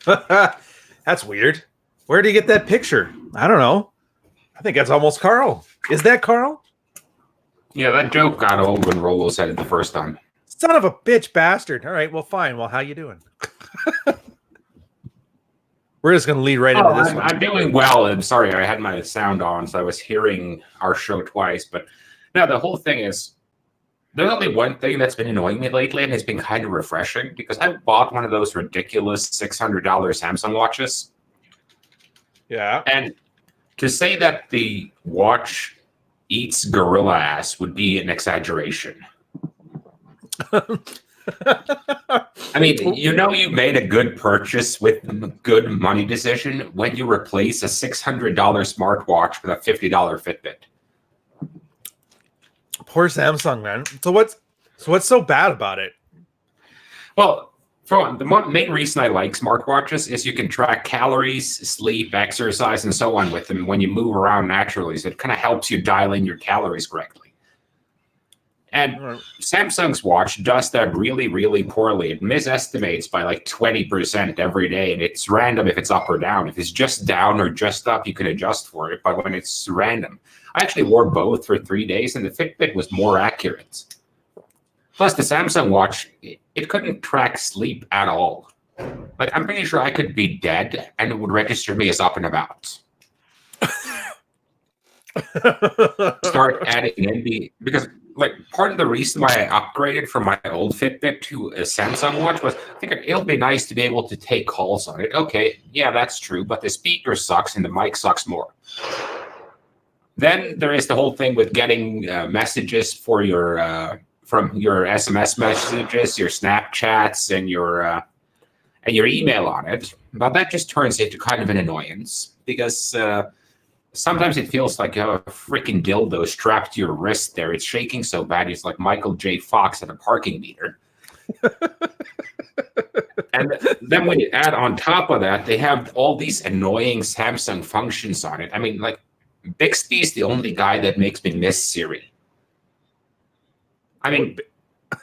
That's weird. Where did you get that picture? I don't know. I think that's almost Carl. Is that Carl? Yeah, that joke got old when Rolo said it the first time. Son of a bitch bastard. All right, well, fine. Well, how you doing? We're just going to lead right into this one. I'm doing well. I'm sorry, I had my sound on, so I was hearing our show twice. But now the whole thing is, there's only one thing that's been annoying me lately, and it's been kind of refreshing, because I bought one of those ridiculous $600 Samsung watches. Yeah. And to say that the watch eats gorilla ass would be an exaggeration. I mean, you made a good purchase with a good money decision when you replace a $600 smartwatch with a $50 Fitbit. Poor Samsung, man. So what's so bad about it? Well, the main reason I like smartwatches is you can track calories, sleep, exercise, and so on with them when you move around naturally. So it kind of helps you dial in your calories correctly. And Samsung's watch does that really, really poorly. It misestimates by like 20% every day, and it's random if it's up or down. If it's just down or just up, you can adjust for it. But when it's random, I actually wore both for 3 days, and the Fitbit was more accurate. Plus, the Samsung watch, it couldn't track sleep at all. Like, I'm pretty sure I could be dead, and it would register me as up and about. Start adding in because like part of the reason why I upgraded from my old Fitbit to a Samsung watch was I think it'll be nice to be able to take calls on it. Okay, yeah, that's true, but the speaker sucks and the mic sucks more. Then there is the whole thing with getting messages for your from your SMS messages, your Snapchats, and your email on it. But that just turns into kind of an annoyance because sometimes it feels like you have a freaking dildo strapped to your wrist there. It's shaking so bad, it's like Michael J. Fox at a parking meter. And then when you add on top of that, they have all these annoying Samsung functions on it. I mean, like, Bixby's the only guy that makes me miss Siri. I mean,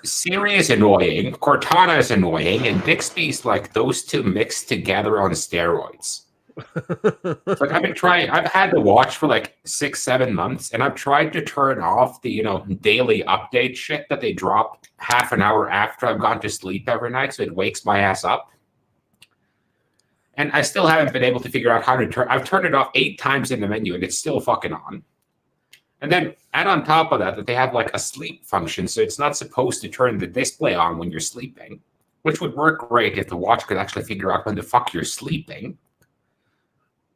Siri is annoying, Cortana is annoying, and Bixby's like those two mixed together on steroids. Like I've had the watch for like 6-7 months, and I've tried to turn off the daily update shit that they drop half an hour after I've gone to sleep every night, so it wakes my ass up. And I still haven't been able to figure out how to turn. I've turned it off 8 times in the menu, and it's still fucking on. And then add on top of that they have like a sleep function, so it's not supposed to turn the display on when you're sleeping, which would work great if the watch could actually figure out when the fuck you're sleeping.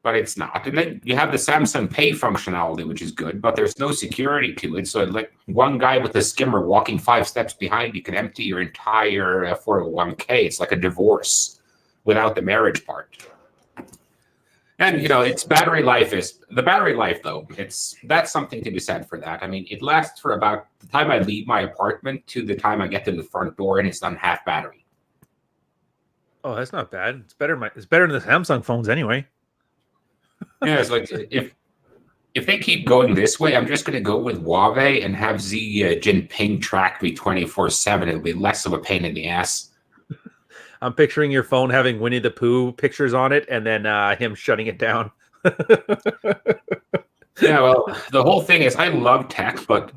But it's not. And then you have the Samsung Pay functionality, which is good, but there's no security to it. So like one guy with a skimmer walking 5 steps behind you can empty your entire 401k. It's like a divorce without the marriage part. And its battery life though. That's something to be said for that. I mean, it lasts for about the time I leave my apartment to the time I get to the front door, and it's on half battery. Oh, that's not bad. It's better than the Samsung phones anyway. Yeah, it's like if they keep going this way, I'm just going to go with Huawei and have Xi Jinping track me 24/7. It'll be less of a pain in the ass. I'm picturing your phone having Winnie the Pooh pictures on it, and then him shutting it down. Yeah, well, the whole thing is I love tech, but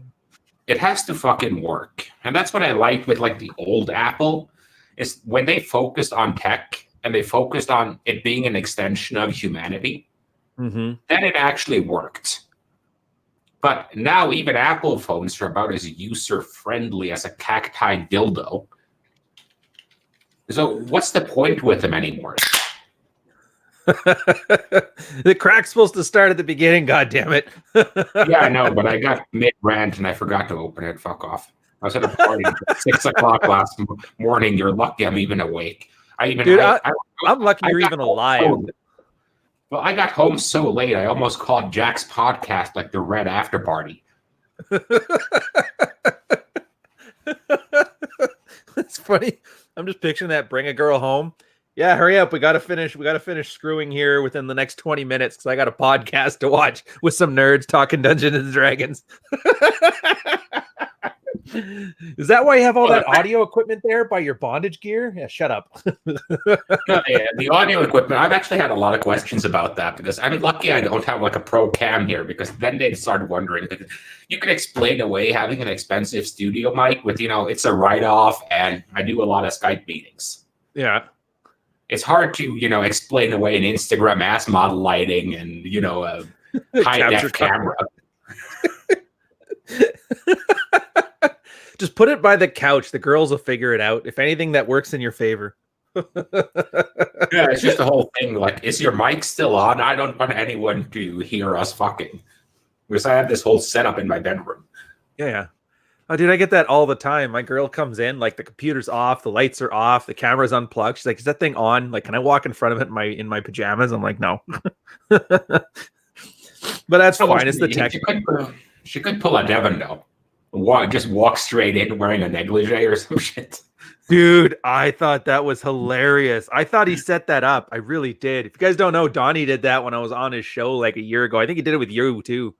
it has to fucking work. And that's what I liked with like the old Apple, is when they focused on tech and they focused on it being an extension of humanity. Mm-hmm. Then it actually worked. But now even Apple phones are about as user-friendly as a cacti dildo. So what's the point with them anymore? The crack's supposed to start at the beginning, God damn it. Yeah, I know, but I got mid-rant and I forgot to open it. Fuck off. I was at a party at 6 o'clock last morning. You're lucky I'm even awake. I'm lucky you're even alive. Well, I got home so late, I almost called Jack's podcast like the Red After Party. It's funny. I'm just picturing that. Bring a girl home. Yeah, hurry up. We gotta finish screwing here within the next 20 minutes because I got a podcast to watch with some nerds talking Dungeons and Dragons. Is that why you have all that audio equipment there by your bondage gear? Yeah, shut up. No, yeah, the audio equipment, I've actually had a lot of questions about that because I'm lucky I don't have like a pro cam here because then they'd start wondering. Because you can explain away having an expensive studio mic with, it's a write-off and I do a lot of Skype meetings. Yeah. It's hard to, explain away an Instagram ass model lighting and, a high-def camera. Just put it by the couch. The girls will figure it out. If anything, that works in your favor. Yeah, it's just the whole thing. Like, is your mic still on? I don't want anyone to hear us fucking. Because I have this whole setup in my bedroom. Yeah. Oh, dude, I get that all the time. My girl comes in, like the computer's off, the lights are off, the camera's unplugged. She's like, "Is that thing on? Like, can I walk in front of it in my pajamas?" I'm like, "No." But that's fine. It's the tech. She could pull a Devon though. Just walk straight in wearing a negligee or some shit. Dude, I thought that was hilarious. I thought he set that up. I really did. If you guys don't know, Donnie did that when I was on his show like a year ago. I think he did it with you too.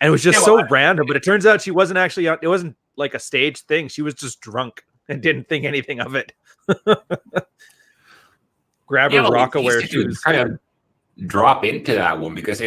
And it was just so random, but it turns out she wasn't actually, it wasn't like a staged thing. She was just drunk and didn't think anything of it. Grab her Rockaware shoes. Kind of drop into that one because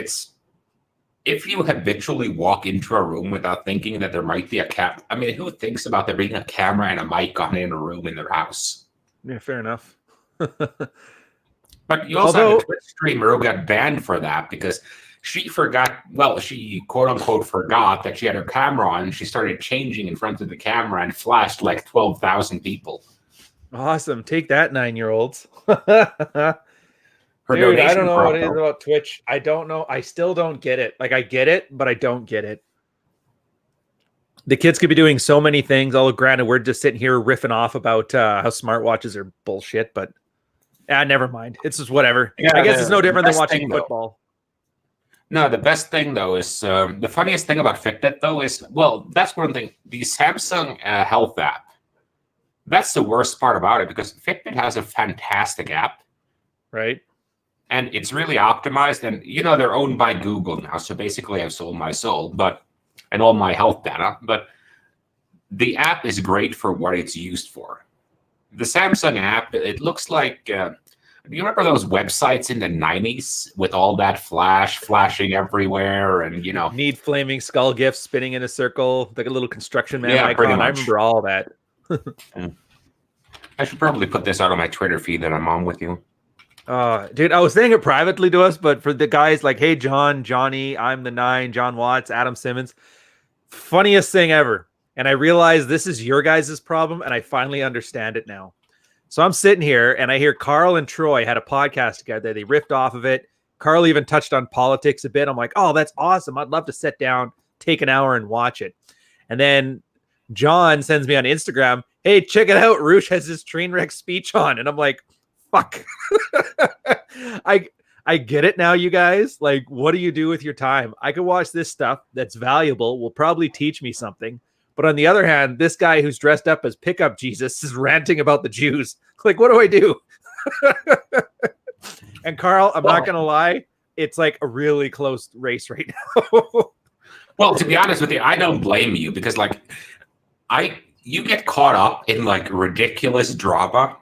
if you habitually walk into a room without thinking that there might be a camera, I mean, who thinks about there being a camera and a mic on in a room in their house? Yeah, fair enough. But you also have a Twitch streamer who got banned for that because she forgot, she quote unquote forgot that she had her camera on and she started changing in front of the camera and flashed like 12,000 people. Awesome. Take that, 9-year-olds. Dude, I don't know what it is about Twitch. I don't know. I still don't get it. Like, I get it, but I don't get it. The kids could be doing so many things. Although, granted, we're just sitting here riffing off about how smartwatches are bullshit, but never mind. It's just whatever. Yeah, I guess it's no different than watching football. No, the best thing, though, is the funniest thing about Fitbit, though, is, that's one thing. The Samsung Health app, that's the worst part about it because Fitbit has a fantastic app. Right. And it's really optimized. And, they're owned by Google now. So basically, I've sold my soul and all my health data. But the app is great for what it's used for. The Samsung app, it looks like... do you remember those websites in the 90s with all that flashing everywhere and, Need flaming skull gifs spinning in a circle, like a little construction man icon? Pretty much. I remember all that. I should probably put this out on my Twitter feed that I'm on with you. Dude, I was saying it privately to us, but for the guys like, hey, John, Johnny, I'm the 9, John Watts, Adam Simmons, funniest thing ever. And I realize this is your guys' problem, and I finally understand it now. So I'm sitting here, and I hear Carl and Troy had a podcast together. They riffed off of it. Carl even touched on politics a bit. I'm like, oh, that's awesome. I'd love to sit down, take an hour, and watch it. And then John sends me on Instagram, hey, check it out. Roosh has his train wreck speech on. And I'm like, fuck. I get it now, you guys. Like, what do you do with your time? I could watch this stuff that's valuable, will probably teach me something. But on the other hand, this guy who's dressed up as pickup Jesus is ranting about the Jews. Like, what do I do? And Carl, I'm not going to lie. It's like a really close race right now. Well, to be honest with you, I don't blame you because you get caught up in like ridiculous drama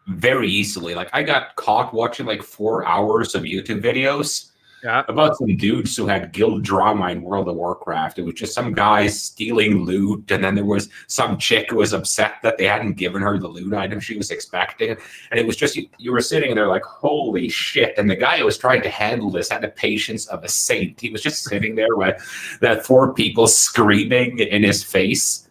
very easily. Like I got caught watching like 4 hours of YouTube videos about some dudes who had guild drama in World of Warcraft. It was just some guys stealing loot, and then there was some chick who was upset that they hadn't given her the loot item she was expecting. And it was just, you were sitting there like, holy shit. And the guy who was trying to handle this had the patience of a saint. He was just sitting there with that 4 people screaming in his face.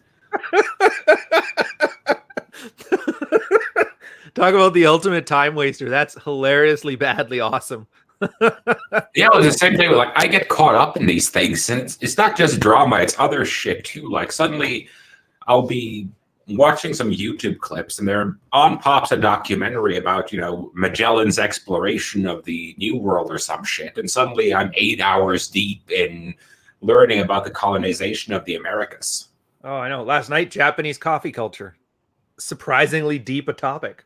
Talk about the ultimate time waster. That's hilariously badly awesome. Yeah, it was the same thing. Like I get caught up in these things, and it's not just drama; it's other shit too. Like suddenly, I'll be watching some YouTube clips, and there pops a documentary about Magellan's exploration of the New World or some shit, and suddenly I'm 8 hours deep in learning about the colonization of the Americas. Oh, I know. Last night, Japanese coffee culture, surprisingly deep a topic.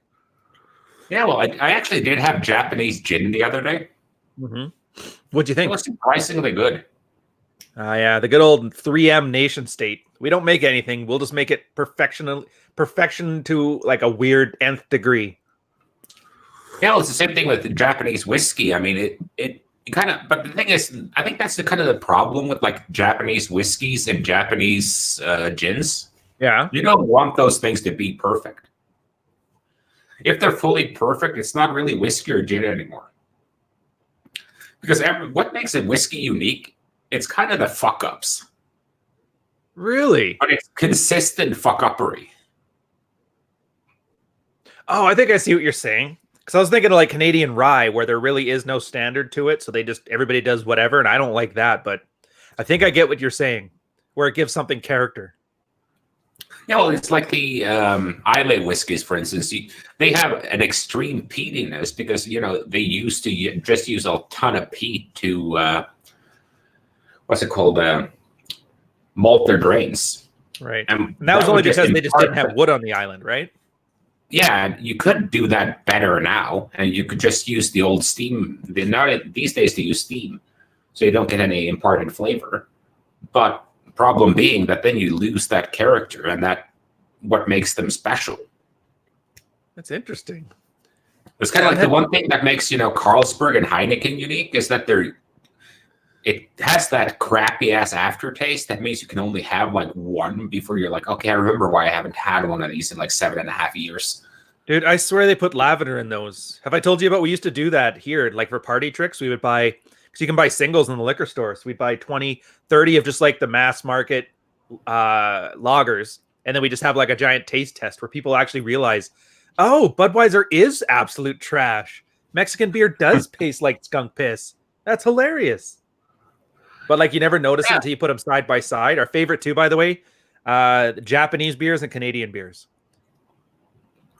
Yeah, well, I actually did have Japanese gin the other day. Mm-hmm. What'd you think? It was surprisingly good. Yeah, the good old 3M nation state. We don't make anything. We'll just make it perfection to like a weird nth degree. Yeah, well, it's the same thing with the Japanese whiskey. I mean, it kind of, but the thing is, I think that's the kind of the problem with like Japanese whiskeys and Japanese gins. Yeah. You don't want those things to be perfect. If they're fully perfect, it's not really whiskey or gin anymore. Because what makes a whiskey unique, it's kind of the fuck ups. Really? But it's consistent fuck uppery. Oh, I think I see what you're saying. Because I was thinking of like Canadian rye, where there really is no standard to it, so everybody does whatever, and I don't like that. But I think I get what you're saying, where it gives something character. Yeah, well, it's like the Islay whiskeys, for instance. They have an extreme peatiness because they used to just use a ton of peat to what's it called, malt their grains. Right, and that was only because they just didn't have wood on the island, right? Yeah, you could do that better now, and you could just use the old steam. These days they use steam, so you don't get any imparted flavor. But the problem being that then you lose that character, and that what makes them special. That's interesting. It's kind of like the one thing that makes Carlsberg and Heineken unique is that it has that crappy ass aftertaste. That means you can only have like one before you're like, okay, I remember why I haven't had one of these in like 7.5 years. Dude, I swear they put lavender in those. Have I told you about? We used to do that here, like for party tricks. We would buy, because you can buy singles in the liquor store. So we'd buy 20, 30 of just like the mass market lagers. And then we just have like a giant taste test where people actually realize, oh, Budweiser is absolute trash. Mexican beer does taste like skunk piss. That's hilarious. But like you never notice it until you put them side by side. Our favorite too, by the way, Japanese beers and Canadian beers.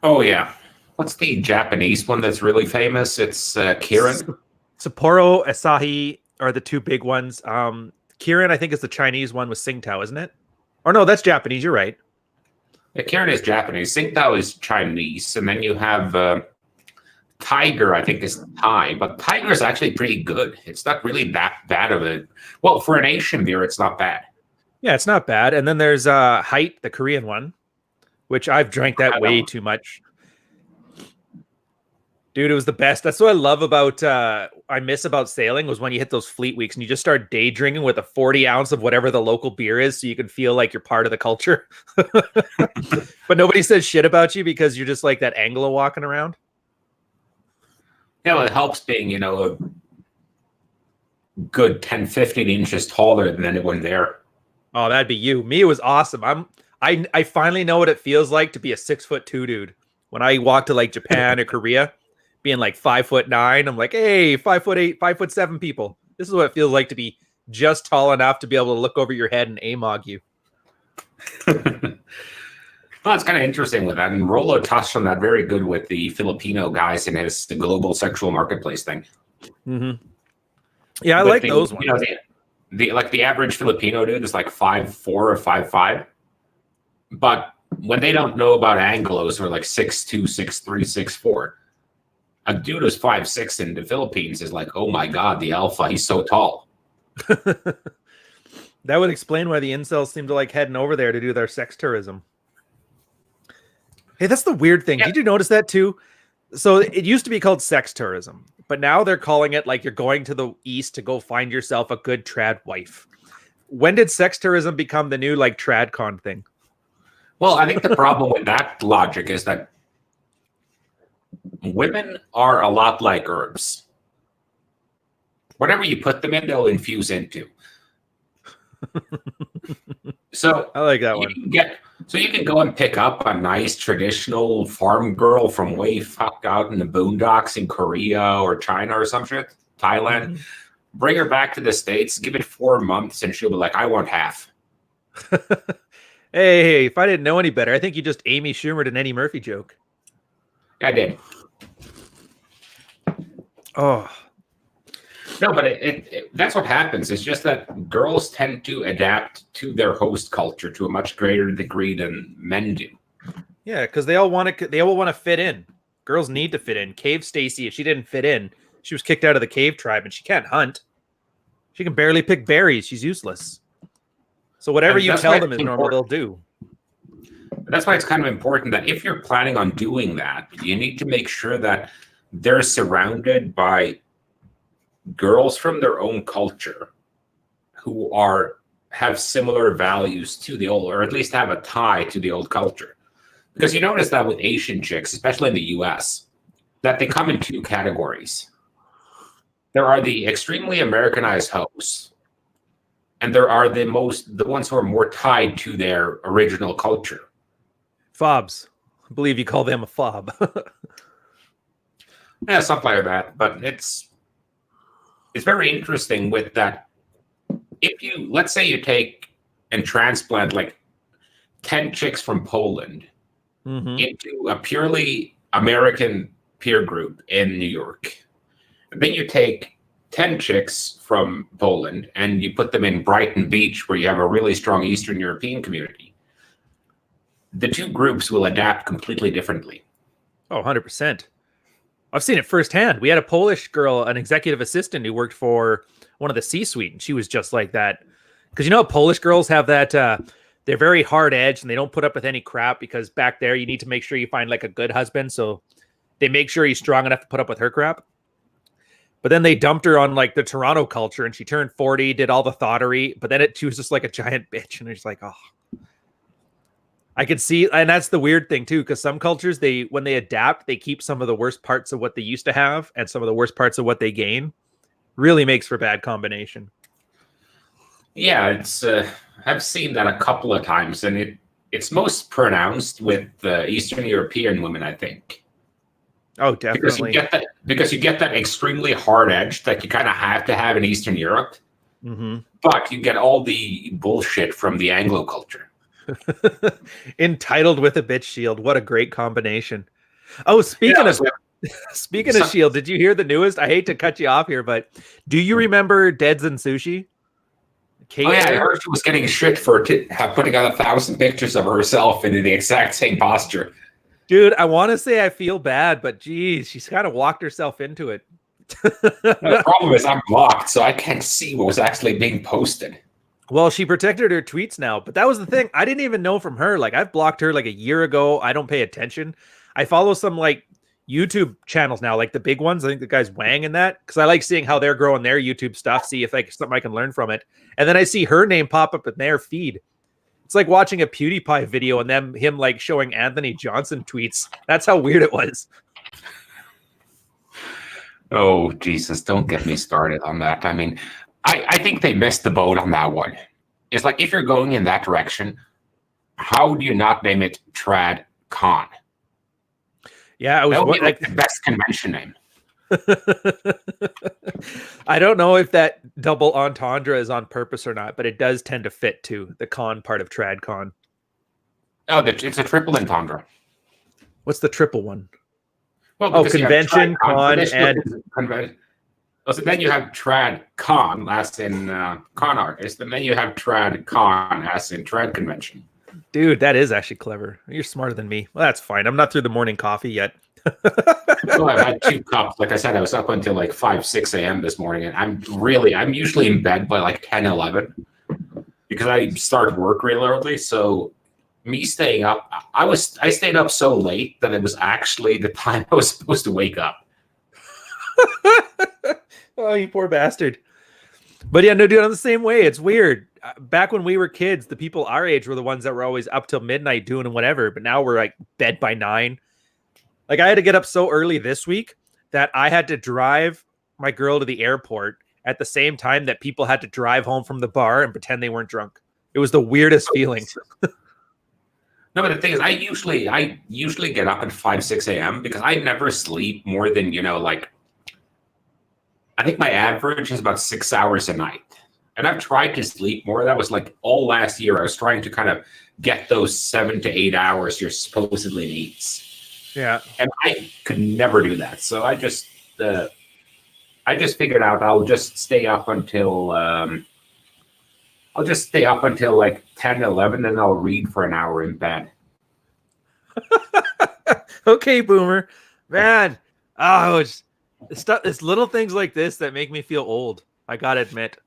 Oh yeah, what's the Japanese one that's really famous? It's Kirin. Sapporo, Asahi are the two big ones. Kirin, I think, is the Chinese one with Tsingtao, isn't it? Or no, that's Japanese. You're right. Yeah, Kirin is Japanese. Tsingtao is Chinese, and then you have Tiger, I think, is Thai, but Tiger is actually pretty good. It's not really that bad of a... Well, for an Asian beer, it's not bad. Yeah, it's not bad. And then there's Height, the Korean one, which I've drank that way too much. Dude, it was the best. That's what I love about... I miss about sailing was when you hit those fleet weeks and you just start day drinking with a 40 ounce of whatever the local beer is so you can feel like you're part of the culture. But nobody says shit about you because you're just like that Anglo walking around. Yeah, well, it helps being, a good 10, 15 inches taller than anyone there. Oh, that'd be you. Me, it was awesome. I finally know what it feels like to be a 6'2" dude. When I walk to like Japan or Korea, being like 5'9", I'm like, hey, 5'8", 5'7" people. This is what it feels like to be just tall enough to be able to look over your head and AMOG you. Well, it's kind of interesting with that. And Rolo touched on that very good with the Filipino guys in the global sexual marketplace thing. Mm-hmm. Yeah, I like those ones. The average Filipino dude is like 5'4" or 5'5". But when they don't know about Anglos who are like 6'2", 6'3", 6'4", a dude who's 5'6" in the Philippines is like, oh my God, the alpha, he's so tall. That would explain why the incels seem to like heading over there to do their sex tourism. Hey, that's the weird thing. Yeah. Did you notice that too? So it used to be called sex tourism, but now they're calling it like you're going to the East to go find yourself a good trad wife. When did sex tourism become the new like TradCon thing? Well, I think the problem with that logic is that women are a lot like herbs. Whatever you put them in, they'll infuse into. So I like that one. You can go and pick up a nice traditional farm girl from way fuck out in the boondocks in Korea or China or some shit, Thailand. Bring her back to the States, give it 4 months, and she'll be like, I want half. Hey, if I didn't know any better, I think you just Amy Schumer'd an Eddie Murphy joke. I did. Oh. No, but that's what happens. It's just that girls tend to adapt to their host culture to a much greater degree than men do. Yeah, because they all want to fit in. Girls need to fit in. Cave Stacy, if she didn't fit in, she was kicked out of the cave tribe and she can't hunt. She can barely pick berries. She's useless. So whatever you tell them is normal, they'll do. That's why it's kind of important that if you're planning on doing that, you need to make sure that they're surrounded by girls from their own culture who have similar values to the old, or at least have a tie to the old culture. Because you notice that with Asian chicks, especially in the US, that they come in two categories. There are the extremely Americanized hoes, and there are the ones who are more tied to their original culture. Fobs. I believe you call them a fob. Yeah, something like that. But it's very interesting with that. If you, let's say you take and transplant like 10 chicks from Poland into a purely American peer group in New York, and then you take 10 chicks from Poland and you put them in Brighton Beach, where you have a really strong Eastern European community, the two groups will adapt completely differently. Oh, 100%. I've seen it firsthand. We had a Polish girl, an executive assistant who worked for one of the C-suite, and she was just like that. Because you know, Polish girls have that, they're very hard edged and they don't put up with any crap, because back there you need to make sure you find like a good husband. So they make sure he's strong enough to put up with her crap. But then they dumped her on like the Toronto culture, and she turned 40, did all the thottery, but then she was just like a giant bitch. And it's like, oh, I could see. And that's the weird thing too, because some cultures, when they adapt, they keep some of the worst parts of what they used to have and some of the worst parts of what they gain. Really makes for bad combination. Yeah, it's I've seen that a couple of times, and it's most pronounced with Eastern European women, I think. Oh, definitely. Because you get that extremely hard edge that you kind of have to have in Eastern Europe, but you get all the bullshit from the Anglo culture. Entitled with a bitch shield. What a great combination. Oh, speaking of shield, did you hear the newest? I hate to cut you off here, but do you remember Deads and Sushi? Kate, I heard she was getting shit for putting out 1,000 pictures of herself in the exact same posture. Dude, I want to say I feel bad, but geez, she's kind of walked herself into it. The problem is I'm blocked, so I can't see what was actually being posted. Well, she protected her tweets now, but that was the thing. I didn't even know from her. Like, I've blocked her like a year ago. I don't pay attention. I follow some like YouTube channels now, like the big ones. I think the guy's Wang in that, because I like seeing how they're growing their YouTube stuff, see if like something I can learn from it. And then I see her name pop up in their feed. It's like watching a PewDiePie video and then him like showing Anthony Johnson tweets. That's how weird it was. Oh, Jesus, don't get me started on that. I mean, I think they missed the boat on that one. It's like, if you're going in that direction, how do you not name it Trad Con? Yeah, I was that would be like the best convention name. I don't know if that double entendre is on purpose or not, but it does tend to fit to the con part of TradCon. Oh, it's a triple entendre. What's the triple one? Well, convention, con, and convention. So then you have TradCon, as in con artist, and then you have TradCon, as in trad convention. Dude, that is actually clever. You're smarter than me. Well, that's fine. I'm not through the morning coffee yet. Well, I've had 2 cups. Like I said, I was up until like 5, 6 a.m. this morning, and I'm usually in bed by like 10, 11 because I start work really early. So me staying up, I stayed up so late that it was actually the time I was supposed to wake up. Oh, you poor bastard. But yeah, no, dude, I'm the same way. It's weird. Back when we were kids, the people our age were the ones that were always up till midnight doing whatever. But now we're like bed by 9. Like, I had to get up so early this week that I had to drive my girl to the airport at the same time that people had to drive home from the bar and pretend they weren't drunk. It was the weirdest feeling. No, but the thing is, I usually get up at 5, 6 a.m. because I never sleep more than, like, I think my average is about 6 hours a night. And I've tried to sleep more. That was like all last year. I was trying to kind of get those 7 to 8 hours you're supposedly needs. Yeah. And I could never do that. So I just figured out I'll just stay up until like 10, 11, and I'll read for an hour in bed. Okay, Boomer. Man. Oh, it's little things like this that make me feel old. I gotta admit.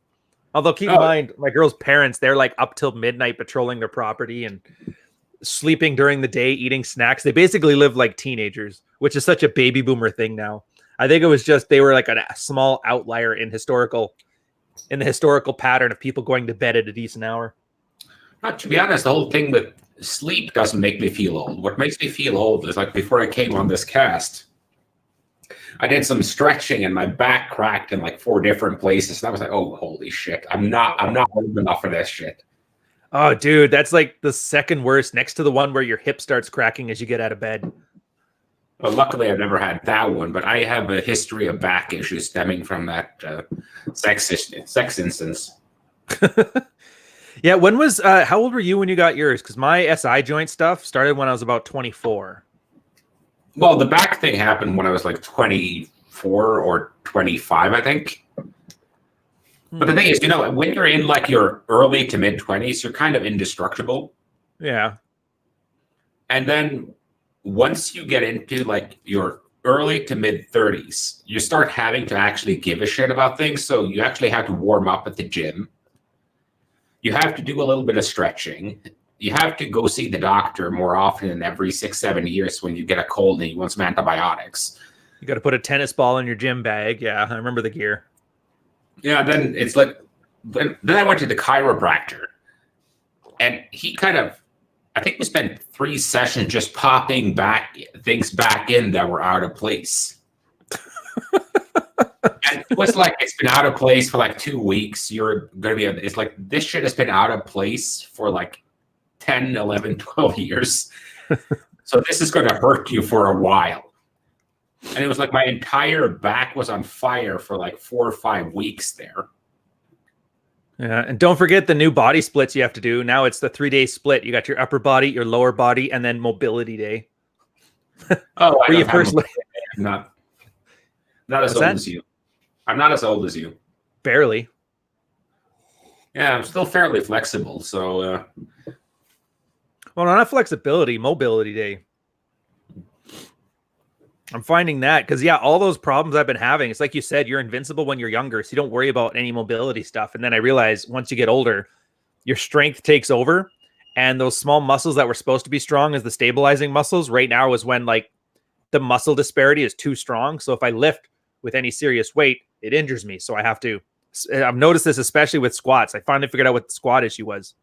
Although keep in mind, my girl's parents, they're like up till midnight patrolling their property and sleeping during the day, eating snacks. They basically live like teenagers, which is such a baby boomer thing now. I think it was just they were like a small outlier in the historical pattern of people going to bed at a decent hour. To be honest, the whole thing with sleep doesn't make me feel old. What makes me feel old is like before I came on this cast, I did some stretching and my back cracked in like 4 different places. And I was like, oh, holy shit. I'm not old enough for this shit. Oh, dude, that's like the second worst, next to the one where your hip starts cracking as you get out of bed. Well, luckily, I've never had that one, but I have a history of back issues stemming from that sex instance. Yeah, when was how old were you when you got yours? Because my SI joint stuff started when I was about 24. Well, the back thing happened when I was like 24 or 25, I think. But the thing is, when you're in like your early to mid 20s, you're kind of indestructible. Yeah. And then once you get into like your early to mid 30s, you start having to actually give a shit about things. So you actually have to warm up at the gym. You have to do a little bit of stretching. You have to go see the doctor more often than every 6-7 years when you get a cold and you want some antibiotics. You got to put a tennis ball in your gym bag. Yeah, I remember the gear. Yeah, then it's like, then I went to the chiropractor, and he kind of, I think we spent 3 sessions just popping things back in that were out of place. And it was like, it's been out of place for like 2 weeks. You're going to be, it's like, this shit has been out of place for like 10, 11, 12 years. So this is going to hurt you for a while. And it was like my entire back was on fire for like 4 or 5 weeks there. Yeah, and don't forget the new body splits you have to do. Now it's the 3-day split. You got your upper body, your lower body, and then mobility day. Oh, Where you first not as old as you. I'm not as old as you. Barely. Yeah, I'm still fairly flexible. So, well, not flexibility, mobility day. I'm finding that because, yeah, all those problems I've been having, it's like you said, you're invincible when you're younger, so you don't worry about any mobility stuff. And then I realized once you get older, your strength takes over, and those small muscles that were supposed to be strong as the stabilizing muscles right now is when like the muscle disparity is too strong. So if I lift with any serious weight, it injures me. So I have to, I've noticed this especially with squats. I finally figured out what the squat issue was.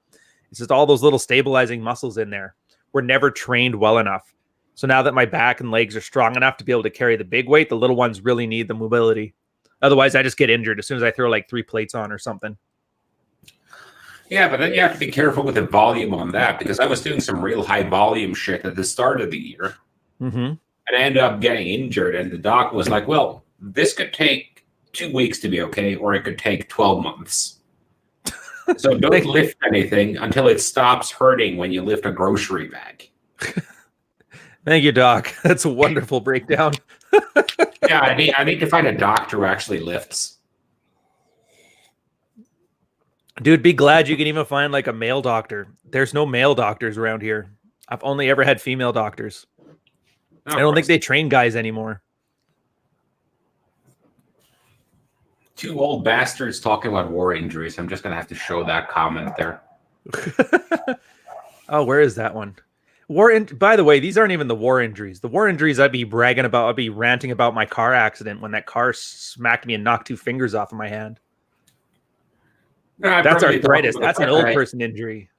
It's just all those little stabilizing muscles in there were never trained well enough. So now that my back and legs are strong enough to be able to carry the big weight, the little ones really need the mobility. Otherwise, I just get injured as soon as I throw like 3 plates on or something. Yeah, but then you have to be careful with the volume on that, because I was doing some real high volume shit at the start of the year. Mm-hmm. And I ended up getting injured, and the doc was like, well, this could take 2 weeks to be okay, or it could take 12 months. So don't lift anything until it stops hurting when you lift a grocery bag. Thank you, Doc. That's a wonderful breakdown. Yeah, I need to find a doctor who actually lifts. Dude, be glad you can even find like a male doctor. There's no male doctors around here. I've only ever had female doctors. I don't think they train guys anymore. 2 old bastards talking about war injuries. I'm just going to have to show that comment there. Oh, where is that one? By the way, these aren't even the war injuries. The war injuries I'd be bragging about, I'd be ranting about my car accident when that car smacked me and knocked 2 fingers off of my hand. That's arthritis. That's an old person injury.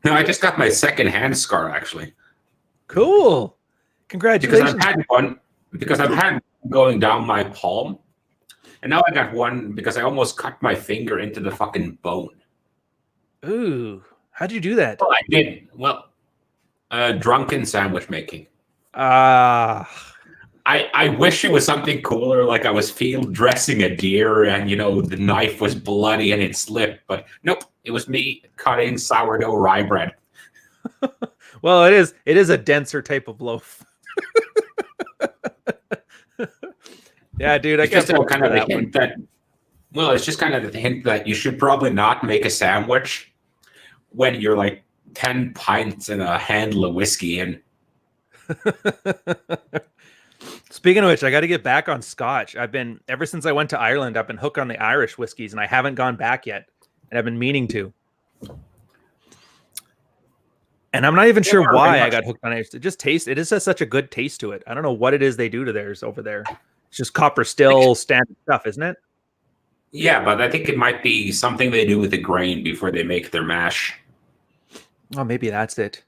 No, I just got my second hand scar, actually. Cool. Congratulations. Because I've had going down my palm. And now I got one because I almost cut my finger into the fucking bone. Ooh. How'd you do that? Well, I did. Well, drunken sandwich making. I wish it was something cooler, like I was field dressing a deer and, the knife was bloody and it slipped. But nope, it was me cutting sourdough rye bread. Well, it is a denser type of loaf. Yeah, dude, it's just kind of the hint it's just kind of the hint that you should probably not make a sandwich when you're like 10 pints and a handle of whiskey in. Speaking of which, I got to get back on Scotch. Ever since I went to Ireland, I've been hooked on the Irish whiskeys, and I haven't gone back yet. And I've been meaning to. And I'm not even sure why I got hooked on it. It just tastes. It has such a good taste to it. I don't know what it is they do to theirs over there. It's just copper still standard stuff, isn't it? Yeah, but I think it might be something they do with the grain before they make their mash. Oh, maybe that's it.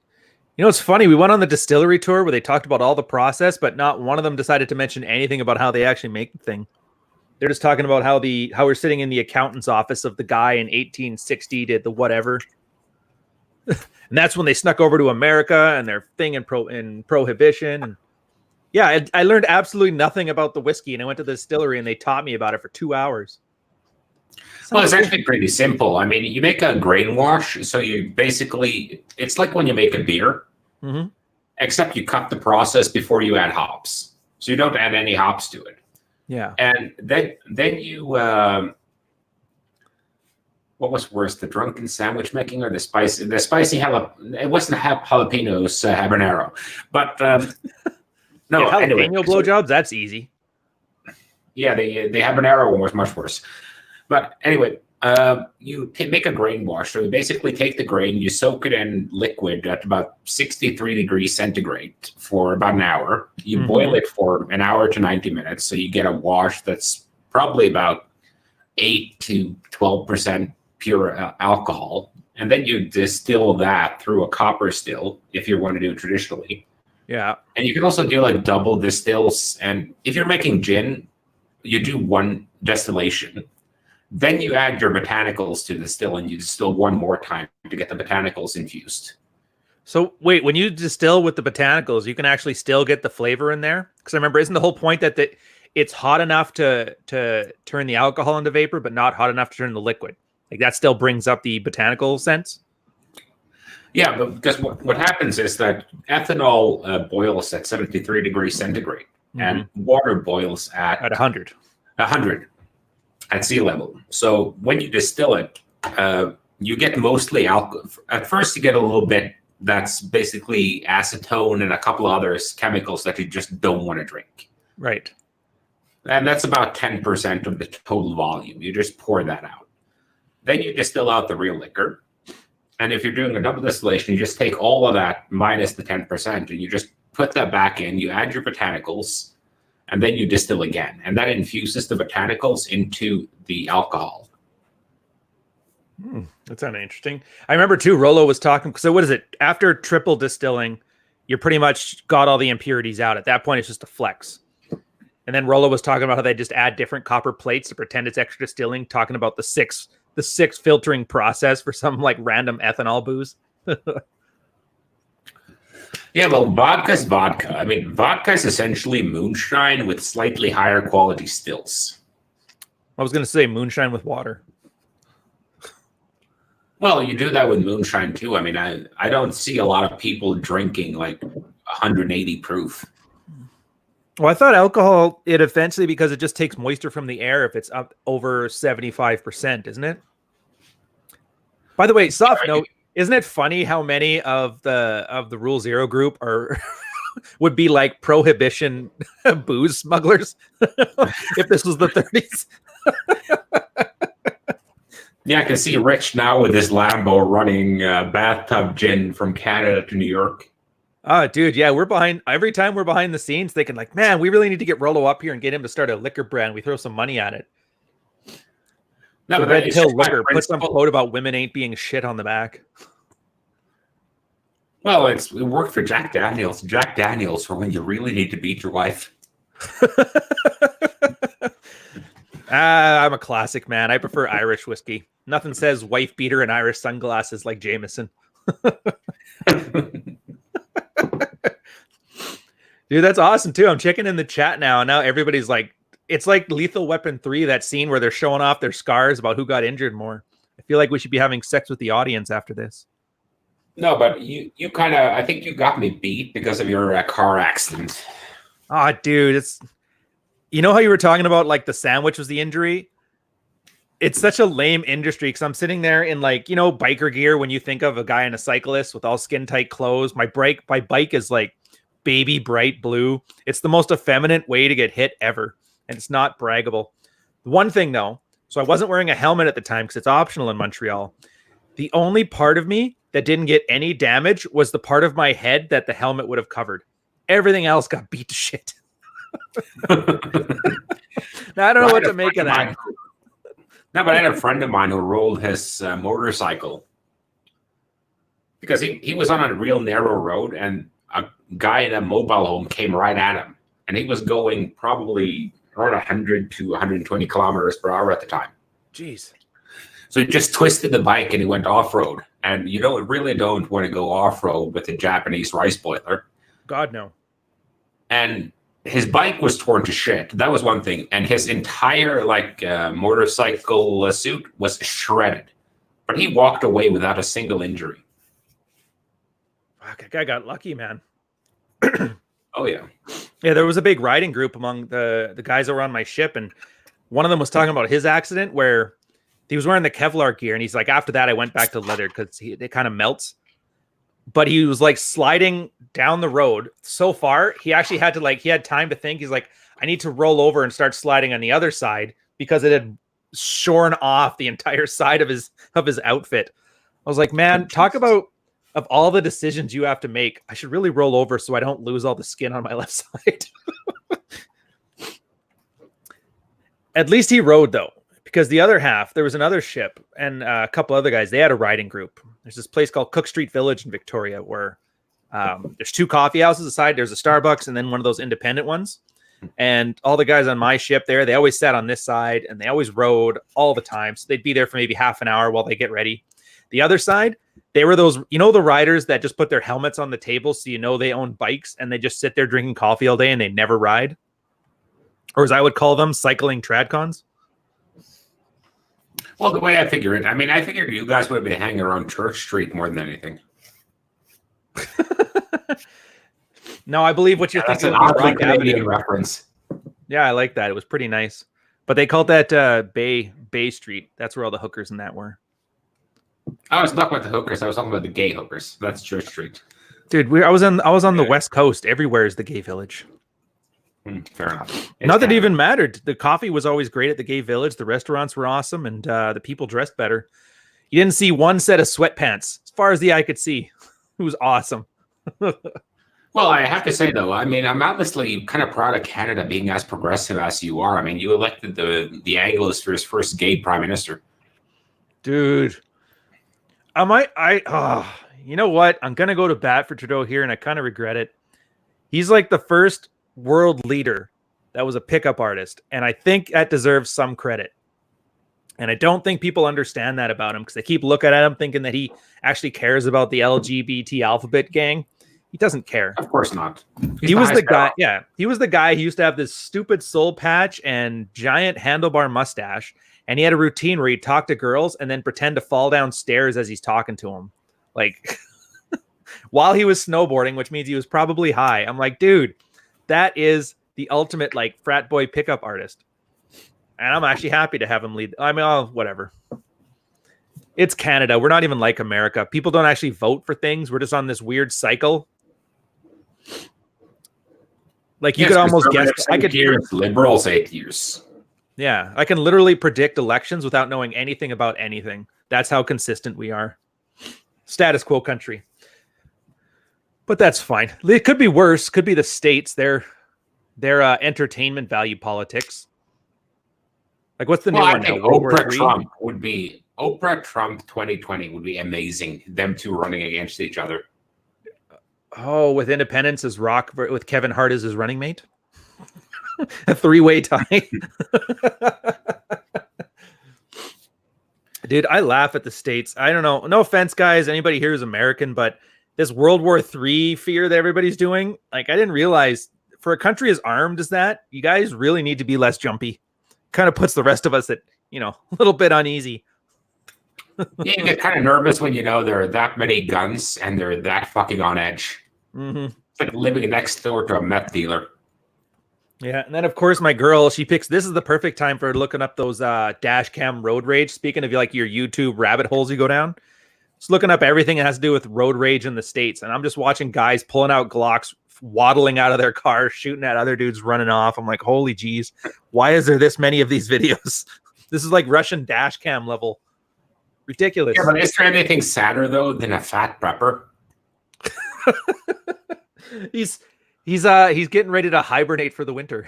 You know, it's funny. We went on the distillery tour where they talked about all the process, but not one of them decided to mention anything about how they actually make the thing. They're just talking about how we're sitting in the accountant's office of the guy in 1860 did the whatever. And that's when they snuck over to America and their thing in prohibition. And yeah, I learned absolutely nothing about the whiskey, and I went to the distillery and they taught me about it for 2 hours. Well, it's actually pretty simple. I mean, you make a grain wash, so you basically, it's like when you make a beer, except you cut the process before you add hops. So you don't add any hops to it. Yeah. And then you, what was worse, the drunken sandwich making or the spicy it wasn't jalapenos, habanero. But no, jalapeno anyway, blowjobs, that's easy. Yeah, the habanero one was much worse. But anyway, you make a grain wash. So you basically take the grain, you soak it in liquid at about 63 degrees centigrade for about an hour. You boil it for an hour to 90 minutes. So you get a wash that's probably about 8 to 12% pure alcohol. And then you distill that through a copper still, if you want to do it traditionally. Yeah. And you can also do like double distills. And if you're making gin, you do one distillation. Then you add your botanicals to the distill, and you distill one more time to get the botanicals infused. So wait, when you distill with the botanicals, you can actually still get the flavor in there? Because I remember, isn't the whole point that it's hot enough to turn the alcohol into vapor, but not hot enough to turn the liquid? Like that still brings up the botanical sense? Yeah, but because what happens is that ethanol boils at 73 degrees centigrade, and water boils at 100. 100. At sea level. So when you distill it, you get mostly alcohol. At first, you get a little bit that's basically acetone and a couple of other chemicals that you just don't want to drink. Right. And that's about 10% of the total volume. You just pour that out. Then you distill out the real liquor. And if you're doing a double distillation, you just take all of that minus the 10%, and you just put that back in. You add your botanicals, and then you distill again. And that infuses the botanicals into the alcohol. That sounded interesting. I remember too, Rolo was talking. So what is it? After triple distilling, you're pretty much got all the impurities out. At that point, it's just a flex. And then Rolo was talking about how they just add different copper plates to pretend it's extra distilling, talking about the six filtering process for some like random ethanol booze. Yeah, well, vodka's vodka. I mean, vodka is essentially moonshine with slightly higher quality stills. I was going to say moonshine with water. Well, you do that with moonshine too. I mean, I don't see a lot of people drinking like 180 proof. Well, I thought alcohol, it eventually, because it just takes moisture from the air if it's up over 75%, isn't it? By the way, soft note, isn't it funny how many of the Rule Zero group are would be like prohibition booze smugglers if this was the 30s? Yeah, I can see Rich now with his Lambo running bathtub gin from Canada to New York. Oh, dude, yeah, we're behind. Every time we're behind the scenes thinking like, man, we really need to get Rolo up here and get him to start a liquor brand. We throw some money at it. No, so but Red Pill Liquor, put some quote about women ain't being shit on the back. Well, it worked for Jack Daniels. Jack Daniels for when you really need to beat your wife. I'm a classic, man. I prefer Irish whiskey. Nothing says wife beater and Irish sunglasses like Jameson. Dude, that's awesome too. I'm checking in the chat now, and now everybody's like, it's like Lethal Weapon 3, that scene where they're showing off their scars about who got injured more. I feel like we should be having sex with the audience after this. No, but you kind of, I think you got me beat because of your car accident. Oh, dude, it's, you know how you were talking about like the sandwich was the injury? It's such a lame industry because I'm sitting there in like, you know, biker gear when you think of a guy and a cyclist with all skin tight clothes. My bike is like baby bright blue. It's the most effeminate way to get hit ever, and it's not braggable. One thing though, so I wasn't wearing a helmet at the time because it's optional in Montreal. The only part of me that didn't get any damage was the part of my head that the helmet would have covered. Everything else got beat to shit. Now, I don't know what to make of that. No, but I had a friend of mine who rolled his motorcycle because he was on a real narrow road, and a guy in a mobile home came right at him, and he was going probably around 100 to 120 kilometers per hour at the time. Jeez. So he just twisted the bike and he went off-road. And you really don't want to go off-road with a Japanese rice boiler. God, no. And his bike was torn to shit. That was one thing. And his entire motorcycle suit was shredded. But he walked away without a single injury. Fuck, that guy got lucky, man. Oh, yeah. Yeah, there was a big riding group among the guys that were on my ship. And one of them was talking about his accident where he was wearing the Kevlar gear. And he's like, after that, I went back to leather because it kind of melts. But he was like sliding down the road so far, he actually had to he had time to think. He's like, I need to roll over and start sliding on the other side because it had shorn off the entire side of his outfit. I was like, man, talk about of all the decisions you have to make, I should really roll over so I don't lose all the skin on my left side. At least he rode though, because the other half, there was another ship and a couple other guys, they had a riding group. There's this place called Cook Street Village in Victoria where there's 2 coffee houses aside. There's a Starbucks and then one of those independent ones. And all the guys on my ship there, they always sat on this side and they always rode all the time. So they'd be there for maybe half an hour while they get ready. The other side, they were those, the riders that just put their helmets on the table so they own bikes and they just sit there drinking coffee all day and they never ride. Or as I would call them, cycling tradcons. Well, the way I figure it, I figured you guys would be hanging around Church Street more than anything. No, I believe what you're thinking. That's an oddly Canadian reference. Yeah, I like that. It was pretty nice. But they called that Bay Street. That's where all the hookers and that were. I was talking about the hookers. I was talking about the gay hookers. That's Church Street. Dude, I was on the West Coast. Everywhere is the gay village. Fair enough. Not that it even mattered. The coffee was always great at the gay village. The restaurants were awesome, and the people dressed better. You didn't see one set of sweatpants as far as the eye could see. It was awesome. Well, I have to say, though, I'm honestly kind of proud of Canada being as progressive as you are. you elected the Anglos for his first gay prime minister. Dude. You know what? I'm going to go to bat for Trudeau here, and I kind of regret it. He's like the first world leader that was a pickup artist, and I think that deserves some credit. And I don't think people understand that about him because they keep looking at him thinking that he actually cares about the LGBT alphabet gang. He doesn't care. Of course not. He was the guy. Yeah, he was the guy who used to have this stupid soul patch and giant handlebar mustache, and he had a routine where he'd talk to girls and then pretend to fall down stairs as he's talking to them, while he was snowboarding, which means he was probably high. I'm like, dude, that is the ultimate frat boy pickup artist. And I'm actually happy to have him lead. Whatever. It's Canada. We're not even like America. People don't actually vote for things. We're just on this weird cycle. You could almost guess. I could hear liberals 8 years. Yeah, I can literally predict elections without knowing anything about anything. That's how consistent we are. Status quo country. But that's fine. It could be worse. Could be the states. Their entertainment value politics. What's the new one now? Oprah Trump 2020 would be amazing. Them two running against each other. Oh, with Independence as Rock, with Kevin Hart as his running mate. A 3-way tie. Dude, I laugh at the states. I don't know. No offense, guys. Anybody here is American, but this World War III fear that everybody's doing, I didn't realize for a country as armed as that, you guys really need to be less jumpy. Kind of puts the rest of us at, a little bit uneasy. Yeah, you get kind of nervous when there are that many guns and they're that fucking on edge. Mm-hmm. It's like living next door to a meth dealer. Yeah, and then of course my girl, she picks. This is the perfect time for looking up those dash cam road rage. Speaking of your YouTube rabbit holes you go down, just looking up everything that has to do with road rage in the States, and I'm just watching guys pulling out Glocks waddling out of their car, shooting at other dudes running off. I'm like, holy geez, why is there this many of these videos? This is like Russian dash cam level. Ridiculous. Yeah, but is there anything sadder though than a fat prepper? He's getting ready to hibernate for the winter.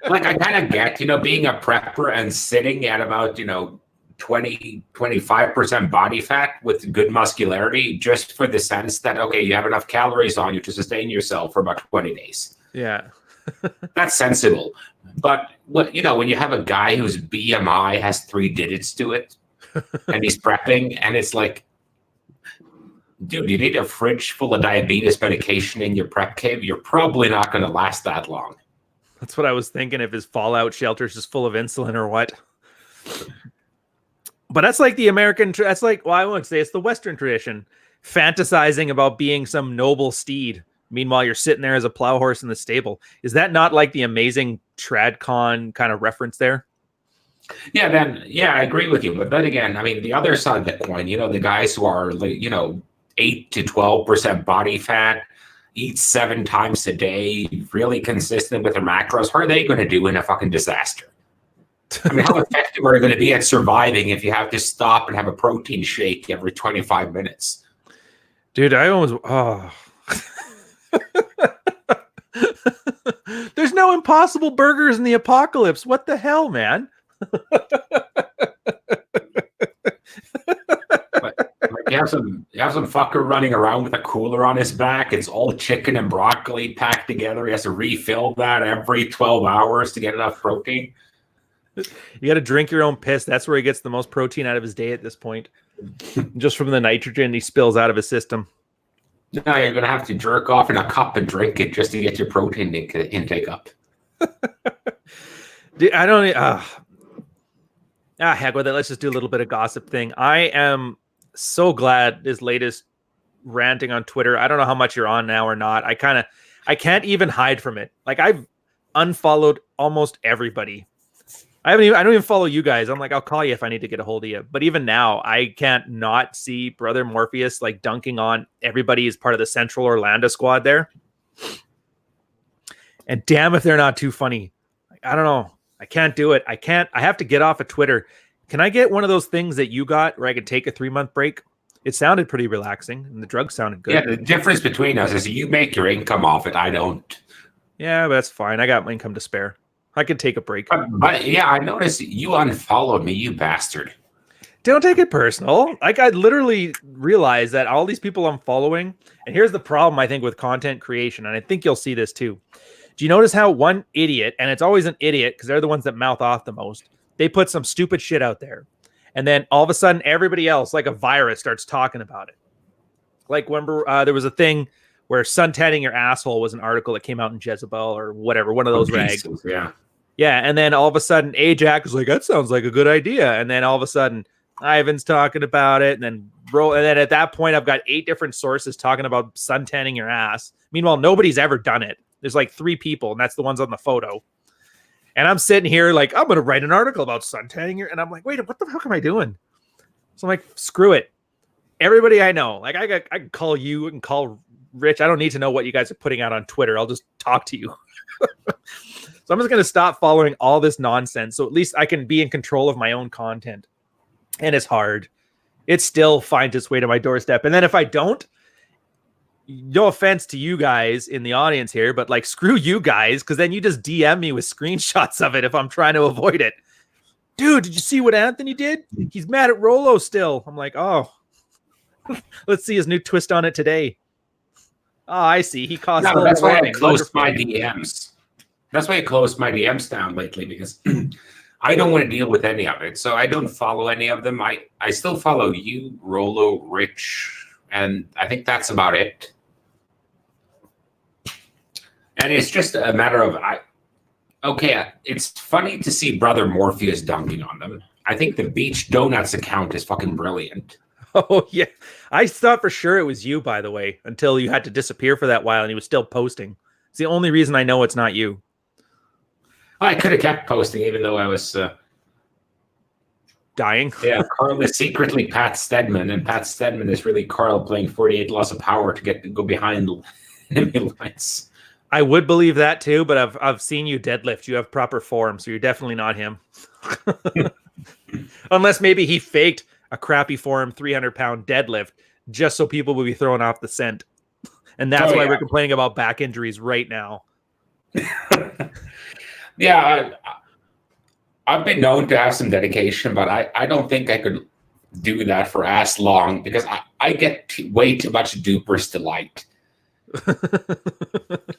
Like, I kind of get, being a prepper and sitting at about, 20-25% body fat with good muscularity, just for the sense that, okay, you have enough calories on you to sustain yourself for about 20 days. Yeah. That's sensible. But when you have a guy whose BMI has 3 digits to it and he's prepping, and it's like, dude, you need a fridge full of diabetes medication in your prep cave. You're probably not going to last that long. That's what I was thinking, if his fallout shelter's just full of insulin or what. But that's like the American, that's like, well, I won't say it's the Western tradition, fantasizing about being some noble steed. Meanwhile, you're sitting there as a plow horse in the stable. Is that not like the amazing TradCon kind of reference there? Yeah, I agree with you. But then again, I mean, the other side of the coin, the guys who are, 8 to 12% body fat, eat 7 times a day, really consistent with their macros, how are they going to do in a fucking disaster? I mean, how effective are you going to be at surviving if you have to stop and have a protein shake every 25 minutes? Dude, I almost... There's no Impossible Burgers in the apocalypse. What the hell, man? You have some fucker running around with a cooler on his back. It's all chicken and broccoli packed together. He has to refill that every 12 hours to get enough protein. You got to drink your own piss. That's where he gets the most protein out of his day at this point. Just from the nitrogen he spills out of his system. No, you're going to have to jerk off in a cup and drink it just to get your protein intake up. Dude, I don't... heck with it. Let's just do a little bit of gossip thing. I am so glad his latest ranting on Twitter. I don't know how much you're on now or not. I can't even hide from it. Like, I've unfollowed almost everybody. I don't even follow you guys. I'm like, I'll call you if I need to get a hold of you. But even now, I can't not see Brother Morpheus like dunking on everybody as part of the Central Orlando squad there. And damn if they're not too funny. I don't know. I can't do it. I have to get off of Twitter. Can I get one of those things that you got where I could take a 3-month break? It sounded pretty relaxing and the drugs sounded good. Yeah, the difference between us is you make your income off it. I don't. Yeah, but that's fine. I got my income to spare. I could take a break. But yeah, I noticed you unfollowed me, you bastard. Don't take it personal. Like, I literally realized that all these people I'm following, and here's the problem, I think, with content creation, and I think you'll see this too. Do you notice how one idiot, and it's always an idiot because they're the ones that mouth off the most, they put some stupid shit out there. And then all of a sudden, everybody else, like a virus, starts talking about it. Like, remember, there was a thing where suntanning your asshole was an article that came out in Jezebel or whatever, one of those rags. Yeah. Yeah, and then all of a sudden, Ajax was like, that sounds like a good idea. And then all of a sudden, Ivan's talking about it. And then at that point, I've got 8 different sources talking about suntanning your ass. Meanwhile, nobody's ever done it. There's like 3 people, and that's the ones on the photo. And I'm sitting here like, I'm going to write an article about suntanning your... And I'm like, wait, what the fuck am I doing? So I'm like, screw it. Everybody I know, like I can call you and call Rich. I don't need to know what you guys are putting out on Twitter. I'll just talk to you. So I'm just going to stop following all this nonsense. So at least I can be in control of my own content. And it's hard. It still finds its way to my doorstep. And then if I don't, no offense to you guys in the audience here, but like, screw you guys, because then you just DM me with screenshots of it if I'm trying to avoid it. Dude, did you see what Anthony did? He's mad at Rolo still. I'm like, oh, let's see his new twist on it today. Oh, I see. He caused... No, that's why I closed my DMs. That's why I closed my DMs down lately, because I don't want to deal with any of it. So I don't follow any of them. I still follow you, Rolo, Rich, and I think that's about it. And it's just a matter of, okay, it's funny to see Brother Morpheus dunking on them. I think the Beach Donuts account is fucking brilliant. Oh, yeah. I thought for sure it was you, by the way, until you had to disappear for that while and he was still posting. It's the only reason I know it's not you. I could have kept posting even though I was... dying. Yeah, Carl is secretly Pat Stedman, and Pat Stedman is really Carl playing 48 Laws of Power to go behind enemy lines. I would believe that too, but I've seen you deadlift. You have proper form, so you're definitely not him. Unless maybe he faked a crappy form 300-pound deadlift just so people would be thrown off the scent. And that's why we're complaining about back injuries right now. Yeah, I've been known to have some dedication, but I don't think I could do that for as long because I get way too much duper's delight.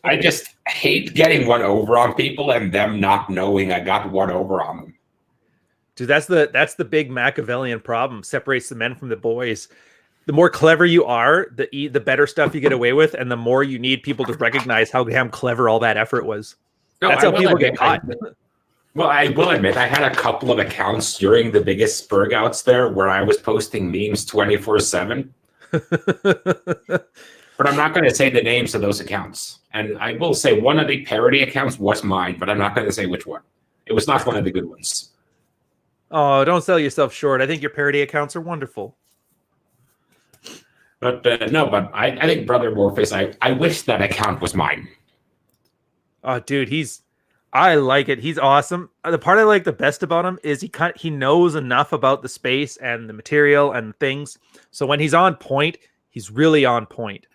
I just hate getting one over on people and them not knowing I got one over on them. Dude, that's the big Machiavellian problem. Separates the men from the boys. The more clever you are, the better stuff you get away with, and the more you need people to recognize how damn clever all that effort was. No, that's how people get caught. Well, I will admit, I had a couple of accounts during the biggest Spurgouts there where I was posting memes 24/7. But I'm not going to say the names of those accounts. And I will say one of the parody accounts was mine, but I'm not going to say which one. It was not one of the good ones. Oh, don't sell yourself short. I think your parody accounts are wonderful. But no, but I think Brother Morpheus, I wish that account was mine. Oh, dude, I like it. He's awesome. The part I like the best about him is he knows enough about the space and the material and things. So when he's on point, he's really on point.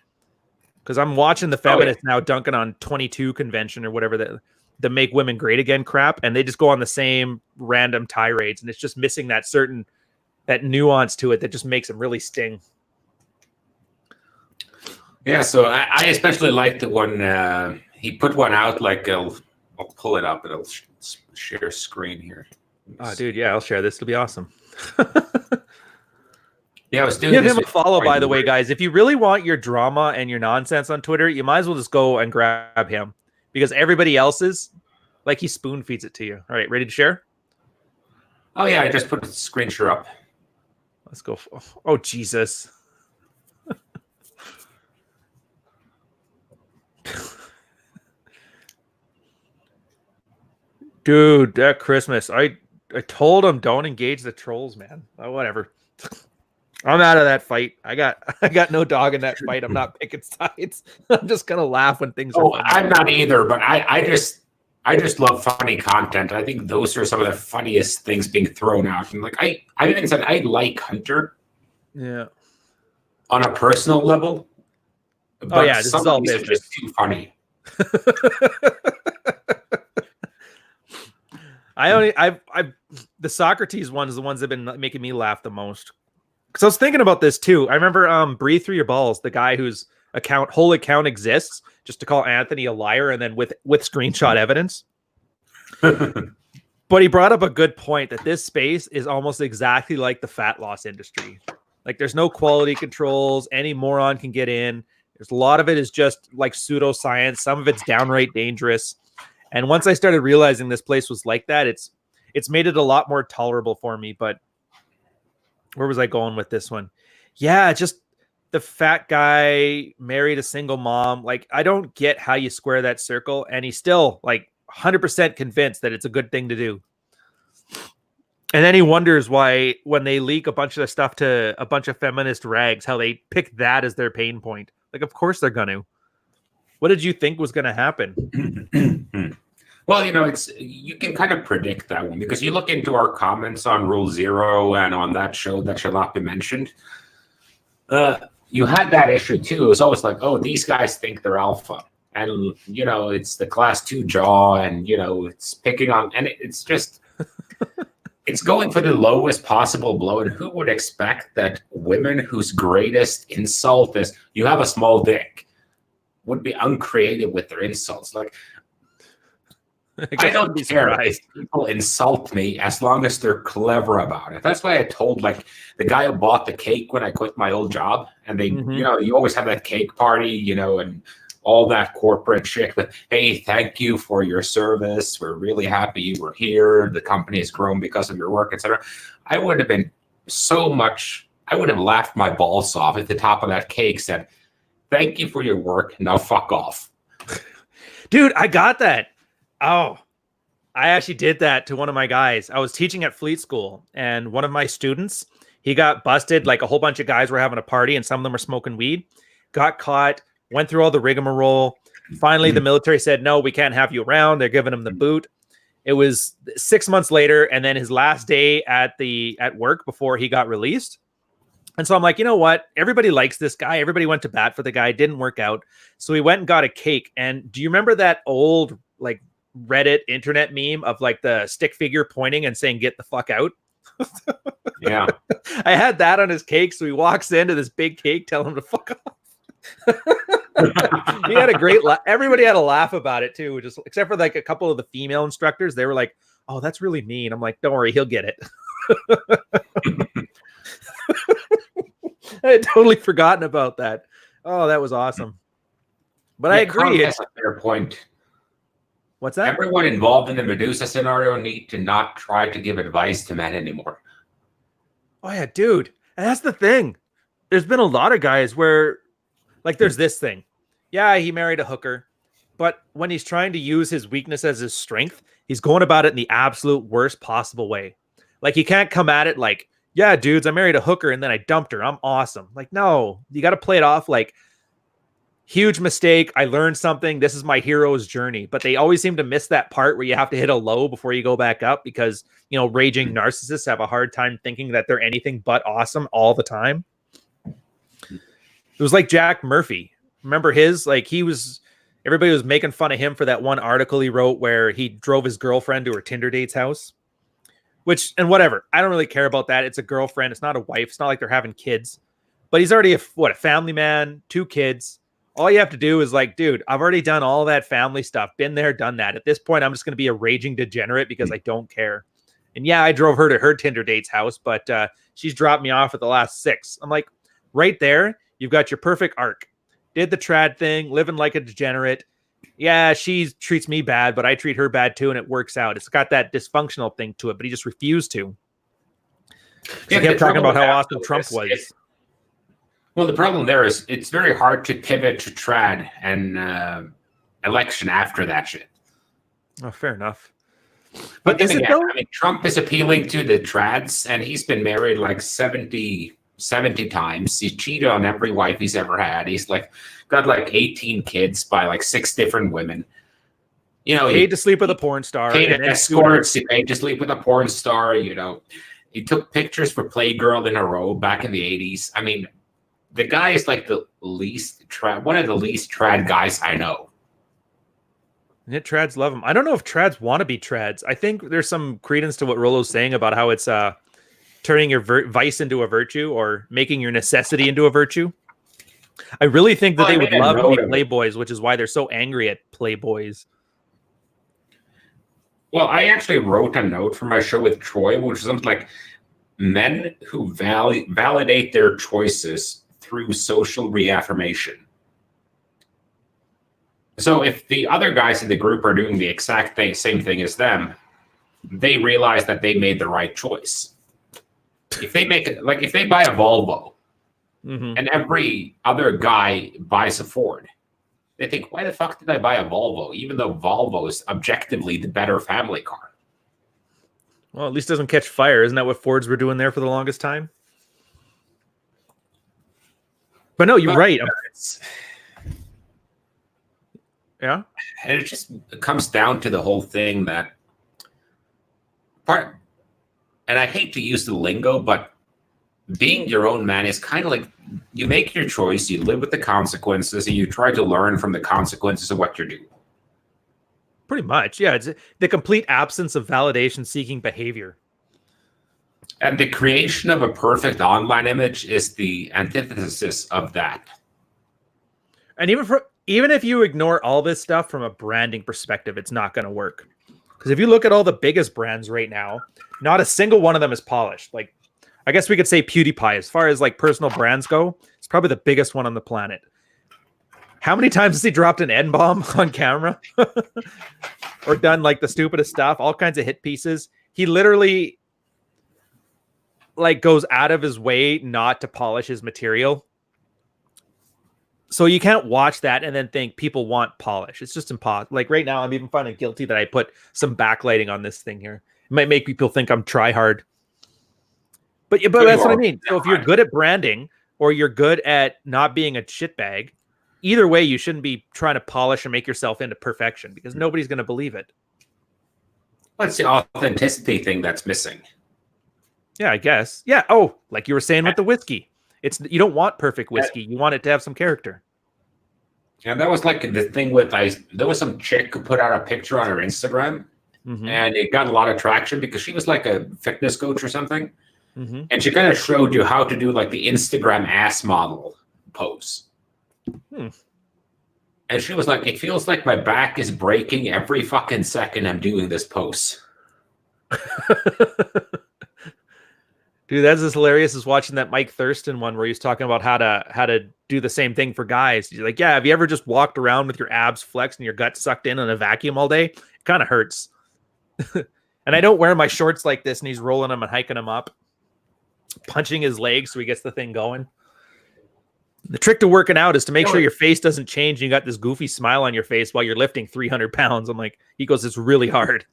Because I'm watching the feminists now dunking on 22 convention or whatever the make women great again crap, and they just go on the same random tirades, and it's just missing that nuance to it that just makes them really sting. Yeah, so I especially like the one he put one out. Like I'll pull it up and I'll share screen here. Oh, dude, yeah, I'll share this. It'll be awesome. Yeah, I was doing Give him a follow, by the way, guys. If you really want your drama and your nonsense on Twitter, you might as well just go and grab him because everybody else's, like, he spoon feeds it to you. All right, ready to share? Oh yeah, I just put a screen share up. Let's go. Oh Jesus. Dude, that Christmas, I told him don't engage the trolls, man. Oh, whatever. I'm out of that fight. I got no dog in that fight. I'm not picking sides. I'm just gonna laugh when things are funny. I'm not either, but I just love funny content. I think those are some of the funniest things being thrown out. And like I even said I like Hunter. Yeah. On a personal level. But oh yeah, this is all business. Are just too funny. The Socrates one is the ones that have been making me laugh the most. Because I was thinking about this too. I remember Breathe Through Your Balls, the guy whose whole account exists just to call Anthony a liar and then with screenshot evidence. But he brought up a good point that this space is almost exactly like the fat loss industry. Like there's no quality controls. Any moron can get in. There's a lot of it is just like pseudoscience. Some of it's downright dangerous. And once I started realizing this place was like that, it's made it a lot more tolerable for me. But where was I going with this one? Yeah, just the fat guy married a single mom. Like, I don't get how you square that circle. And he's still like 100% convinced that it's a good thing to do. And then he wonders why when they leak a bunch of the stuff to a bunch of feminist rags, how they pick that as their pain point. Like, of course they're going to. What did you think was going to happen? Well, you can kind of predict that one because you look into our comments on Rule 0 and on that show that shall not be mentioned. You had that issue too. It was always like, oh, these guys think they're alpha. And, it's the class 2 jaw and, it's picking on, and it's just, it's going for the lowest possible blow. And who would expect that women whose greatest insult is, you have a small dick, would be uncreative with their insults? Like, I don't care if people insult me as long as they're clever about it. That's why I told like the guy who bought the cake when I quit my old job, and they, you always have that cake party, and all that corporate shit. But hey, thank you for your service. We're really happy you were here. The company has grown because of your work, etc. I would have laughed my balls off at the top of that cake. Said, thank you for your work. Now fuck off, dude. I got that. Oh, I actually did that to one of my guys. I was teaching at Fleet School, and one of my students, he got busted. Like a whole bunch of guys were having a party, and some of them were smoking weed. Got caught went through all the rigmarole. Finally, the military said, no, we can't have you around. They're giving him the boot. It was 6 months later, and then his last day at work before he got released. And so I'm like, you know what? Everybody likes this guy. Everybody went to bat for the guy. It didn't work out. So he went and got a cake. And do you remember that old like Reddit internet meme of like the stick figure pointing and saying, get the fuck out? Yeah. I had that on his cake. So he walks into this big cake, telling him to fuck off. He had a great laugh. Everybody had a laugh about it too, just except for like a couple of the female instructors. They were like, oh, that's really mean. I'm like, don't worry, he'll get it. I had totally forgotten about that. Oh, that was awesome. But yeah, I agree. That's a fair point. What's that? Everyone involved in the Medusa scenario need to not try to give advice to men anymore. Oh yeah, dude. And that's the thing. There's been a lot of guys where like there's this thing. Yeah, he married a hooker. But when he's trying to use his weakness as his strength, he's going about it in the absolute worst possible way. Like you can't come at it like, yeah, dudes, I married a hooker and then I dumped her. I'm awesome. Like, no, you got to play it off like huge mistake. I learned something. This is my hero's journey. But they always seem to miss that part where you have to hit a low before you go back up because, you know, raging narcissists have a hard time thinking that they're anything but awesome all the time. It was like Jack Murphy. Remember his? Like everybody was making fun of him for that one article he wrote where he drove his girlfriend to her Tinder date's house. Which, and whatever, I don't really care about that. It's a girlfriend. It's not a wife. It's not like they're having kids. But he's already a family man, 2 kids. All you have to do is like, dude, I've already done all that family stuff. Been there, done that. At this point, I'm just going to be a raging degenerate because I don't care. And yeah, I drove her to her Tinder date's house, but she's dropped me off at the last 6. I'm like, right there, you've got your perfect arc. Did the trad thing, living like a degenerate. Yeah, she treats me bad, but I treat her bad too, and it works out. It's got that dysfunctional thing to it, but he just refused to. Yeah, he kept talking about how awesome Trump was. Well, the problem there is it's very hard to pivot to trad and election after that shit. Oh, fair enough. But is it though? I mean, Trump is appealing to the trads, and he's been married like 70 times. He's cheated on every wife he's ever had. He's like got like 18 kids by like 6 different women. You know, paid to sleep with a porn star. Paid escorts. He paid to sleep with a porn star. You know, he took pictures for Playgirl in a row back in the 80s. I mean, the guy is like the least one of the least trad guys I know. And trads love him. I don't know if trads want to be trads. I think there's some credence to what Rolo's saying about how it's turning your vice into a virtue or making your necessity into a virtue. I really think that they would love to be playboys, which is why they're so angry at playboys. Well, I actually wrote a note for my show with Troy, which is something like men who validate their choices through social reaffirmation. So if the other guys in the group are doing the exact same thing as them, they realize that they made the right choice. If they if they buy a Volvo and every other guy buys a Ford, they think, why the fuck did I buy a Volvo? Even though Volvo is objectively the better family car. Well, at least it doesn't catch fire. Isn't that what Fords were doing there for the longest time? But no, you're right. Yeah. And it just comes down to the whole thing that and I hate to use the lingo, but being your own man is kind of like you make your choice, you live with the consequences, and you try to learn from the consequences of what you're doing. Pretty much, yeah. It's the complete absence of validation-seeking behavior. And the creation of a perfect online image is the antithesis of that. And even if you ignore all this stuff from a branding perspective, it's not going to work. Because if you look at all the biggest brands right now, not a single one of them is polished. Like, I guess we could say PewDiePie, as far as like personal brands go, it's probably the biggest one on the planet. How many times has he dropped an N-bomb on camera? Or done like the stupidest stuff, all kinds of hit pieces? He literally like goes out of his way not to polish his material. So you can't watch that and then think people want polish. It's just impossible. Like right now, I'm even finding guilty that I put some backlighting on this thing here. It might make people think I'm try hard. But that's what I mean. So if you're good at branding or you're good at not being a shitbag, either way, you shouldn't be trying to polish and make yourself into perfection because nobody's going to believe it. What's the authenticity thing that's missing? Yeah, I guess. Yeah. Oh, like you were saying with the whiskey. You don't want perfect whiskey. You want it to have some character. And that was like the thing with there was some chick who put out a picture on her Instagram, and it got a lot of traction because she was like a fitness coach or something. And she kind of showed you how to do like the Instagram ass model pose. And she was like, it feels like my back is breaking every fucking second I'm doing this pose. Dude, that's as hilarious as watching that Mike Thurston one where he's talking about how to do the same thing for guys. He's like, yeah, have you ever just walked around with your abs flexed and your gut sucked in a vacuum all day? It kind of hurts. And I don't wear my shorts like this, and he's rolling them and hiking them up, punching his legs so he gets the thing going. The trick to working out is to make sure your face doesn't change and you got this goofy smile on your face while you're lifting 300 pounds. I'm like, he goes, it's really hard.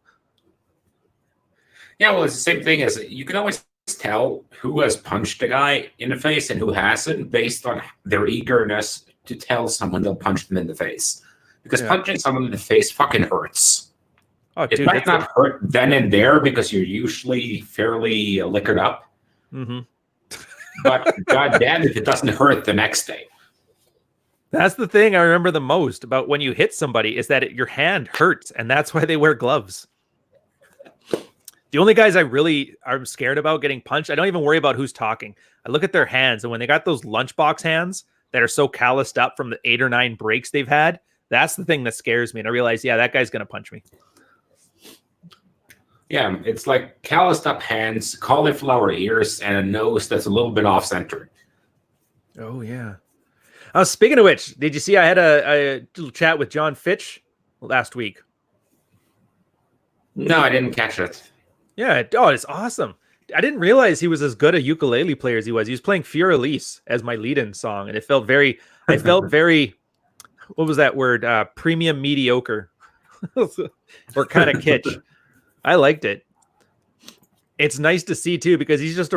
Yeah, well, it's the same thing as you can always tell who has punched a guy in the face and who hasn't based on their eagerness to tell someone they'll punch them in the face. Because punching someone in the face fucking hurts. Oh, it might not hurt then and there because you're usually fairly liquored up. But goddamn if it doesn't hurt the next day. That's the thing I remember the most about when you hit somebody is that your hand hurts, and that's why they wear gloves. The only guys I really are scared about getting punched, I don't even worry about who's talking. I look at their hands, and when they got those lunchbox hands that are so calloused up from the 8 or 9 breaks they've had, that's the thing that scares me. And I realize, yeah, that guy's going to punch me. Yeah, it's like calloused up hands, cauliflower ears, and a nose that's a little bit off center. Oh, yeah. Speaking of which, did you see I had a little chat with John Fitch last week? No, I didn't catch it. Yeah. Oh, it's awesome. I didn't realize he was as good a ukulele player as he was. He was playing Fior Elise as my lead-in song, and it felt very, what was that word? Premium mediocre or kind of kitsch. I liked it. It's nice to see too, because he's just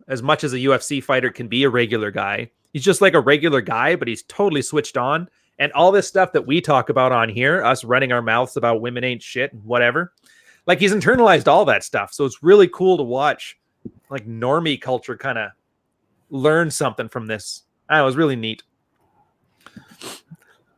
as much as a UFC fighter can be a regular guy. He's just like a regular guy, but he's totally switched on. And all this stuff that we talk about on here, us running our mouths about women ain't shit, whatever. Like he's internalized all that stuff. So it's really cool to watch like normie culture kind of learn something from this. It was really neat.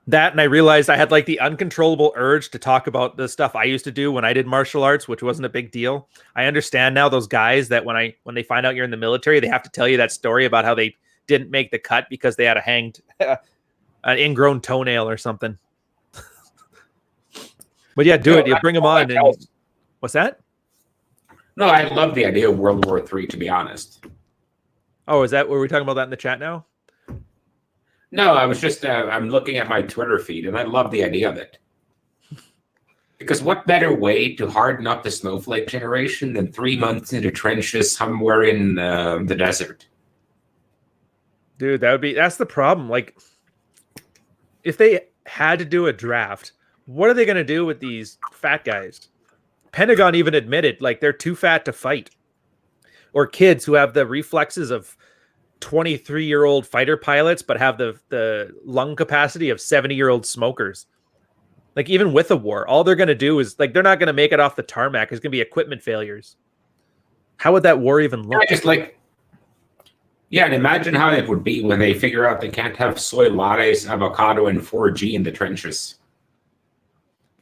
That, and I realized I had like the uncontrollable urge to talk about the stuff I used to do when I did martial arts, which wasn't a big deal. I understand now those guys that when they find out you're in the military, they have to tell you that story about how they didn't make the cut because they had a hanged an ingrown toenail or something. But yeah, do it. You bring them on. And what's that? No, I love the idea of World War III, to be honest. Oh, is that, were we talking about that in the chat now? No, I was just, I'm looking at my Twitter feed, and I love the idea of it. Because what better way to harden up the snowflake generation than 3 months in the trenches somewhere in the desert? Dude, that's the problem. Like, if they had to do a draft, what are they going to do with these fat guys? Pentagon even admitted, like, they're too fat to fight. Or kids who have the reflexes of 23-year-old fighter pilots, but have the lung capacity of 70-year-old smokers. Like, even with a war, all they're going to do is, like, they're not going to make it off the tarmac. It's going to be equipment failures. How would that war even look? And imagine how it would be when they figure out they can't have soy lattes, avocado, and 4G in the trenches.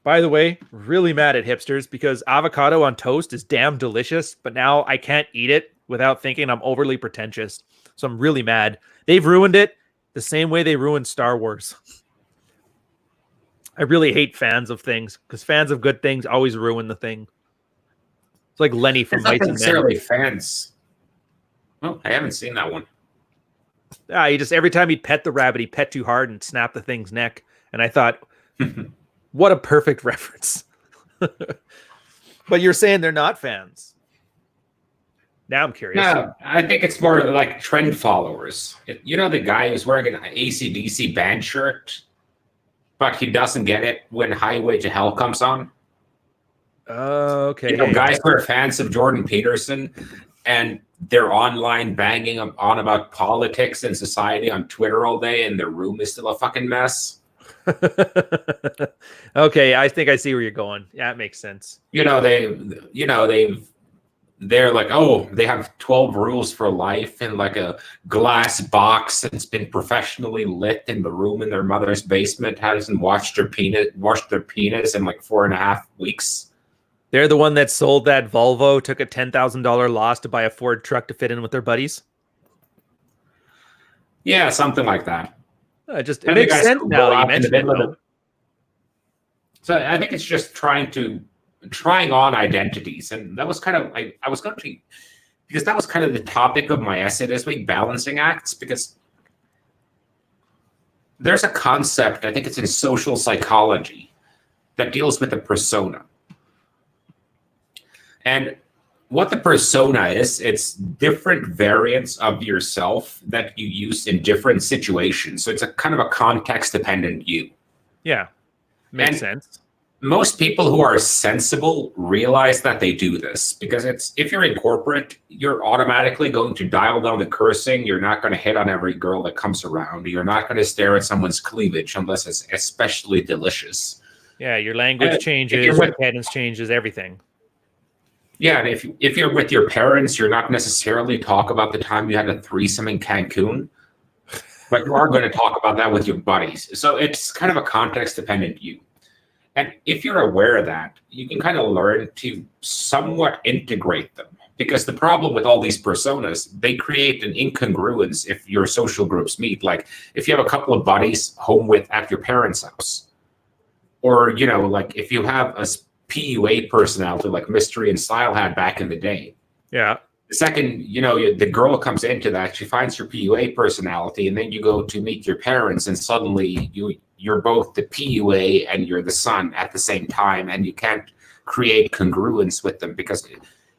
By the way, really mad at hipsters because avocado on toast is damn delicious, but now I can't eat it without thinking I'm overly pretentious. So I'm really mad. They've ruined it the same way they ruined Star Wars. I really hate fans of things because fans of good things always ruin the thing. It's like Lenny from Mice and Men. Not necessarily fans. Oh, I haven't seen that one. He just, every time he'd pet the rabbit, he'd pet too hard and snap the thing's neck. And I thought, what a perfect reference. But you're saying they're not fans. Now I'm curious. No, I think it's more like trend followers. You know the guy who's wearing an AC/DC band shirt, but he doesn't get it when Highway to Hell comes on? Okay. You know, guys who are fans of Jordan Peterson, and they're online banging on about politics and society on Twitter all day, and their room is still a fucking mess. Okay, I think I see where you're going. Yeah, it makes sense. They're like, oh, they have 12 rules for life in like a glass box that's been professionally lit in the room in their mother's basement, hasn't washed their penis in like 4.5 weeks. They're the one that sold that Volvo, took a $10,000 loss to buy a Ford truck to fit in with their buddies. Yeah, something like that. It makes sense now that you mentioned it. So I think it's just trying on identities, and that was kind of I was going to, because that was kind of the topic of my essay this week, balancing acts, because there's a concept, I think it's in social psychology, that deals with the persona. And what the persona is, it's different variants of yourself that you use in different situations. So it's a kind of a context-dependent you. Yeah, makes sense. Most people who are sensible realize that they do this, because if you're in corporate, you're automatically going to dial down the cursing. You're not going to hit on every girl that comes around. You're not going to stare at someone's cleavage unless it's especially delicious. Yeah, your language changes, your cadence changes, everything. Yeah, and if you're with your parents, you're not necessarily talk about the time you had a threesome in Cancun, but you are going to talk about that with your buddies. So it's kind of a context-dependent you. And if you're aware of that, you can kind of learn to somewhat integrate them. Because the problem with all these personas, they create an incongruence if your social groups meet. Like if you have a couple of buddies home at your parents' house, or, like if you have a PUA personality like Mystery and Style had back in the day. Yeah. The second, the girl comes into that, she finds your PUA personality, and then you go to meet your parents, and suddenly you're both the PUA and you're the son at the same time, and you can't create congruence with them, because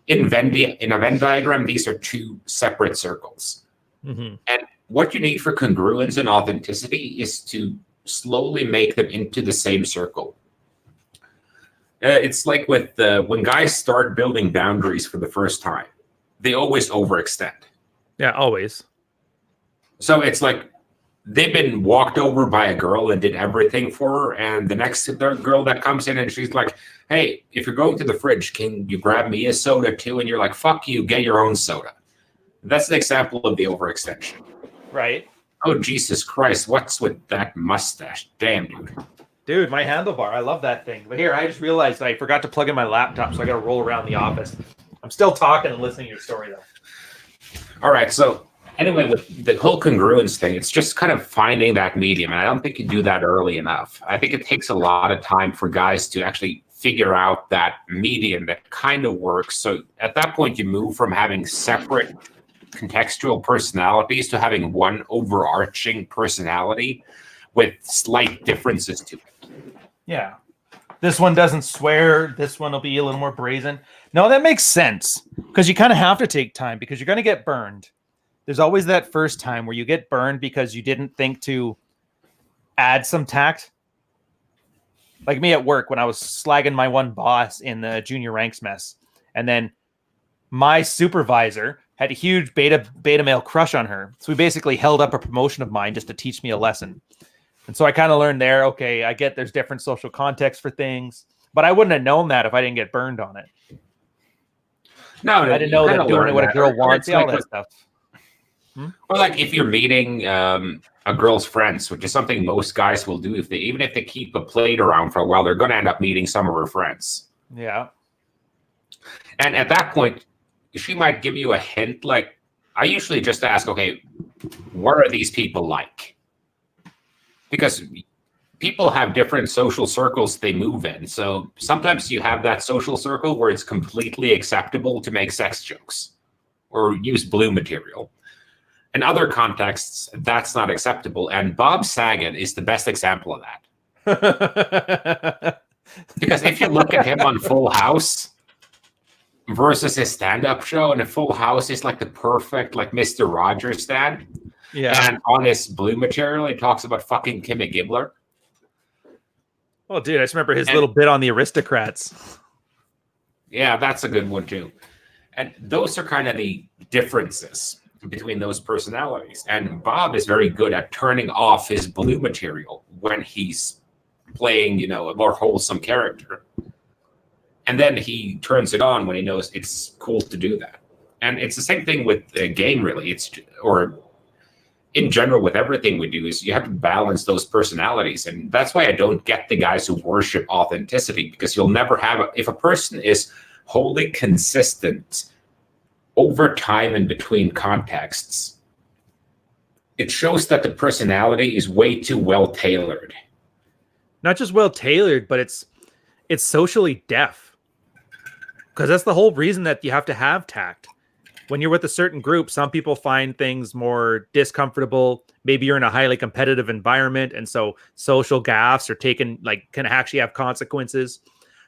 in a Venn diagram, these are two separate circles. Mm-hmm. And what you need for congruence and authenticity is to slowly make them into the same circle. It's like with when guys start building boundaries for the first time, they always overextend. Yeah, always. So it's like they've been walked over by a girl and did everything for her, and the next girl that comes in and she's like, hey, if you're going to the fridge, can you grab me a soda too? And you're like, fuck you, get your own soda. That's an example of the overextension. Right. Oh, Jesus Christ, what's with that mustache? Damn, dude. Dude, my handlebar. I love that thing. But here, I just realized I forgot to plug in my laptop, so I got to roll around the office. I'm still talking and listening to your story, though. All right, so anyway, with the whole congruence thing, it's just kind of finding that medium, and I don't think you do that early enough. I think it takes a lot of time for guys to actually figure out that medium that kind of works. So at that point, you move from having separate contextual personalities to having one overarching personality with slight differences to it. Yeah. This one doesn't swear. This one will be a little more brazen. No, that makes sense, because you kind of have to take time, because you're going to get burned. There's always that first time where you get burned because you didn't think to add some tact. Like me at work when I was slagging my one boss in the junior ranks mess. And then my supervisor had a huge beta male crush on her. So we basically held up a promotion of mine just to teach me a lesson. And so I kind of learned there, okay, I get there's different social contexts for things, but I wouldn't have known that if I didn't get burned on it. No, I didn't know that doing what a girl wants, all that stuff. Or like if you're meeting a girl's friends, which is something most guys will do, even if they keep a plate around for a while, they're going to end up meeting some of her friends. Yeah. And at that point, she might give you a hint. Like, I usually just ask, okay, what are these people like? Because people have different social circles they move in. So sometimes you have that social circle where it's completely acceptable to make sex jokes or use blue material. In other contexts, that's not acceptable. And Bob Saget is the best example of that. Because if you look at him on Full House versus his stand-up show, and a Full House is like the perfect like Mr. Rogers stand. Yeah. And on his blue material, he talks about fucking Kimmy Gibbler. Oh, dude, I just remember his little bit on the Aristocrats. Yeah, that's a good one too. And those are kind of the differences between those personalities. And Bob is very good at turning off his blue material when he's playing, a more wholesome character. And then he turns it on when he knows it's cool to do that. And it's the same thing with the game, really. Or in general with everything we do, is you have to balance those personalities. And that's why I don't get the guys who worship authenticity, because you'll never have if a person is wholly consistent over time and between contexts, it shows that the personality is way too well tailored. Not just well tailored, but it's socially deaf. Because that's the whole reason that you have to have tact. When you're with a certain group, some people find things more discomfortable. Maybe you're in a highly competitive environment, and so social gaffes are taken, can actually have consequences.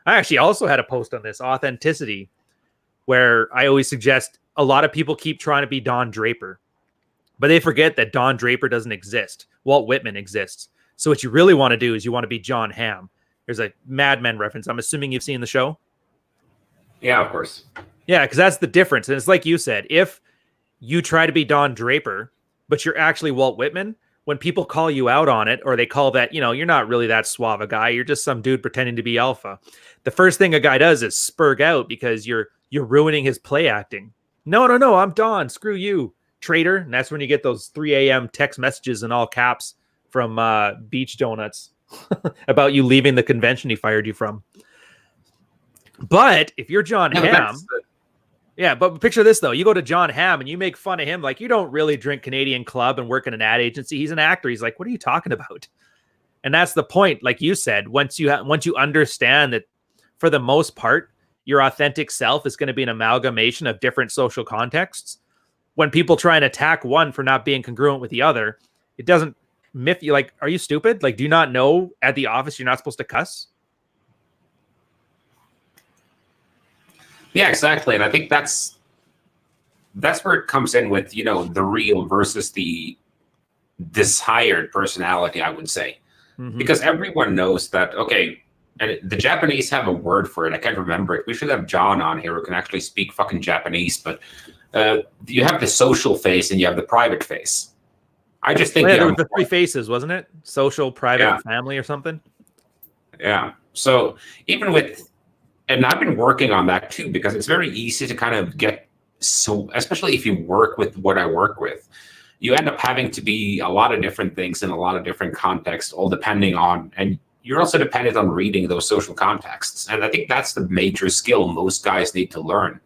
I actually also had a post on this, authenticity, where I always suggest a lot of people keep trying to be Don Draper, but they forget that Don Draper doesn't exist. Walt Whitman exists. So what you really want to do is you want to be John Hamm. There's a Mad Men reference. I'm assuming you've seen the show. Yeah, of course. Yeah, because that's the difference. And it's like you said, if you try to be Don Draper, but you're actually Walt Whitman, when people call you out on it, or they call that, you're not really that suave a guy, you're just some dude pretending to be alpha. The first thing a guy does is spurg out because you're ruining his play acting. No, I'm Don. Screw you, traitor. And that's when you get those 3 a.m. text messages in all caps from Beach Donuts about you leaving the convention he fired you from. But if you're John Hamm, but picture this, though. You go to John Hamm and you make fun of him like you don't really drink Canadian Club and work in an ad agency. He's an actor. He's like, what are you talking about? And that's the point. Like you said, once you understand that for the most part, your authentic self is going to be an amalgamation of different social contexts. When people try and attack one for not being congruent with the other, it doesn't miff you. Like, are you stupid? Like, do you not know at the office you're not supposed to cuss? Yeah, exactly. And I think that's where it comes in with, the real versus the desired personality, I would say. Mm-hmm. Because everyone knows that, okay, and the Japanese have a word for it. I can't remember it. We should have John on here who can actually speak fucking Japanese. But you have the social face and you have the private face. I just think there were the 3 faces, wasn't it? Social, private, family, or something. Yeah. So even with, and I've been working on that too, because it's very easy to kind of get especially if you work with what I work with, you end up having to be a lot of different things in a lot of different contexts, all depending on, and you're also dependent on reading those social contexts. And I think that's the major skill most guys need to learn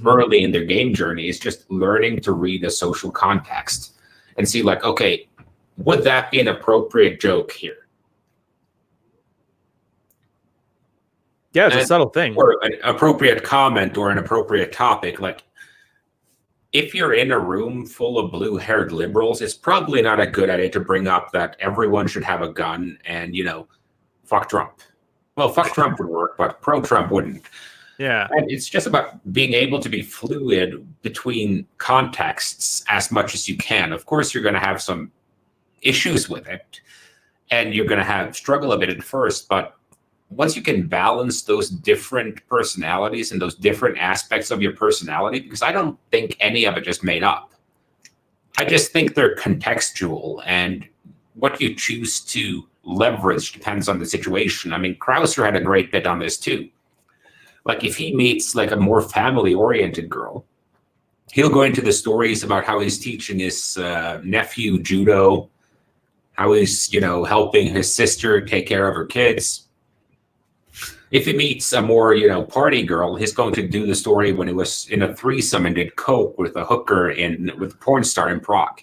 early in their game journey, is just learning to read a social context and see like, okay, would that be an appropriate joke here? Yeah, it's a subtle thing. Or an appropriate comment or an appropriate topic. Like, if you're in a room full of blue-haired liberals, it's probably not a good idea to bring up that everyone should have a gun and, fuck Trump. Well, fuck Trump would work, but pro-Trump wouldn't. Yeah. And it's just about being able to be fluid between contexts as much as you can. Of course, you're going to have some issues with it, and you're going to struggle a bit at first, but once you can balance those different personalities and those different aspects of your personality, because I don't think any of it is made up. I just think they're contextual, and what you choose to leverage depends on the situation. I mean, Krauser had a great bit on this too. Like, if he meets like a more family-oriented girl, he'll go into the stories about how he's teaching his nephew judo, how he's, helping his sister take care of her kids. If he meets a more, party girl, he's going to do the story when he was in a threesome and did coke with a hooker with a porn star in Prague.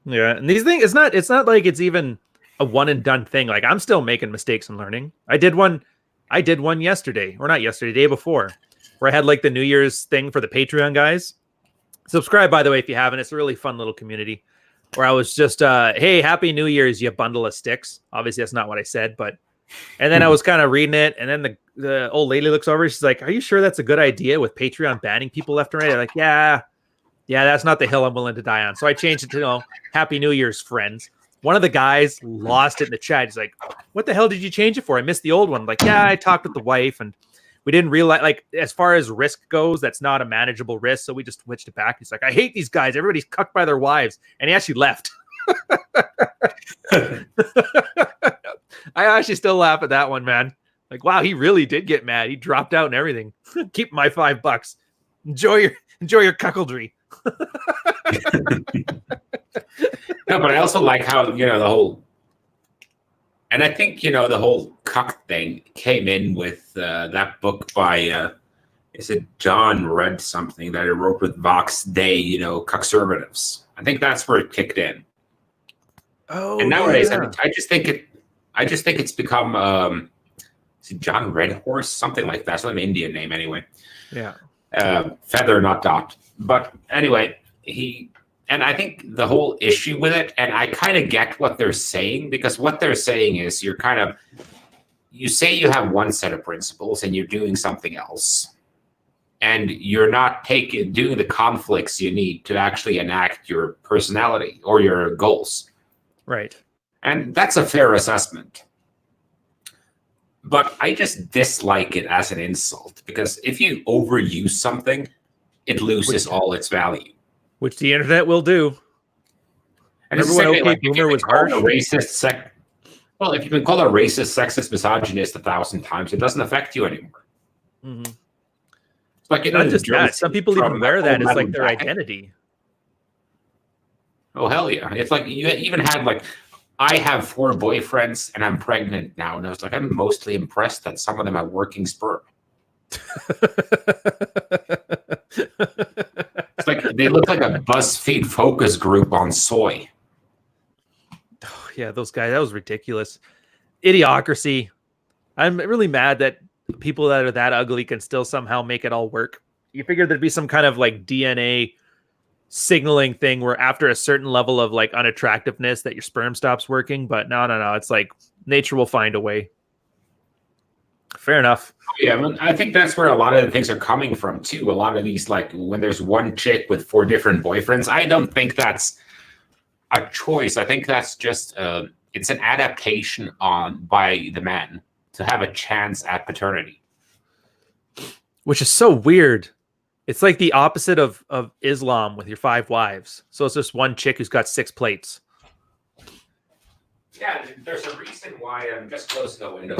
Yeah, and these things, it's not like it's even a one and done thing. Like, I'm still making mistakes and learning. I did one yesterday, or not yesterday, day before, where I had like the New Year's thing for the Patreon guys. Subscribe, by the way, if you haven't. It's a really fun little community. Where I was just, hey, Happy New Year's, you bundle of sticks. Obviously, that's not what I said, but, and then I was kind of reading it, and then the old lady looks over, she's like, are you sure that's a good idea with Patreon banning people left and right? I'm like, yeah, that's not the hill I'm willing to die on. So I changed it to, Happy New Year's, friends. One of the guys lost it in the chat. He's like, what the hell did you change it for? I missed the old one. I'm like, yeah, I talked with the wife, and we didn't realize, like, as far as risk goes, that's not a manageable risk. So we just switched it back. He's like, I hate these guys. Everybody's cucked by their wives. And he actually left. I actually still laugh at that one, man. Like, wow, he really did get mad. He dropped out and everything. Keep my $5. Enjoy your cuckoldry. No, but I also like how, the whole, and I think, the whole cuck thing came in with that book by, is it John Read something that he wrote with Vox Day, Cuckservatives. I think that's where it kicked in. Oh, and nowadays, yeah. I just think it's become, is it John Redhorse, something like that. Some Indian name anyway. Yeah. Feather, not dot. But anyway, and I think the whole issue with it, and I kind of get what they're saying, because what they're saying is you say you have one set of principles and you're doing something else, and you're not doing the conflicts you need to actually enact your personality or your goals. Right. And that's a fair assessment. But I just dislike it as an insult, because if you overuse something, it loses all its value. Which the internet will do. And remember when OK Boomer was harsh? Well, if you've been called a racist, sexist, misogynist 1,000 times, it doesn't affect you anymore. Mm-hmm. It's like, not just that. Some people even wear that as like their identity. Oh, hell yeah. It's like you even had like, I have 4 boyfriends and I'm pregnant now. And I was like, I'm mostly impressed that some of them have working sperm. It's like they look like a BuzzFeed focus group on soy. Oh, yeah, those guys, that was ridiculous. Idiocracy. I'm really mad that people that are that ugly can still somehow make it all work. You figure there'd be some kind of like DNA signaling thing where after a certain level of like unattractiveness that your sperm stops working, but no. It's like nature will find a way. Fair enough. Yeah, I think that's where a lot of the things are coming from too. A lot of these, like when there's one chick with 4 different boyfriends, I don't think that's a choice. I think that's just it's an adaptation by the man to have a chance at paternity. Which is so weird. It's like the opposite of Islam with your 5 wives. So it's just one chick who's got 6 plates. Yeah, there's a reason why I'm just closing the window.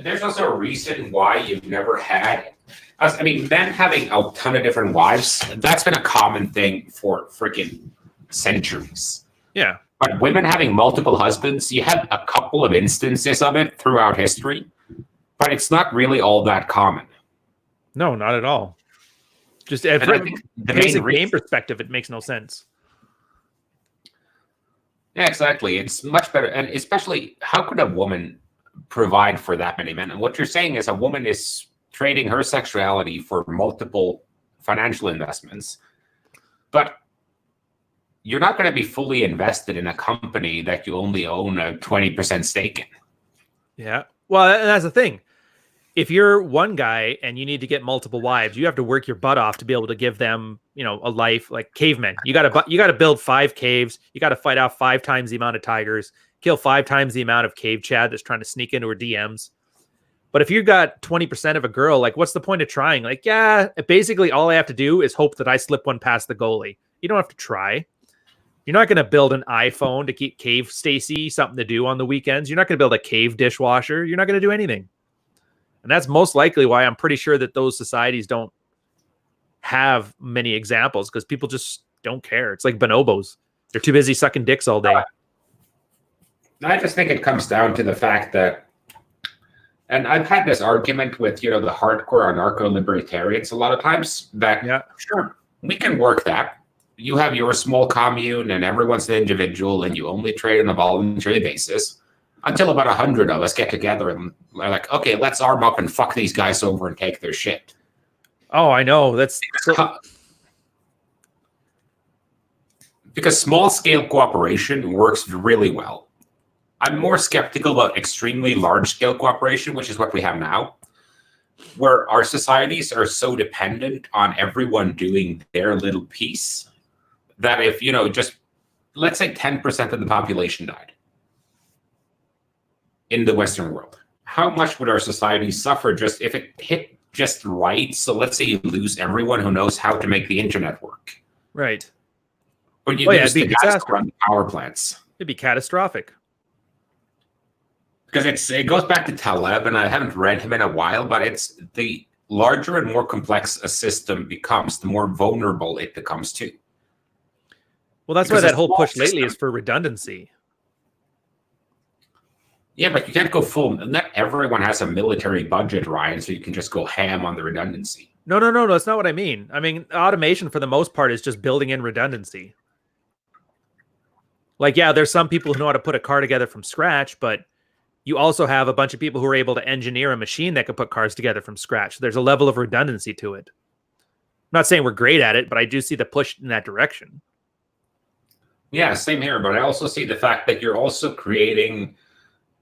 There's also a reason why you've never had. I mean, men having a ton of different wives, that's been a common thing for freaking centuries. Yeah. But women having multiple husbands, you have a couple of instances of it throughout history, but it's not really all that common. No, not at all. Just from the basic game perspective, it makes no sense. Yeah, exactly. It's much better. And especially, how could a woman provide for that many men? And what you're saying is a woman is trading her sexuality for multiple financial investments. But you're not going to be fully invested in a company that you only own a 20% stake in. Yeah. Well, and that's the thing. If you're one guy and you need to get multiple wives, you have to work your butt off to be able to give them, a life like cavemen. You got to build 5 caves. You got to fight off 5 times the amount of tigers, kill 5 times the amount of cave Chad that's trying to sneak into her DMs. But if you've got 20% of a girl, like what's the point of trying? Like, yeah, basically all I have to do is hope that I slip one past the goalie. You don't have to try. You're not going to build an iPhone to keep Cave Stacy something to do on the weekends. You're not going to build a cave dishwasher. You're not going to do anything. And that's most likely why I'm pretty sure that those societies don't have many examples, because people just don't care. It's like bonobos. They're too busy sucking dicks all day. I just think it comes down to the fact that, and I've had this argument with, the hardcore anarcho-libertarians a lot of times, that, sure, we can work that. You have your small commune and everyone's an individual and you only trade on a voluntary basis. Until about 100 of us get together and are like, okay, let's arm up and fuck these guys over and take their shit. Oh, I know. That's because small-scale cooperation works really well. I'm more skeptical about extremely large-scale cooperation, which is what we have now, where our societies are so dependent on everyone doing their little piece that if, just let's say 10% of the population died in the Western world, how much would our society suffer just if it hit just right. So let's say you lose everyone who knows how to make the internet work. Right. Or you Yeah, lose the guys who run the power plants. It'd be catastrophic. Because it goes back to Taleb, and I haven't read him in a while, but it's the larger and more complex a system becomes, the more vulnerable it becomes too. Well, that's why that whole push lately is for redundancy. Yeah, but you can't go full. Not everyone has a military budget, Ryan, so you can just go ham on the redundancy. No, that's not what I mean. I mean, automation for the most part is just building in redundancy. Like, yeah, there's some people who know how to put a car together from scratch, but you also have a bunch of people who are able to engineer a machine that can put cars together from scratch. There's a level of redundancy to it. I'm not saying we're great at it, but I do see the push in that direction. Yeah, same here. But I also see the fact that you're also creating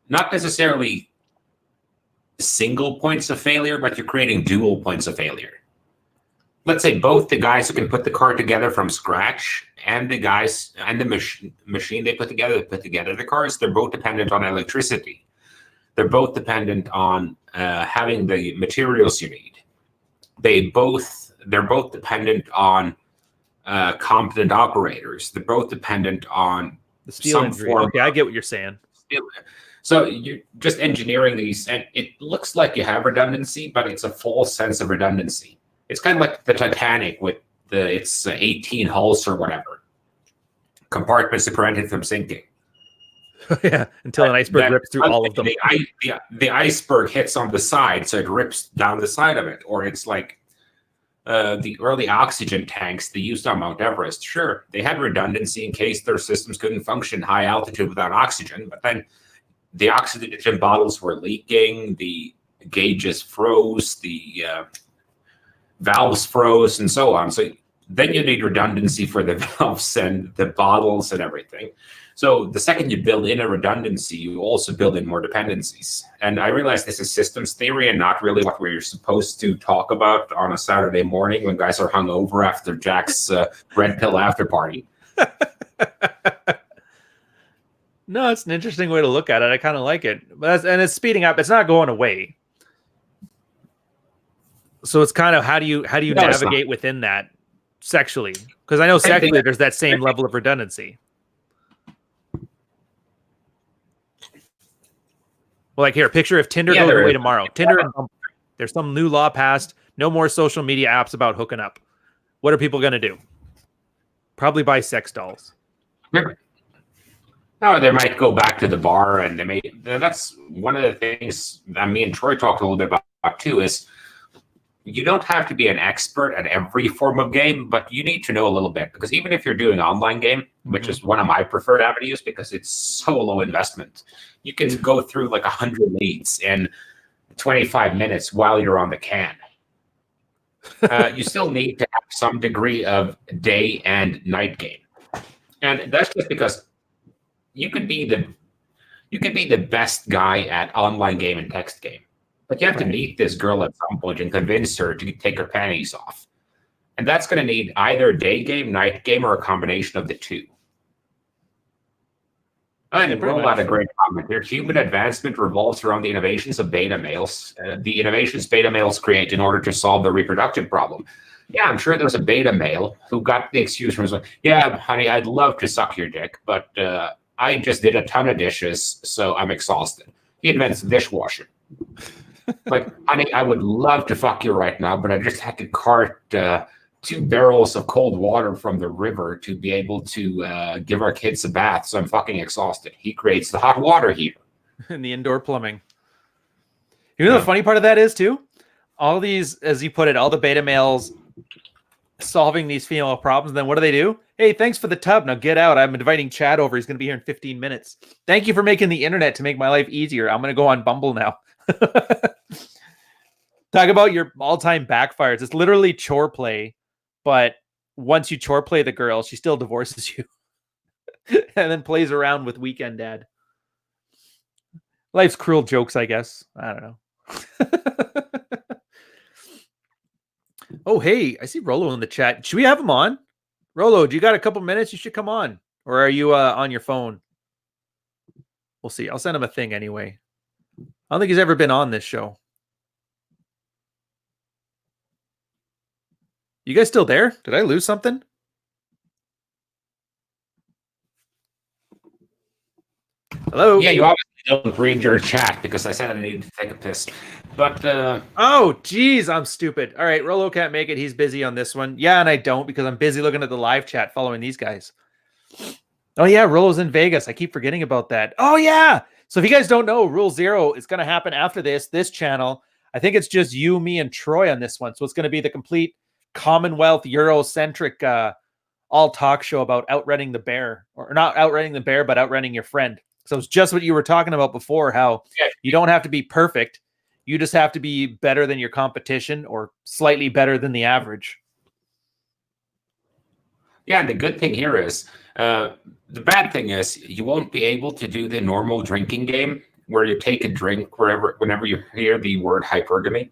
not necessarily single points of failure, but you're creating dual points of failure. Let's say both the guys who can put the car together from scratch and the guys and the machine they put together the cars, they're both dependent on electricity. They're both dependent on having the materials you need. They're both dependent on competent operators. They're both dependent on the steel injury. Okay, I get what you're saying. So you're just engineering these, and it looks like you have redundancy, but it's a false sense of redundancy. It's kind of like the Titanic with its 18 hulls or whatever. Compartments to prevent it from sinking. Yeah, until an iceberg rips through all of them. The iceberg hits on the side, so it rips down the side of it. Or it's like the early oxygen tanks they used on Mount Everest. Sure, they had redundancy in case their systems couldn't function high altitude without oxygen, but then the oxygen bottles were leaking, the gauges froze, the valves froze, and so on. So then you need redundancy for the valves and the bottles and everything. So the second you build in a redundancy, you also build in more dependencies. And I realize this is systems theory and not really what we're supposed to talk about on a Saturday morning when guys are hungover after Jack's red pill after party. No, it's an interesting way to look at it. I kind of like it, and it's speeding up. It's not going away. So it's kind of how do you navigate within that sexually? Because I know sexually there's that same level of redundancy. Well, like here, picture if Tinder goes away tomorrow. Tinder and Bumble, there's some new law passed. No more social media apps about hooking up. What are people going to do? Probably buy sex dolls. No, they might go back to the bar, and they may. That's one of the things that me and Troy talked a little bit about too. Is you don't have to be an expert at every form of game, but you need to know a little bit, because even if you're doing online game, which is one of my preferred avenues because it's so low investment, you can go through like 100 leads in 25 minutes while you're on the can. You still need to have some degree of day and night game, and that's just because you could be the best guy at online game and text game. But you have to meet this girl at some point and convince her to take her panties off. And that's going to need either day game, night game, or a combination of the two. And Rolo had a great comment here. Human advancement revolves around the innovations of beta males. The innovations beta males create in order to solve the reproductive problem. Yeah, I'm sure there's a beta male who got the excuse from his wife. Yeah, honey, I'd love to suck your dick, but I just did a ton of dishes, so I'm exhausted. He invents the dishwasher. Like, honey, I would love to fuck you right now, but I just had to cart 2 barrels of cold water from the river to be able to give our kids a bath, so I'm fucking exhausted. He creates the hot water heater. And the indoor plumbing. You know the funny part of that is, too? All these, as you put it, all the beta males solving these female problems, then what do? Hey, thanks for the tub. Now get out. I'm inviting Chad over. He's going to be here in 15 minutes. Thank you for making the internet to make my life easier. I'm going to go on Bumble now. Talk about your all-time backfires. It's literally chore play, but once you chore play the girl, she still divorces you and then plays around with Weekend Dad. Life's cruel jokes, I guess. I don't know. Oh, hey, I see Rolo in the chat. Should we have him on? Rolo, do you got a couple minutes? You should come on. Or are you on your phone? We'll see. I'll send him a thing anyway. I don't think he's ever been on this show. You guys still there? Did I lose something? Hello? Yeah, you obviously don't read your chat because I said I needed to take a piss. But Oh, geez, I'm stupid. All right, Rolo can't make it. He's busy on this one. Yeah, and I don't because I'm busy looking at the live chat following these guys. Oh, yeah, Rolo's in Vegas. I keep forgetting about that. Oh, yeah. So if you guys don't know, Rule Zero is going to happen after this channel. I think it's just you, me, and Troy on this one. So it's going to be the complete Commonwealth Eurocentric all talk show about outrunning the bear, or not outrunning the bear, but outrunning your friend. So it's just what you were talking about before, how you don't have to be perfect. You just have to be better than your competition or slightly better than the average. yeah, and the good thing here is, the bad thing is you won't be able to do the normal drinking game where you take a drink whenever you hear the word hypergamy.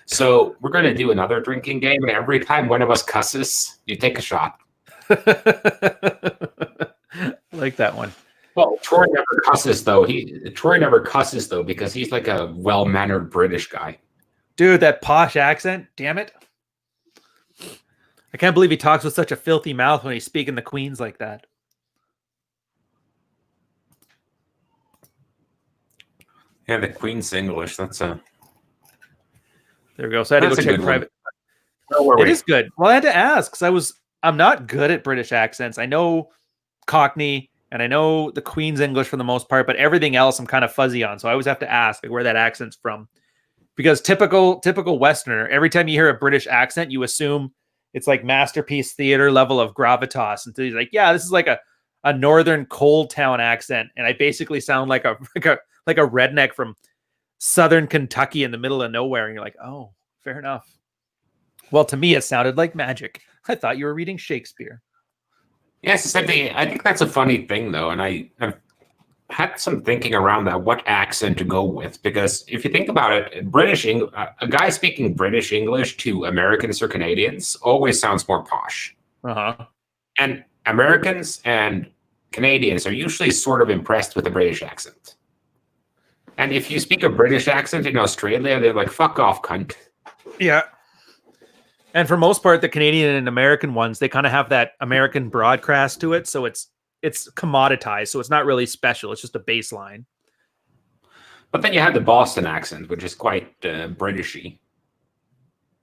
So we're going to do another drinking game, and every time one of us cusses, you take a shot. Like that one. Well, Troy never cusses though. Troy never cusses though because he's like a well-mannered British guy. Dude, that posh accent, damn it. I can't believe he talks with such a filthy mouth when he's speaking the Queens like that. Yeah, the Queen's English. That's a. There we go. So I had to go check private. It is good. Well, I had to ask because I'm not good at British accents. I know Cockney and I know the Queen's English for the most part, but everything else I'm kind of fuzzy on. So I always have to ask like, where that accent's from. Because typical Westerner, every time you hear a British accent, you assume it's like Masterpiece Theater level of gravitas. Until he's like, yeah, this is like a northern coal town accent, and I basically sound like a redneck from southern Kentucky in the middle of nowhere. And you're like, oh, fair enough. Well, to me, it sounded like magic. I thought you were reading Shakespeare. Yes, I think that's a funny thing though, and I've had some thinking around that, what accent to go with, because if you think about it, a guy speaking British English to Americans or Canadians always sounds more posh. And Americans and Canadians are usually sort of impressed with the British accent. And if you speak a British accent in Australia, they're like, fuck off, cunt. Yeah. And for most part, the Canadian and American ones, they kind of have that American broadcast to it. So it's commoditized. So it's not really special. It's just a baseline. But then you have the Boston accent, which is quite Britishy.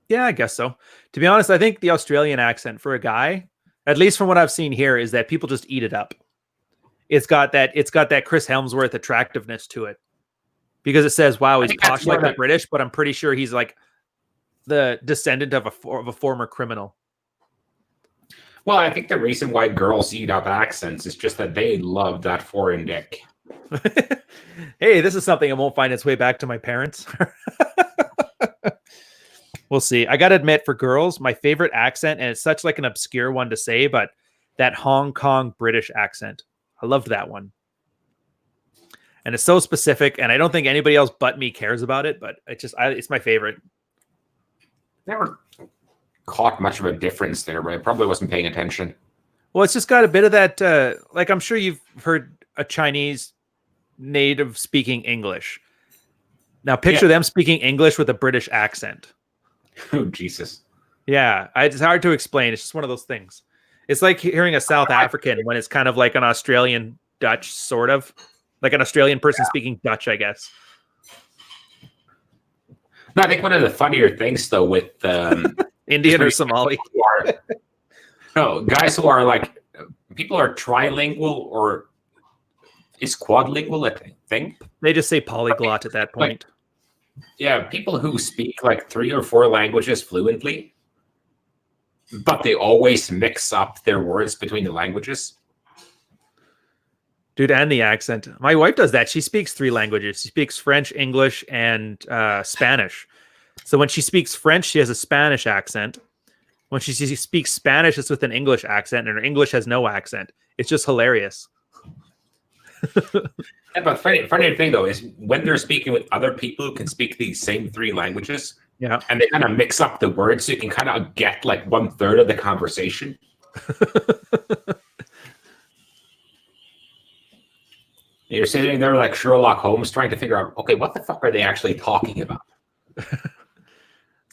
Yeah, I guess so. To be honest, I think the Australian accent for a guy, at least from what I've seen here, is that people just eat it up. It's got that Chris Hemsworth attractiveness to it. Because it says, wow, he's posh like the British, but I'm pretty sure he's like the descendant of a former criminal. Well, I think the reason why girls eat up accents is just that they love that foreign dick. Hey, this is something that won't find its way back to my parents. We'll see. I got to admit, for girls, my favorite accent, and it's such like an obscure one to say, but that Hong Kong British accent. I loved that one. And it's so specific, and I don't think anybody else but me cares about it, but it's my favorite. Never caught much of a difference there, but I probably wasn't paying attention. Well, it's just got a bit of that, like I'm sure you've heard a Chinese native speaking English. Now picture them speaking English with a British accent. Oh, Jesus. Yeah, it's hard to explain. It's just one of those things. It's like hearing a South African when it's kind of like an Australian Dutch, sort of. Like an Australian person speaking Dutch, I guess. No, I think one of the funnier things, though, with Indian or Somali. Guys who are like, people are trilingual, or is quadlingual a thing? They just say polyglot at that point. Yeah, people who speak like 3 or 4 languages fluently, but they always mix up their words between the languages. Dude, and the accent. My wife does that. She speaks 3 languages. She speaks French, English, and Spanish. So when she speaks French, she has a Spanish accent. When she speaks Spanish, it's with an English accent, and her English has no accent. It's just hilarious. Yeah, but funny thing, though, is when they're speaking with other people who can speak these same 3 languages, and they kind of mix up the words, so you can kind of get like 1/3 of the conversation. You're sitting there like Sherlock Holmes trying to figure out, okay, what the fuck are they actually talking about?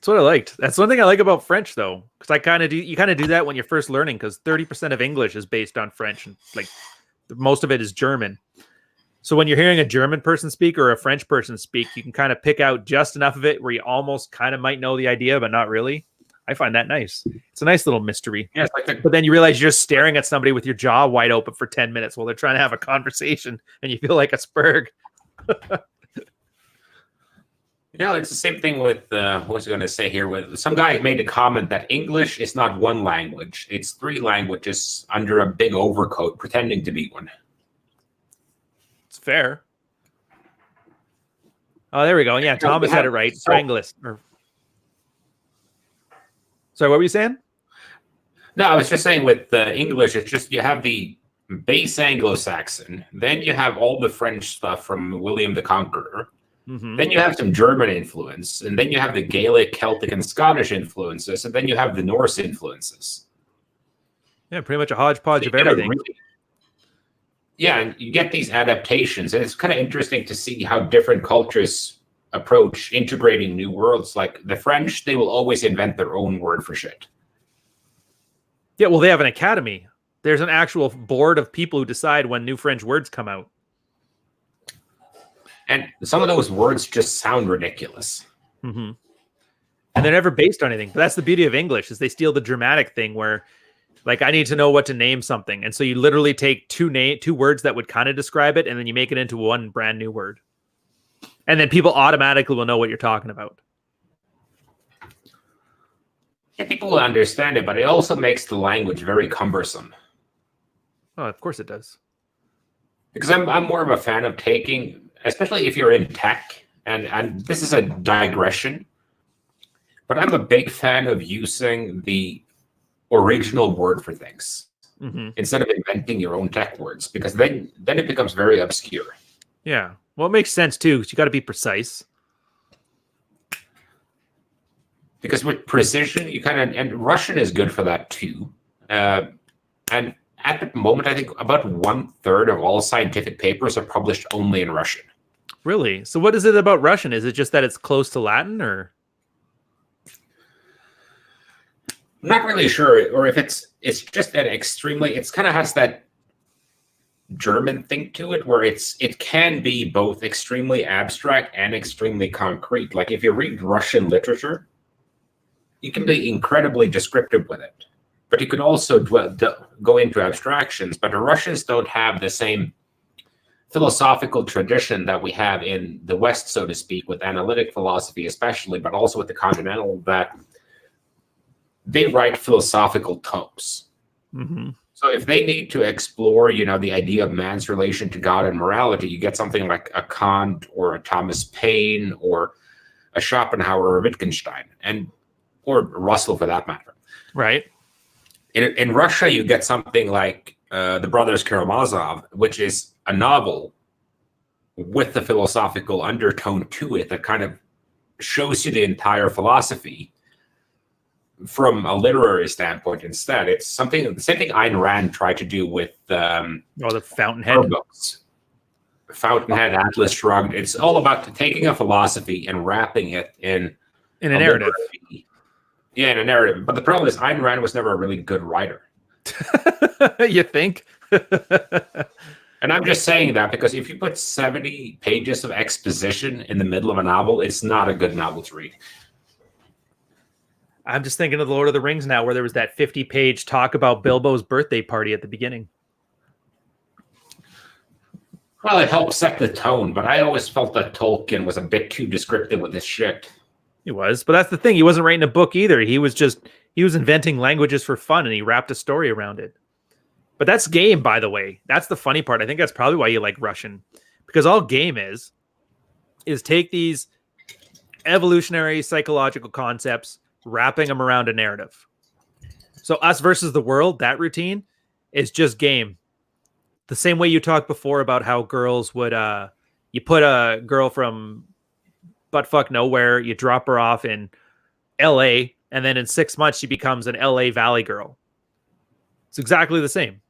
That's what I liked. That's one thing I like about French, though, because you kind of do that when you're first learning, because 30% of English is based on French, and like most of it is German. So when you're hearing a German person speak or a French person speak, you can kind of pick out just enough of it where you almost kind of might know the idea, but not really. I find that nice. It's a nice little mystery. Yeah, it's like but then you realize you're just staring at somebody with your jaw wide open for 10 minutes while they're trying to have a conversation, and you feel like a spurg. Yeah, it's the same thing with what was I going to say here? With some guy made a comment that English is not one language; it's three languages under a big overcoat, pretending to be one. It's fair. Oh, there we go. Yeah, Thomas had it right. Stranglist. Sorry, what were you saying? No, I was just saying with English, it's just you have the base Anglo-Saxon, then you have all the French stuff from William the Conqueror. Mm-hmm. Then you have some German influence, and then you have the Gaelic, Celtic, and Scottish influences, and then you have the Norse influences. Yeah, pretty much a hodgepodge of everything. Yeah, and you get these adaptations, and it's kind of interesting to see how different cultures approach integrating new words. Like the French, they will always invent their own word for shit. Yeah, well, they have an academy. There's an actual board of people who decide when new French words come out. And some of those words just sound ridiculous. Mm-hmm. And they're never based on anything. But that's the beauty of English, is they steal the dramatic thing where, like, I need to know what to name something. And so you literally take two words that would kind of describe it, and then you make it into one brand new word. And then people automatically will know what you're talking about. Yeah, people will understand it, but it also makes the language very cumbersome. Oh, of course it does. Because I'm more of a fan of taking, especially if you're in tech, and this is a digression, but I'm a big fan of using the original word for things instead of inventing your own tech words, because then it becomes very obscure. Yeah. Well, it makes sense too, because you got to be precise. Because with precision, you kind of, and Russian is good for that too. And at the moment, I think about 1/3 of all scientific papers are published only in Russian. Really? So what is it about Russian? Is it just that it's close to Latin, or? I'm not really sure, or if it's just an extremely, it's kind of has that German thing to it, where it can be both extremely abstract and extremely concrete. Like if you read Russian literature, you can be incredibly descriptive with it, but you can also go into abstractions. But the Russians don't have the same philosophical tradition that we have in the West, so to speak, with analytic philosophy especially, but also with the Continental, that they write philosophical tomes. Mm-hmm. So if they need to explore, the idea of man's relation to God and morality, you get something like a Kant or a Thomas Paine or a Schopenhauer or a Wittgenstein, or Russell for that matter. Right. In Russia, you get something like The Brothers Karamazov, which is a novel with the philosophical undertone to it that kind of shows you the entire philosophy from a literary standpoint instead. It's the same thing Ayn Rand tried to do with the Fountainhead books. Fountainhead, Atlas Shrugged. It's all about taking a philosophy and wrapping it in a narrative. Yeah, in a narrative. But the problem is Ayn Rand was never a really good writer. You think? And I'm just saying that because if you put 70 pages of exposition in the middle of a novel, it's not a good novel to read. I'm just thinking of the Lord of the Rings now, where there was that 50-page talk about Bilbo's birthday party at the beginning. Well, it helped set the tone, but I always felt that Tolkien was a bit too descriptive with his shit. He was, but that's the thing. He wasn't writing a book either. He was inventing languages for fun, and he wrapped a story around it. But that's game, by the way. That's the funny part. I think that's probably why you like Russian, because all game is take these evolutionary psychological concepts, wrapping them around a narrative. So us versus the world, that routine is just game. The same way you talked before about how girls would, you put a girl from buttfuck nowhere, you drop her off in LA, and then in 6 months she becomes an LA Valley girl. It's exactly the same.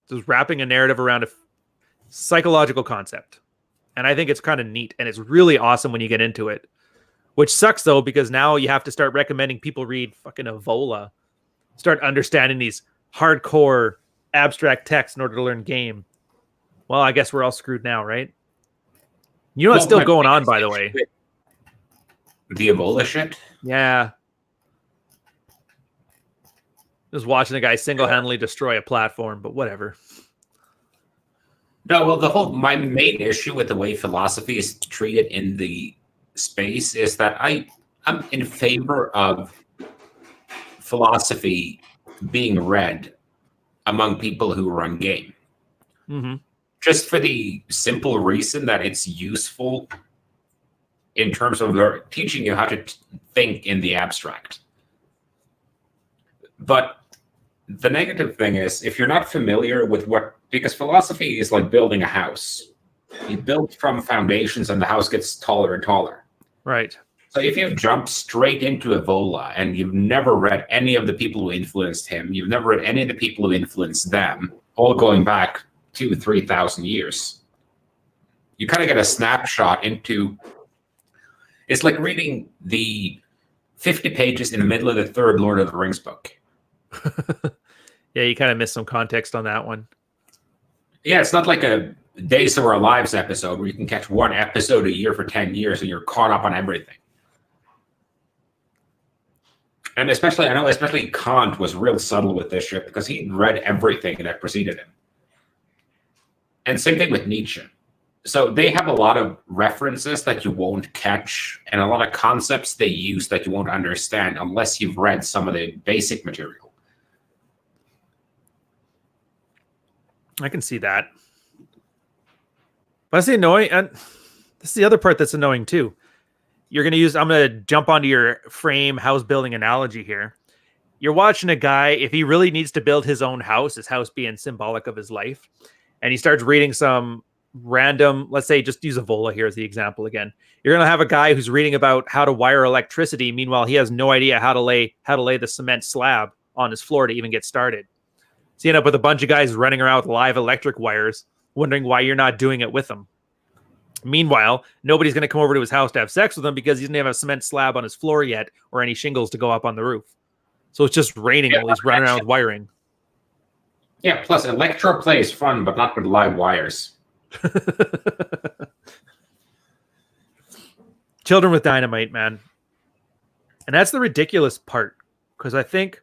Just wrapping a narrative around a psychological concept. And I think it's kind of neat, and it's really awesome when you get into it, which sucks though, because now you have to start recommending people read fucking Evola, start understanding these hardcore abstract texts in order to learn game. Well, I guess we're all screwed now, right? You know what's still going on, by the way? The Ebola shit? Yeah. Just watching a guy single-handedly destroy a platform, but whatever. No, well, my main issue with the way philosophy is treated in the space is that I'm in favor of philosophy being read among people who run game. Mm-hmm. Just for the simple reason that it's useful in terms of teaching you how to think in the abstract. But the negative thing is, if you're not familiar with because philosophy is like building a house. You build from foundations and the house gets taller and taller. Right. So if you jump straight into Evola and you've never read any of the people who influenced him, you've never read any of the people who influenced them, all going back 2,000-3,000 years, you kind of get a snapshot into. It's like reading the 50 pages in the middle of the third Lord of the Rings book. Yeah, you kind of missed some context on that one. Yeah, it's not like a Days of Our Lives episode where you can catch one episode a year for 10 years and you're caught up on everything. And especially Kant was real subtle with this shit because he read everything that preceded him. And same thing with Nietzsche. So they have a lot of references that you won't catch and a lot of concepts they use that you won't understand unless you've read some of the basic material. I can see that. But that's the annoying, and this is the other part that's annoying too. I'm going to jump onto your frame house building analogy here. You're watching a guy, if he really needs to build his own house, his house being symbolic of his life, and he starts reading some random, let's say, just use Evola here as the example again. You're going to have a guy who's reading about how to wire electricity. Meanwhile, he has no idea how to lay the cement slab on his floor to even get started. So you end up with a bunch of guys running around with live electric wires, wondering why you're not doing it with them. Meanwhile, nobody's going to come over to his house to have sex with him because he doesn't have a cement slab on his floor yet or any shingles to go up on the roof. So it's just raining while he's running around with wiring. Yeah, plus electroplay is fun, but not with live wires. Children with dynamite, man. And that's the ridiculous part, because I think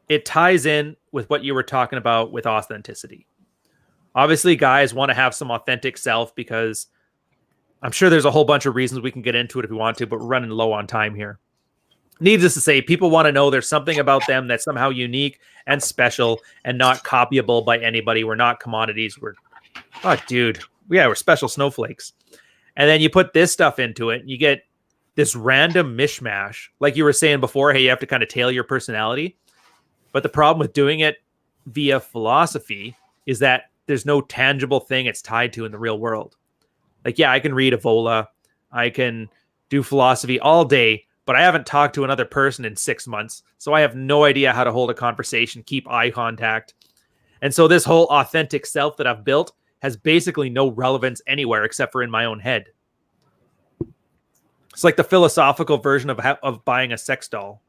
it ties in with what you were talking about with authenticity. Obviously, guys want to have some authentic self because I'm sure there's a whole bunch of reasons we can get into it if we want to, but we're running low on time here. Needless to say, people want to know there's something about them that's somehow unique and special and not copyable by anybody. We're not commodities. We're special snowflakes. And then you put this stuff into it and you get this random mishmash. Like you were saying before, hey, you have to kind of tailor your personality. But the problem with doing it via philosophy is that there's no tangible thing it's tied to in the real world. Like, yeah, I can read Evola. I can do philosophy all day, but I haven't talked to another person in 6 months. So I have no idea how to hold a conversation, keep eye contact. And so this whole authentic self that I've built has basically no relevance anywhere except for in my own head. It's like the philosophical version of buying a sex doll.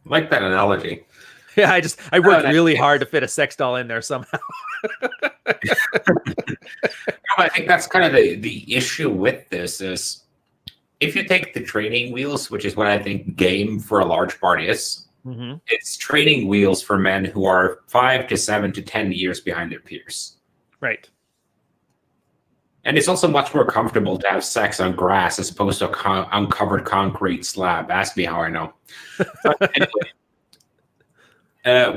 Like that analogy. Yeah, I worked really hard to fit a sex doll in there somehow. I think that's kind of the issue with this is if you take the training wheels, which is what I think game for a large part is, it's training wheels for men who are 5 to 7 to 10 years behind their peers. Right. And it's also much more comfortable to have sex on grass as opposed to uncovered concrete slab. Ask me how I know. But anyway,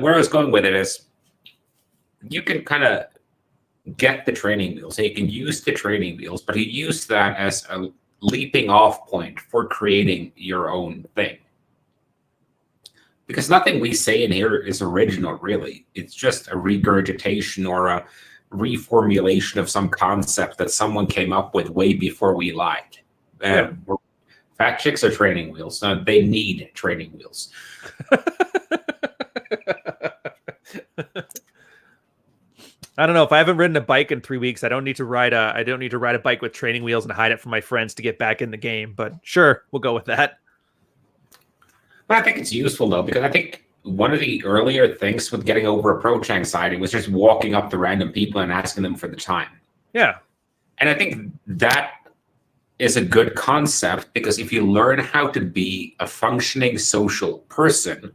where I was going with it is you can kind of get the training wheels. So you can use the training wheels, but you use that as a leaping off point for creating your own thing. Because nothing we say in here is original, really. It's just a regurgitation or a reformulation of some concept that someone came up with way before we lied. Fat chicks are training wheels. They need training wheels. I don't know. If I haven't ridden a bike in 3 weeks, I don't need to ride a bike with training wheels and hide it from my friends to get back in the game. But sure, we'll go with that. But I think it's useful though, because I think one of the earlier things with getting over approach anxiety was just walking up to random people and asking them for the time. Yeah. And I think that is a good concept, because if you learn how to be a functioning social person,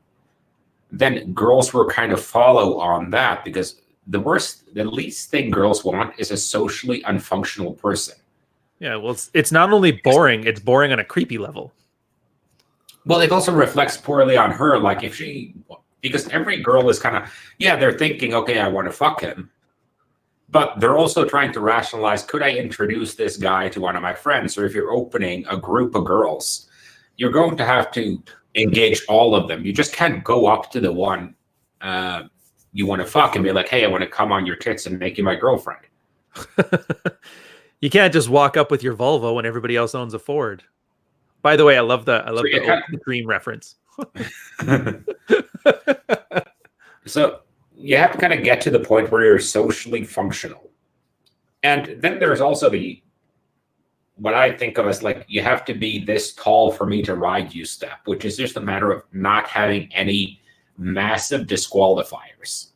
then girls will kind of follow on that, because the least thing girls want is a socially unfunctional person. Yeah, well, it's not only boring, it's boring on a creepy level. Well, it also reflects poorly on her. Like because every girl is kind of, they're thinking, okay, I want to fuck him. But they're also trying to rationalize, could I introduce this guy to one of my friends? Or if you're opening a group of girls, you're going to have to engage all of them. You just can't go up to the one you want to fuck and be like, hey, I want to come on your tits and make you my girlfriend. You can't just walk up with your Volvo when everybody else owns a Ford. By the way, I love the Dream reference. So you have to kind of get to the point where you're socially functional. And then there's also what I think of as like, you have to be this tall for me to ride you step, which is just a matter of not having any massive disqualifiers.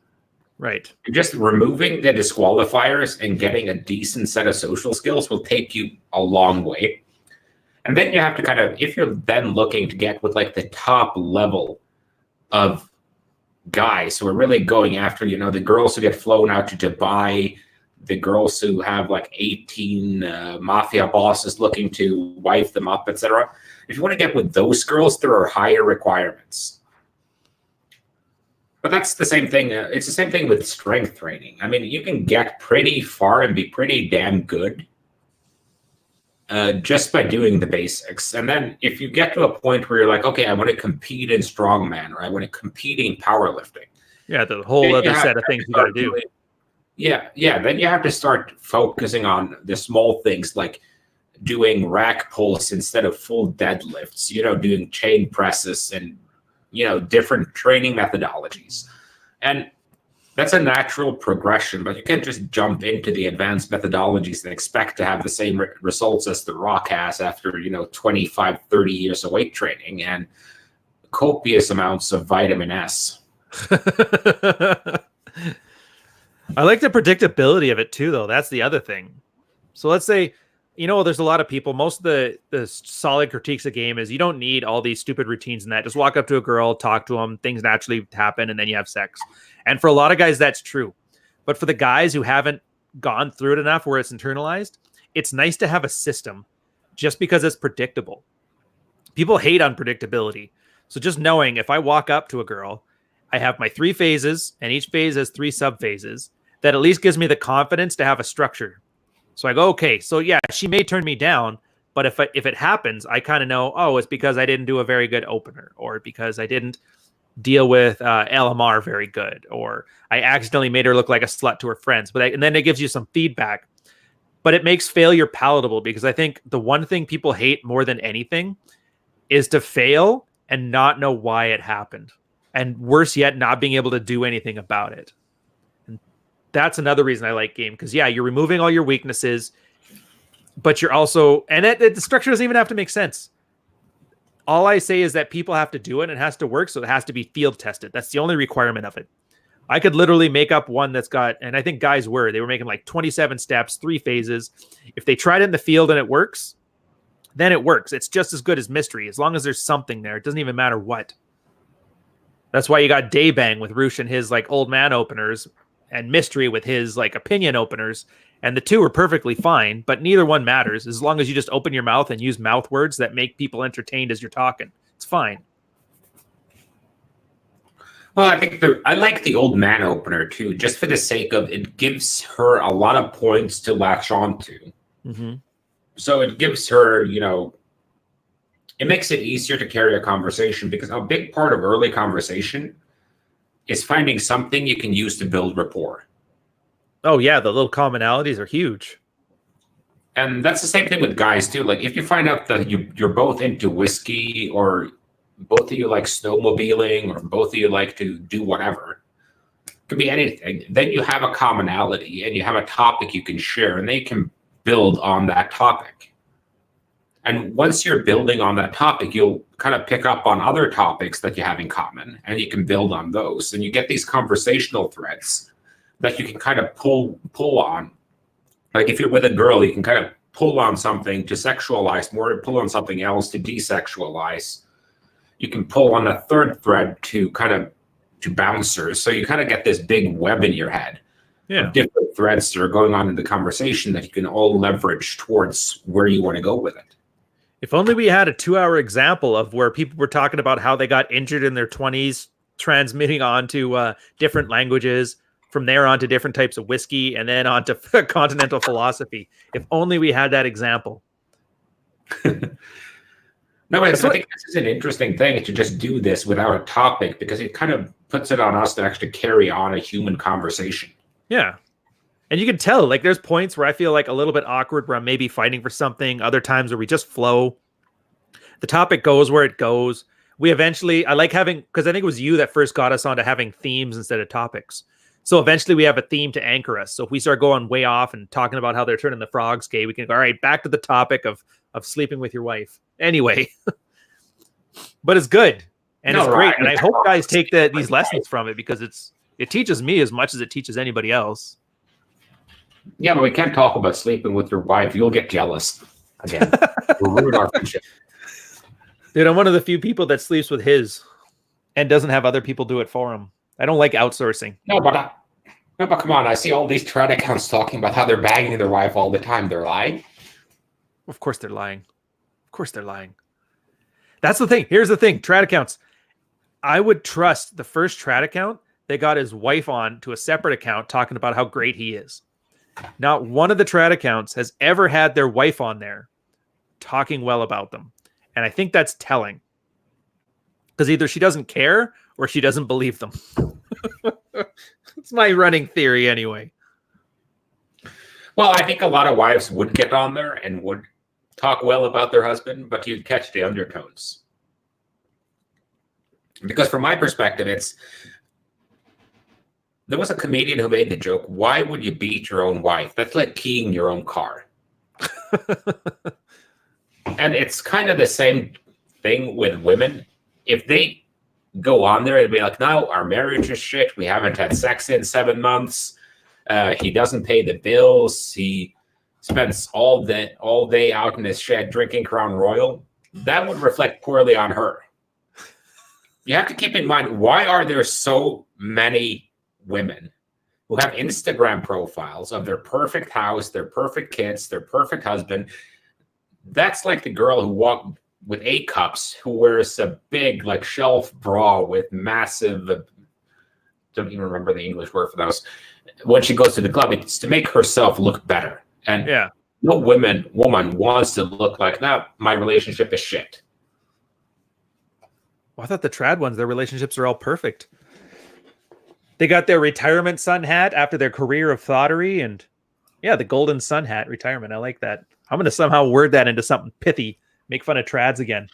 Right. Just removing the disqualifiers and getting a decent set of social skills will take you a long way. And then you have to kind of, if you're then looking to get with like the top level of guys who are really going after, the girls who get flown out to Dubai, the girls who have like 18 mafia bosses looking to wife them up, etc. If you want to get with those girls, there are higher requirements. But that's the same thing. It's the same thing with strength training. I mean, you can get pretty far and be pretty damn good just by doing the basics. And then if you get to a point where you're like, okay, I want to compete in strongman, or I want to compete in powerlifting. Yeah, the whole other set of things you got to do. Then you have to start focusing on the small things, like doing rack pulls instead of full deadlifts, doing chain presses and, different training methodologies. And that's a natural progression, but you can't just jump into the advanced methodologies and expect to have the same results as The Rock has after, 25, 30 years of weight training and copious amounts of vitamin S. I like the predictability of it too, though. That's the other thing. So let's say, there's a lot of people, most of the solid critiques of game is you don't need all these stupid routines and that. Just walk up to a girl, talk to them, things naturally happen, and then you have sex. And for a lot of guys, that's true. But for the guys who haven't gone through it enough where it's internalized, it's nice to have a system just because it's predictable. People hate unpredictability. So just knowing if I walk up to a girl, I have my 3 phases, and each phase has 3 sub-phases, that at least gives me the confidence to have a structure. So I go, okay, so yeah, she may turn me down, but if it happens, I kind of know, oh, it's because I didn't do a very good opener, or because I didn't deal with LMR very good, or I accidentally made her look like a slut to her friends. And then it gives you some feedback. But it makes failure palatable, because I think the one thing people hate more than anything is to fail and not know why it happened. And worse yet, not being able to do anything about it. And that's another reason I like game, because you're removing all your weaknesses, but you're also, and the structure doesn't even have to make sense. All I say is that people have to do it, and it has to work, so it has to be field tested. That's the only requirement of it. I could literally make up one that's got, and I think guys they were making like 27 steps, 3 phases. If they tried it in the field and it works, then it works. It's just as good as mystery. As long as there's something there, it doesn't even matter what. That's why you got Daybang with Roosh and his like old man openers, and Mystery with his like opinion openers. And the 2 are perfectly fine, but neither one matters as long as you just open your mouth and use mouth words that make people entertained as you're talking. It's fine. Well, I think I like the old man opener too, just for the sake of it gives her a lot of points to latch onto. Mm-hmm. So it gives her, it makes it easier to carry a conversation, because a big part of early conversation is finding something you can use to build rapport. Oh, yeah. The little commonalities are huge. And that's the same thing with guys, too. Like, if you find out that you're both into whiskey, or both of you like snowmobiling, or both of you like to do whatever, Could be anything. Then you have a commonality and you have a topic you can share, and they can build on that topic. And once you're building on that topic, you'll kind of pick up on other topics that you have in common, and you can build on those. And you get these conversational threads that you can kind of pull on. Like if you're with a girl, you can kind of pull on something to sexualize more, pull on something else to desexualize. You can pull on a third thread to kind of to bouncers. So you kind of get this big web in your head of different threads that are going on in the conversation that you can all leverage towards where you want to go with it. If only we had a 2-hour example of where people were talking about how they got injured in their 20s, transmitting onto different languages, from there on to different types of whiskey, and then on to continental philosophy. If only we had that example. No, I think this is an interesting thing to just do this without a topic, because it kind of puts it on us to actually carry on a human conversation. Yeah. And you can tell, like, there's points where I feel like a little bit awkward, where I'm maybe fighting for something. Other times where we just flow. The topic goes where it goes. We eventually, I like having, because I think it was you that first got us onto having themes instead of topics. So eventually we have a theme to anchor us. So if we start going way off and talking about how they're turning the frogs gay, we can go, all right, back to the topic of sleeping with your wife. Anyway, but it's good. And it's great. And I hope guys take these lessons from it, because it teaches me as much as it teaches anybody else. Yeah, but we can't talk about sleeping with your wife. You'll get jealous again. We'll ruin our friendship. Dude, I'm one of the few people that sleeps with his and doesn't have other people do it for him. I don't like outsourcing. No, but come on. I see all these thread accounts talking about how they're banging their wife all the time. They're lying. Of course they're lying. Of course they're lying. That's the thing. Here's the thing. Trad accounts. I would trust the first trad account that got his wife on to a separate account talking about how great he is. Not one of the trad accounts has ever had their wife on there talking well about them. And I think that's telling. Because either she doesn't care or she doesn't believe them. It's my running theory anyway. Well, I think a lot of wives would get on there and would talk well about their husband, but you'd catch the undertones. Because from my perspective, there was a comedian who made the joke, why would you beat your own wife? That's like keying your own car. And it's kind of the same thing with women. If they go on there and be like, no, our marriage is shit. We haven't had sex in 7 months. He doesn't pay the bills. He spends all day out in his shed drinking Crown Royal. That would reflect poorly on her. You have to keep in mind, why are there so many women who have Instagram profiles of their perfect house, their perfect kids, their perfect husband? That's like the girl who walked with 8 cups, who wears a big like shelf bra with massive, don't even remember the English word for those. When she goes to the club, it's to make herself look better. And no woman wants to look like, no, my relationship is shit. Well, I thought the trad ones, their relationships are all perfect. They got their retirement sun hat after their career of thottery, and the golden sun hat retirement. I like that. I'm going to somehow word that into something pithy. Make fun of trads again.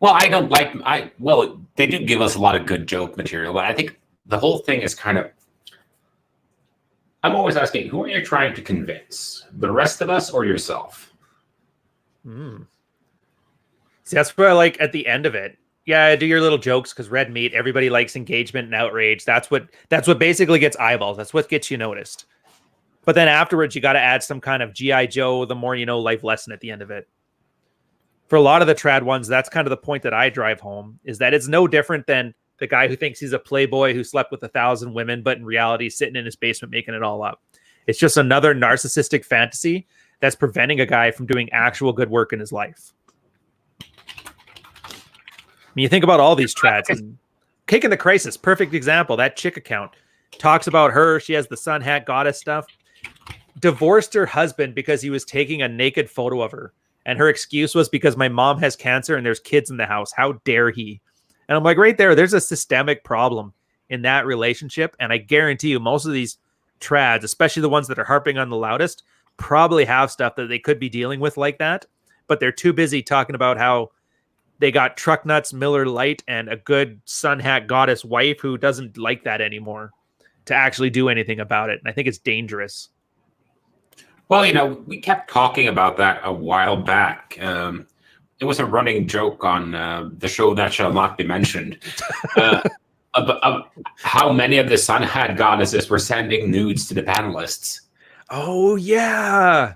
Well, they do give us a lot of good joke material, but I think the whole thing is kind of, I'm always asking, who are you trying to convince? The rest of us or yourself? See, that's where I like at the end of it. Yeah, do your little jokes because red meat, everybody likes engagement and outrage. That's what basically gets eyeballs. That's what gets you noticed. But then afterwards, you got to add some kind of G.I. Joe, the more you know life lesson at the end of it. For a lot of the trad ones, that's kind of the point that I drive home, is that it's no different than the guy who thinks he's a playboy who slept with 1,000 women, but in reality, sitting in his basement making it all up. It's just another narcissistic fantasy that's preventing a guy from doing actual good work in his life. I mean, you think about all these trads. And Cake in the Crisis, perfect example. That chick account talks about her. She has the sun hat goddess stuff. Divorced her husband because he was taking a naked photo of her. And her excuse was because my mom has cancer and there's kids in the house. How dare he? And I'm like, right there's a systemic problem in that relationship. And I guarantee you most of these trads, especially the ones that are harping on the loudest, probably have stuff that they could be dealing with like that. But they're too busy talking about how They got truck nuts, Miller Lite, and a good sun hat goddess wife who doesn't like that anymore to actually do anything about it. And I think it's dangerous. Well, we kept talking about that a while back. It was a running joke on the show that shall not be mentioned. Of how many of the sun hat goddesses were sending nudes to the panelists. Oh, yeah.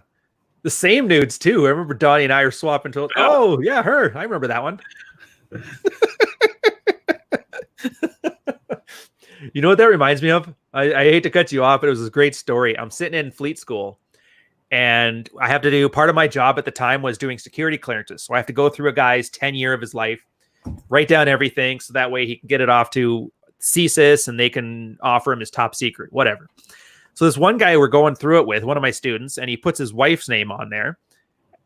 The same nudes, too. I remember Donnie and I are swapping to, oh, yeah, her. I remember that one. You know what that reminds me of? I hate to cut you off, but it was a great story. I'm sitting in fleet school, and I have to do part of my job at the time was doing security clearances. So I have to go through a guy's 10-year of his life, write down everything so that way he can get it off to CSIS and they can offer him his top secret, whatever. So this one guy we're going through it with, one of my students, and he puts his wife's name on there.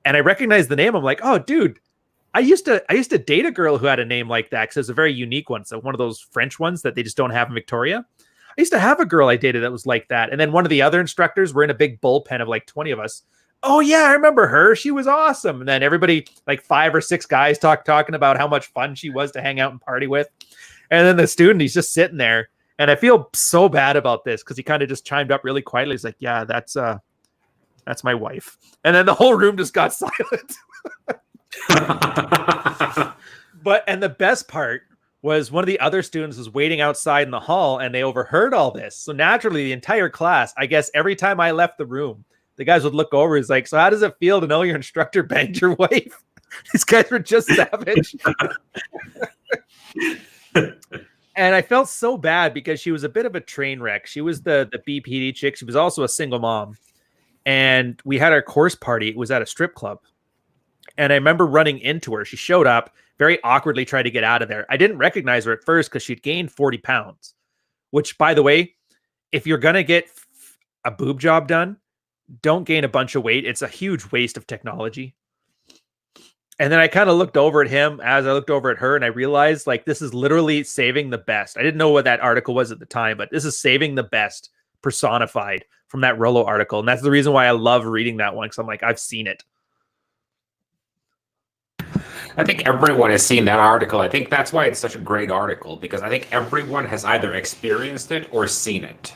And I recognize the name. I'm like, oh, dude, I used to date a girl who had a name like that because it's a very unique one. So one of those French ones that they just don't have in Victoria. I used to have a girl I dated that was like that. And then one of the other instructors, we're in a big bullpen of like 20 of us. Oh, yeah, I remember her. She was awesome. And then everybody, like 5 or 6 guys talking about how much fun she was to hang out and party with. And then the student, he's just sitting there. And I feel so bad about this because he kind of just chimed up really quietly. He's like, yeah, that's my wife. And then the whole room just got silent. And the best part was one of the other students was waiting outside in the hall and they overheard all this. So naturally, the entire class, I guess every time I left the room, the guys would look over. He's like, so how does it feel to know your instructor banged your wife? These guys were just savage. And I felt so bad because she was a bit of a train wreck. She was the BPD chick. She was also a single mom. And we had our course party. It was at a strip club. And I remember running into her. She showed up, very awkwardly tried to get out of there. I didn't recognize her at first because she'd gained 40 pounds, which, by the way, if you're going to get a boob job done, don't gain a bunch of weight. It's a huge waste of technology. And then I kind of looked over at him as I looked over at her, and I realized, like, this is literally saving the best. I didn't know what that article was at the time, but this is saving the best personified from that Rolo article. And that's the reason why I love reading that one, because I'm like, I've seen it. I think everyone has seen that article. I think that's why it's such a great article, because I think everyone has either experienced it or seen it.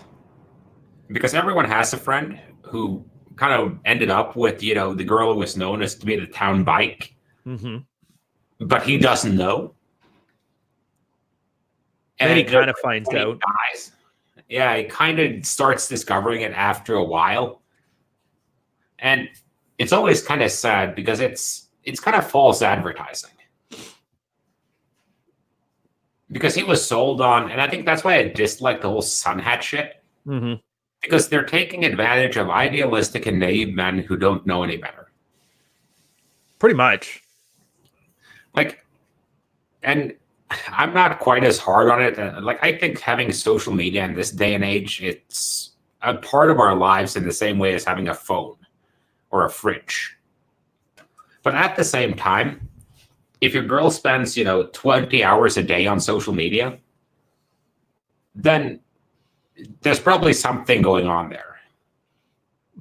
Because everyone has a friend who kind of ended up with, the girl who was known as to be the town bike. Mm-hmm. But he doesn't know. And then he kind of finds out. Dies. Yeah, he kind of starts discovering it after a while. And it's always kind of sad because it's kind of false advertising. Because he was sold on, and I think that's why I dislike the whole sun hat shit. Mm-hmm. Because they're taking advantage of idealistic and naive men who don't know any better. Pretty much. And I'm not quite as hard on it. I think having social media in this day and age, it's a part of our lives in the same way as having a phone or a fridge. But at the same time, if your girl spends, 20 hours a day on social media, then there's probably something going on there.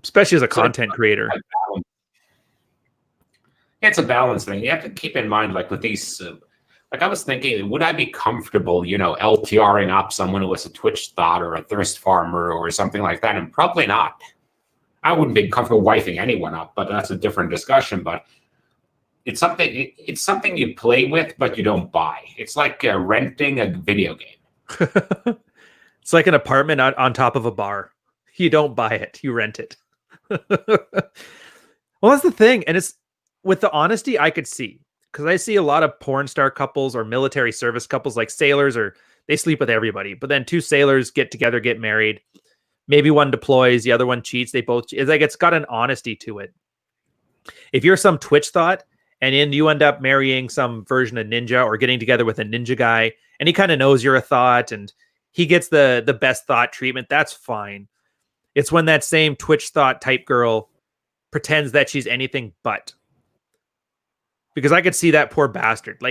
Especially as a content creator. It's a balance thing. You have to keep in mind, with these, I was thinking, would I be comfortable, LTRing up someone who was a Twitch thought or a thirst farmer or something like that? And probably not. I wouldn't be comfortable wifing anyone up, but that's a different discussion. But it's something you play with, but you don't buy. It's like renting a video game. It's like an apartment on top of a bar. You don't buy it, you rent it. Well, that's the thing. And it's with the honesty I could see, because I see a lot of porn star couples or military service couples, like sailors, or they sleep with everybody. But then 2 sailors get together, get married. Maybe one deploys, the other one cheats. They both, it's got an honesty to it. If you're some Twitch thought and then you end up marrying some version of Ninja or getting together with a Ninja guy, and he kind of knows you're a thought and he gets the best thought treatment, that's fine. It's when that same Twitch thought type girl pretends that she's anything but. Because I could see that poor bastard.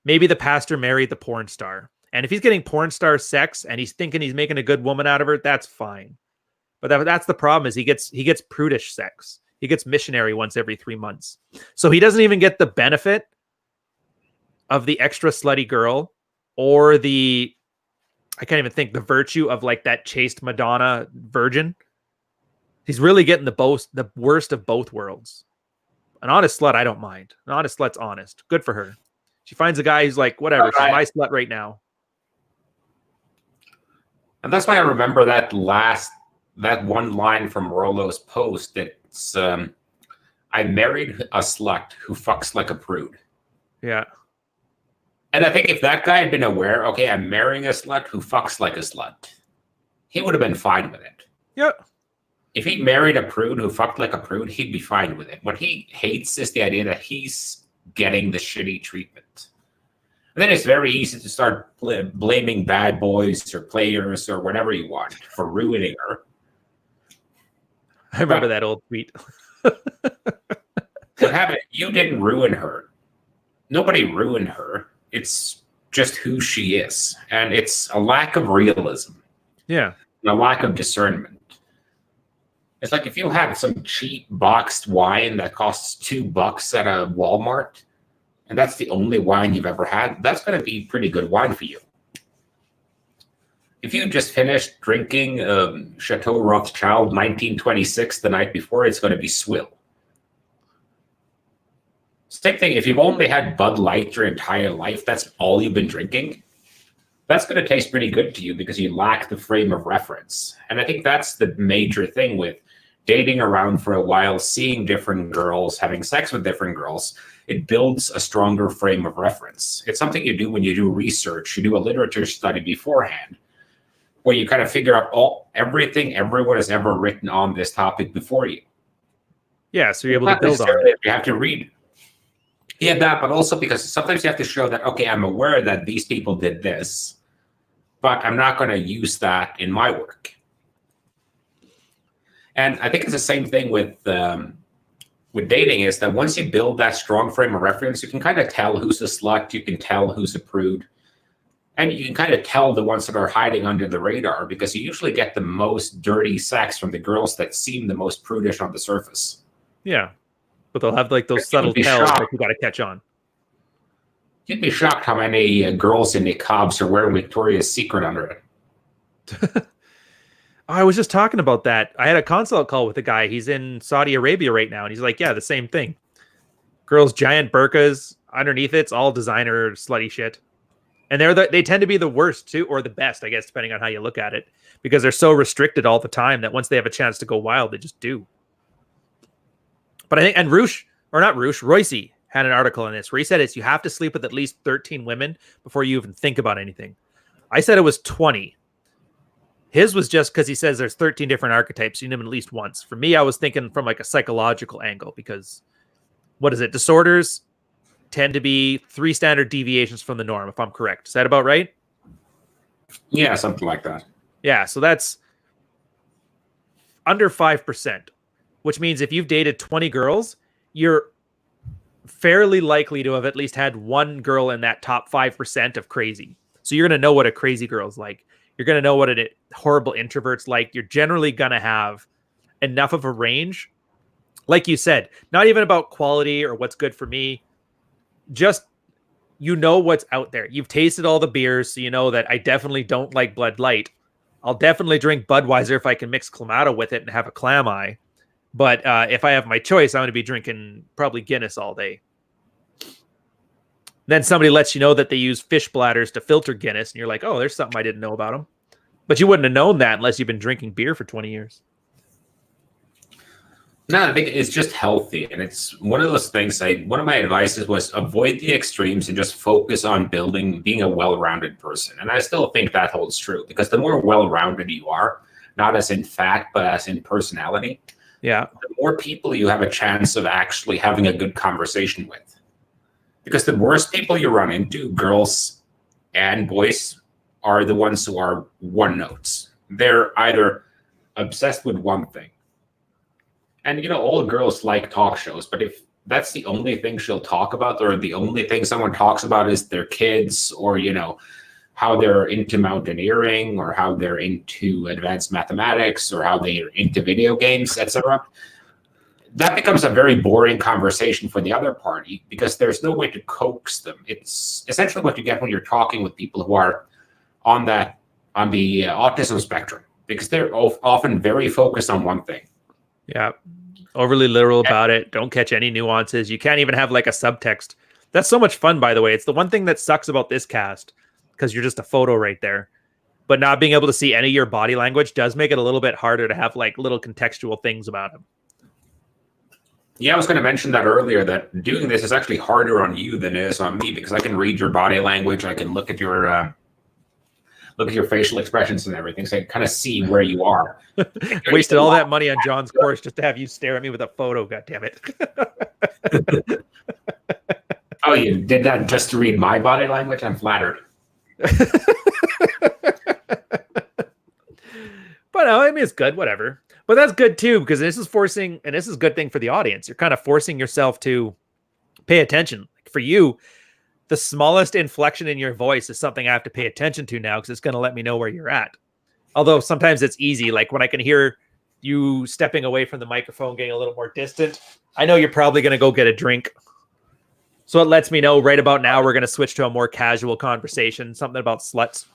Maybe the pastor married the porn star. And if he's getting porn star sex and he's thinking he's making a good woman out of her, that's fine. But that's the problem, is he gets prudish sex. He gets missionary once every 3 months. So he doesn't even get the benefit of the extra slutty girl or I can't even think, the virtue of like that chaste Madonna virgin. He's really getting the worst of both worlds. An honest slut, I don't mind. An honest slut's honest. Good for her. She finds a guy who's like, whatever, she's my slut right now. And that's why I remember that one line from Rolo's post. It's, I married a slut who fucks like a prude. Yeah. And I think if that guy had been aware, okay, I'm marrying a slut who fucks like a slut, he would have been fine with it. Yep. If he married a prude who fucked like a prude, he'd be fine with it. What he hates is the idea that he's getting the shitty treatment. And then it's very easy to start blaming bad boys or players or whatever you want for ruining her. I remember that old tweet. What happened? You didn't ruin her. Nobody ruined her. It's just who she is. And it's a lack of realism. Yeah. And a lack of discernment. It's like if you have some cheap boxed wine that costs $2 at a Walmart, and that's the only wine you've ever had, that's going to be pretty good wine for you. If you just finished drinking Chateau Rothschild 1926 the night before, it's going to be swill. Same thing, if you've only had Bud Light your entire life, that's all you've been drinking, that's going to taste pretty good to you because you lack the frame of reference. And I think that's the major thing with dating around for a while, seeing different girls, having sex with different girls. It builds a stronger frame of reference. It's something you do when you do research, you do a literature study beforehand, where you kind of figure out everything everyone has ever written on this topic before you. Yeah, so you're able to build on it. You have to read. Yeah, that, but also because sometimes you have to show that, okay, I'm aware that these people did this, but I'm not going to use that in my work. And I think it's the same thing with dating, is that once you build that strong frame of reference, you can kind of tell who's a slut, you can tell who's a prude, and you can kind of tell the ones that are hiding under the radar, because you usually get the most dirty sex from the girls that seem the most prudish on the surface. Yeah, but they'll have like those subtle tells that you got to catch on. You'd be shocked how many girls in niqabs are wearing Victoria's Secret under it. I was just talking about that. I had a consult call with a guy. He's in Saudi Arabia right now, and he's like, yeah, the same thing. Girls, giant burqas. Underneath it's all designer slutty shit. And they tend to be the worst too, or the best, I guess, depending on how you look at it, because they're so restricted all the time that once they have a chance to go wild, they just do. But I think, and Royce had an article on this where he said you have to sleep with at least 13 women before you even think about anything. I said it was 20. His was just because he says there's 13 different archetypes. You need them at least once. For me, I was thinking from like a psychological angle, because what is it? Disorders tend to be 3 standard deviations from the norm, if I'm correct. Is that about right? Yeah, something like that. Yeah, so that's under 5%, which means if you've dated 20 girls, you're fairly likely to have at least had one girl in that top 5% of crazy. So you're going to know what a crazy girl's like. You're going to know what a horrible introvert's like. You're generally going to have enough of a range. Like you said, not even about quality or what's good for me. Just, you know what's out there. You've tasted all the beers, so you know that I definitely don't like Bud Light. I'll definitely drink Budweiser if I can mix Clamato with it and have a clam eye. But if I have my choice, I'm going to be drinking probably Guinness all day. Then somebody lets you know that they use fish bladders to filter Guinness, and you're like, oh, there's something I didn't know about them. But you wouldn't have known that unless you've been drinking beer for 20 years. No, I think it's just healthy. And it's one of those things, one of my advices was avoid the extremes and just focus on being a well-rounded person. And I still think that holds true, because the more well-rounded you are, not as in fat, but as in personality, yeah, the more people you have a chance of actually having a good conversation with. Because the worst people you run into, girls and boys, are the ones who are one notes. They're either obsessed with one thing. And, all girls like talk shows, but if that's the only thing she'll talk about, or the only thing someone talks about is their kids, or, how they're into mountaineering, or how they're into advanced mathematics, or how they're into video games, etc., that becomes a very boring conversation for the other party because there's no way to coax them. It's essentially what you get when you're talking with people who are on the autism spectrum, because they're often very focused on one thing. Yeah. Overly literal about it. Don't catch any nuances. You can't even have like a subtext. That's so much fun, by the way. It's the one thing that sucks about this cast, because you're just a photo right there. But not being able to see any of your body language does make it a little bit harder to have like little contextual things about him. Yeah, I was going to mention that earlier, that doing this is actually harder on you than it is on me, because I can read your body language. I can look at your facial expressions and everything, so I can kind of see where you are. Wasted all that money on John's course just to have you stare at me with a photo. God damn it. Oh, you did that just to read my body language? I'm flattered. But no, I mean, it's good, whatever. But that's good too, because this is forcing, and this is a good thing for the audience. You're kind of forcing yourself to pay attention. For you, the smallest inflection in your voice is something I have to pay attention to now, because it's going to let me know where you're at. Although sometimes it's easy. Like when I can hear you stepping away from the microphone, getting a little more distant, I know you're probably going to go get a drink. So it lets me know right about now we're going to switch to a more casual conversation, something about sluts.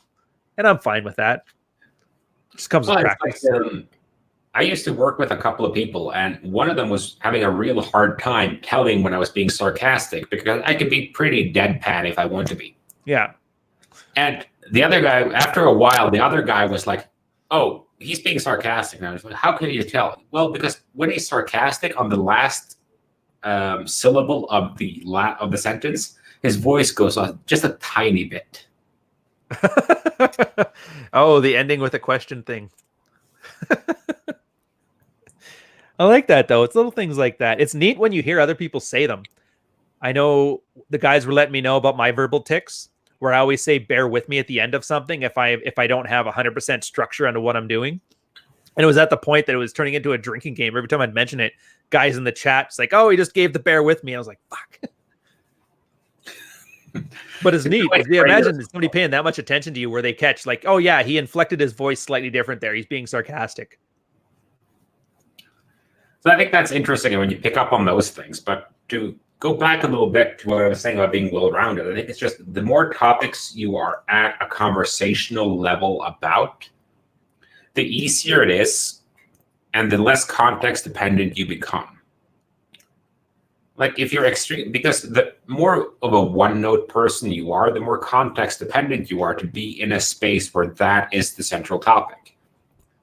And I'm fine with that. It just comes with practice. I used to work with a couple of people, and one of them was having a real hard time telling when I was being sarcastic, because I could be pretty deadpan if I want to be. Yeah. And the other guy, after a while, the other guy was like, oh, he's being sarcastic. And I was like, how can you tell? Well, because when he's sarcastic, on the last syllable of the sentence, his voice goes on just a tiny bit. Oh, the ending with a question thing. I like that, though. It's little things like that. It's neat when you hear other people say them. I know the guys were letting me know about my verbal tics, where I always say bear with me at the end of something if I don't have 100% structure onto what I'm doing. And it was at the point that it was turning into a drinking game. Every time I'd mention it, guys in the chat, it's like, oh, he just gave the bear with me. I was like, fuck. But it's neat. Imagine somebody paying that much attention to you where they catch like, oh yeah, he inflected his voice slightly different there. He's being sarcastic. So I think that's interesting when you pick up on those things. But to go back a little bit to what I was saying about being well-rounded, I think it's just the more topics you are at a conversational level about, the easier it is and the less context dependent you become. Like if you're extreme, because the more of a one-note person you are, the more context dependent you are to be in a space where that is the central topic.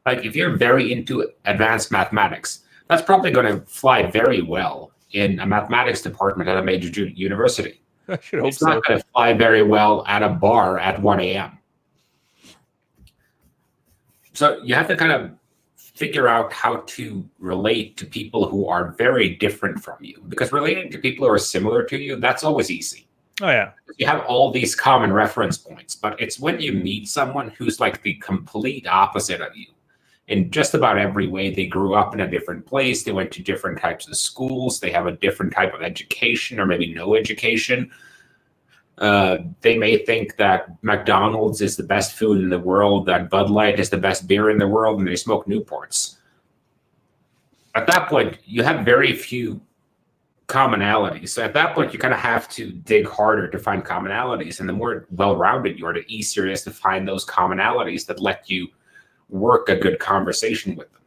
Like if you're very into advanced mathematics, that's probably going to fly very well in a mathematics department at a major university. I should hope it's not going to fly very well at a bar at 1 a.m. So you have to kind of figure out how to relate to people who are very different from you, because relating to people who are similar to you, that's always easy. Oh yeah. You have all these common reference points, but it's when you meet someone who's like the complete opposite of you in just about every way. They grew up in a different place. They went to different types of schools. They have a different type of education, or maybe no education. They may think that McDonald's is the best food in the world, that Bud Light is the best beer in the world, and they smoke Newports. At that point, you have very few commonalities. So at that point, you kind of have to dig harder to find commonalities. And the more well-rounded you are, the easier it is to find those commonalities that let you work a good conversation with them.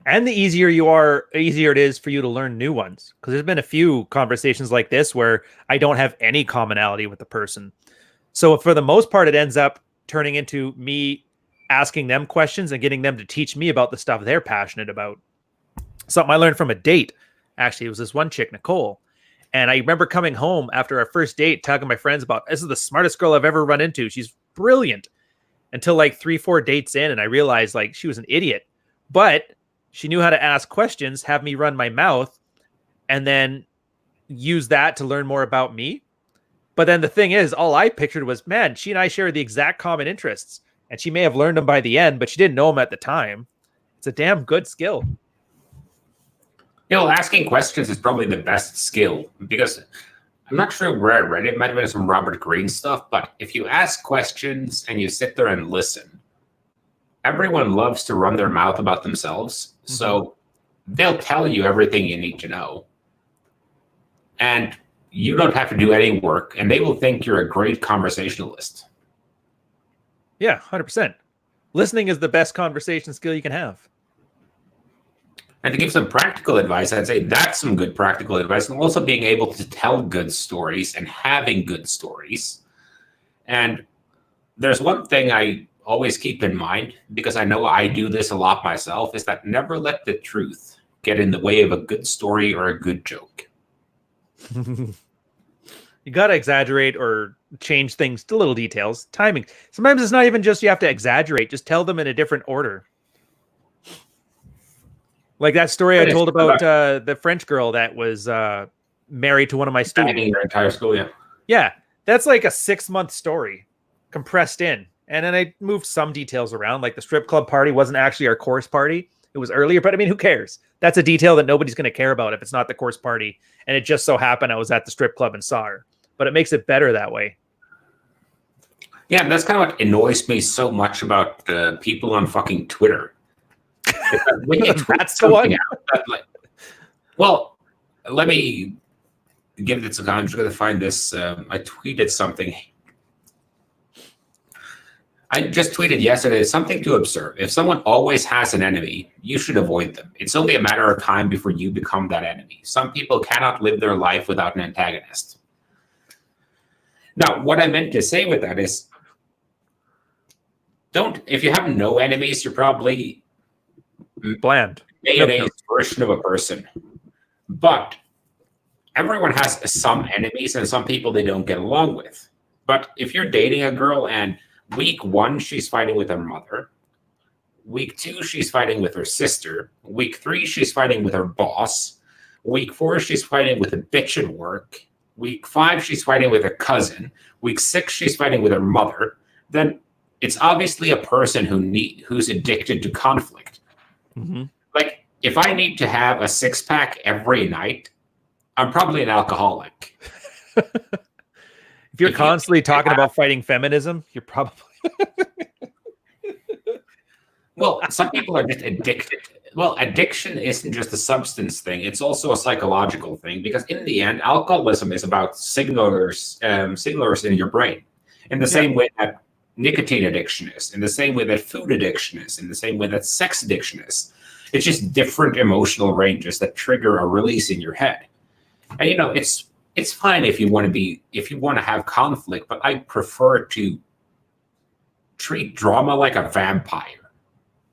And the easier you are, easier it is for you to learn new ones. Because there's been a few conversations like this where I don't have any commonality with the person. So for the most part, it ends up turning into me asking them questions and getting them to teach me about the stuff they're passionate about. Something I learned from a date. Actually, it was this one chick, Nicole. And I remember coming home after our first date, talking to my friends about, this is the smartest girl I've ever run into. She's brilliant. Until like 3-4 dates in, and I realized like she was an idiot. But she knew how to ask questions, have me run my mouth, and then use that to learn more about me. But then the thing is, all I pictured was, man, she and I share the exact common interests. And she may have learned them by the end, but she didn't know them at the time. It's a damn good skill. You know, asking questions is probably the best skill, because I'm not sure where I read it. It might have been some Robert Greene stuff, but if you ask questions and you sit there and listen, everyone loves to run their mouth about themselves. Mm-hmm. So they'll tell you everything you need to know. And you don't have to do any work, and they will think you're a great conversationalist. Yeah, 100%. Listening is the best conversation skill you can have. And to give some practical advice, I'd say that's some good practical advice. And also being able to tell good stories and having good stories. And there's one thing I always keep in mind, because I know I do this a lot myself, is that never let the truth get in the way of a good story or a good joke. You got to exaggerate or change things to little details. Timing. Sometimes it's not even just you have to exaggerate. Just tell them in a different order. Like that story I told about the French girl that was married to one of my students. Your entire school, yeah. Yeah, that's like a 6-month story compressed in. And then I moved some details around. Like the strip club party wasn't actually our course party. It was earlier, but I mean, who cares? That's a detail that nobody's going to care about if it's not the course party. And it just so happened I was at the strip club and saw her. But it makes it better that way. Yeah, that's kind of what annoys me so much about people on fucking Twitter. When you tweet something out, well, let me give it some time. I'm just going to find this. I tweeted something. I just tweeted yesterday, something to observe. If someone always has an enemy, you should avoid them. It's only a matter of time before you become that enemy. Some people cannot live their life without an antagonist. Now, what I meant to say with that is, if you have no enemies, you're probably bland. Mayonnaise version of a person. But everyone has some enemies and some people they don't get along with. But if you're dating a girl and week 1, she's fighting with her mother. Week 2, she's fighting with her sister. Week 3, she's fighting with her boss. Week 4, she's fighting with a bitch at work. Week 5, she's fighting with her cousin. Week 6, she's fighting with her mother. Then it's obviously a person who's addicted to conflict. Mm-hmm. Like, if I need to have a 6-pack every night, I'm probably an alcoholic. If you're constantly talking about fighting feminism, you're probably... Well, some people are just addicted. Well, addiction isn't just a substance thing. It's also a psychological thing, because in the end, alcoholism is about signalers in your brain. In the same way that nicotine addiction is, in the same way that food addiction is, in the same way that sex addiction is. It's just different emotional ranges that trigger a release in your head. And it's fine if you want to have conflict, but I prefer to treat drama like a vampire.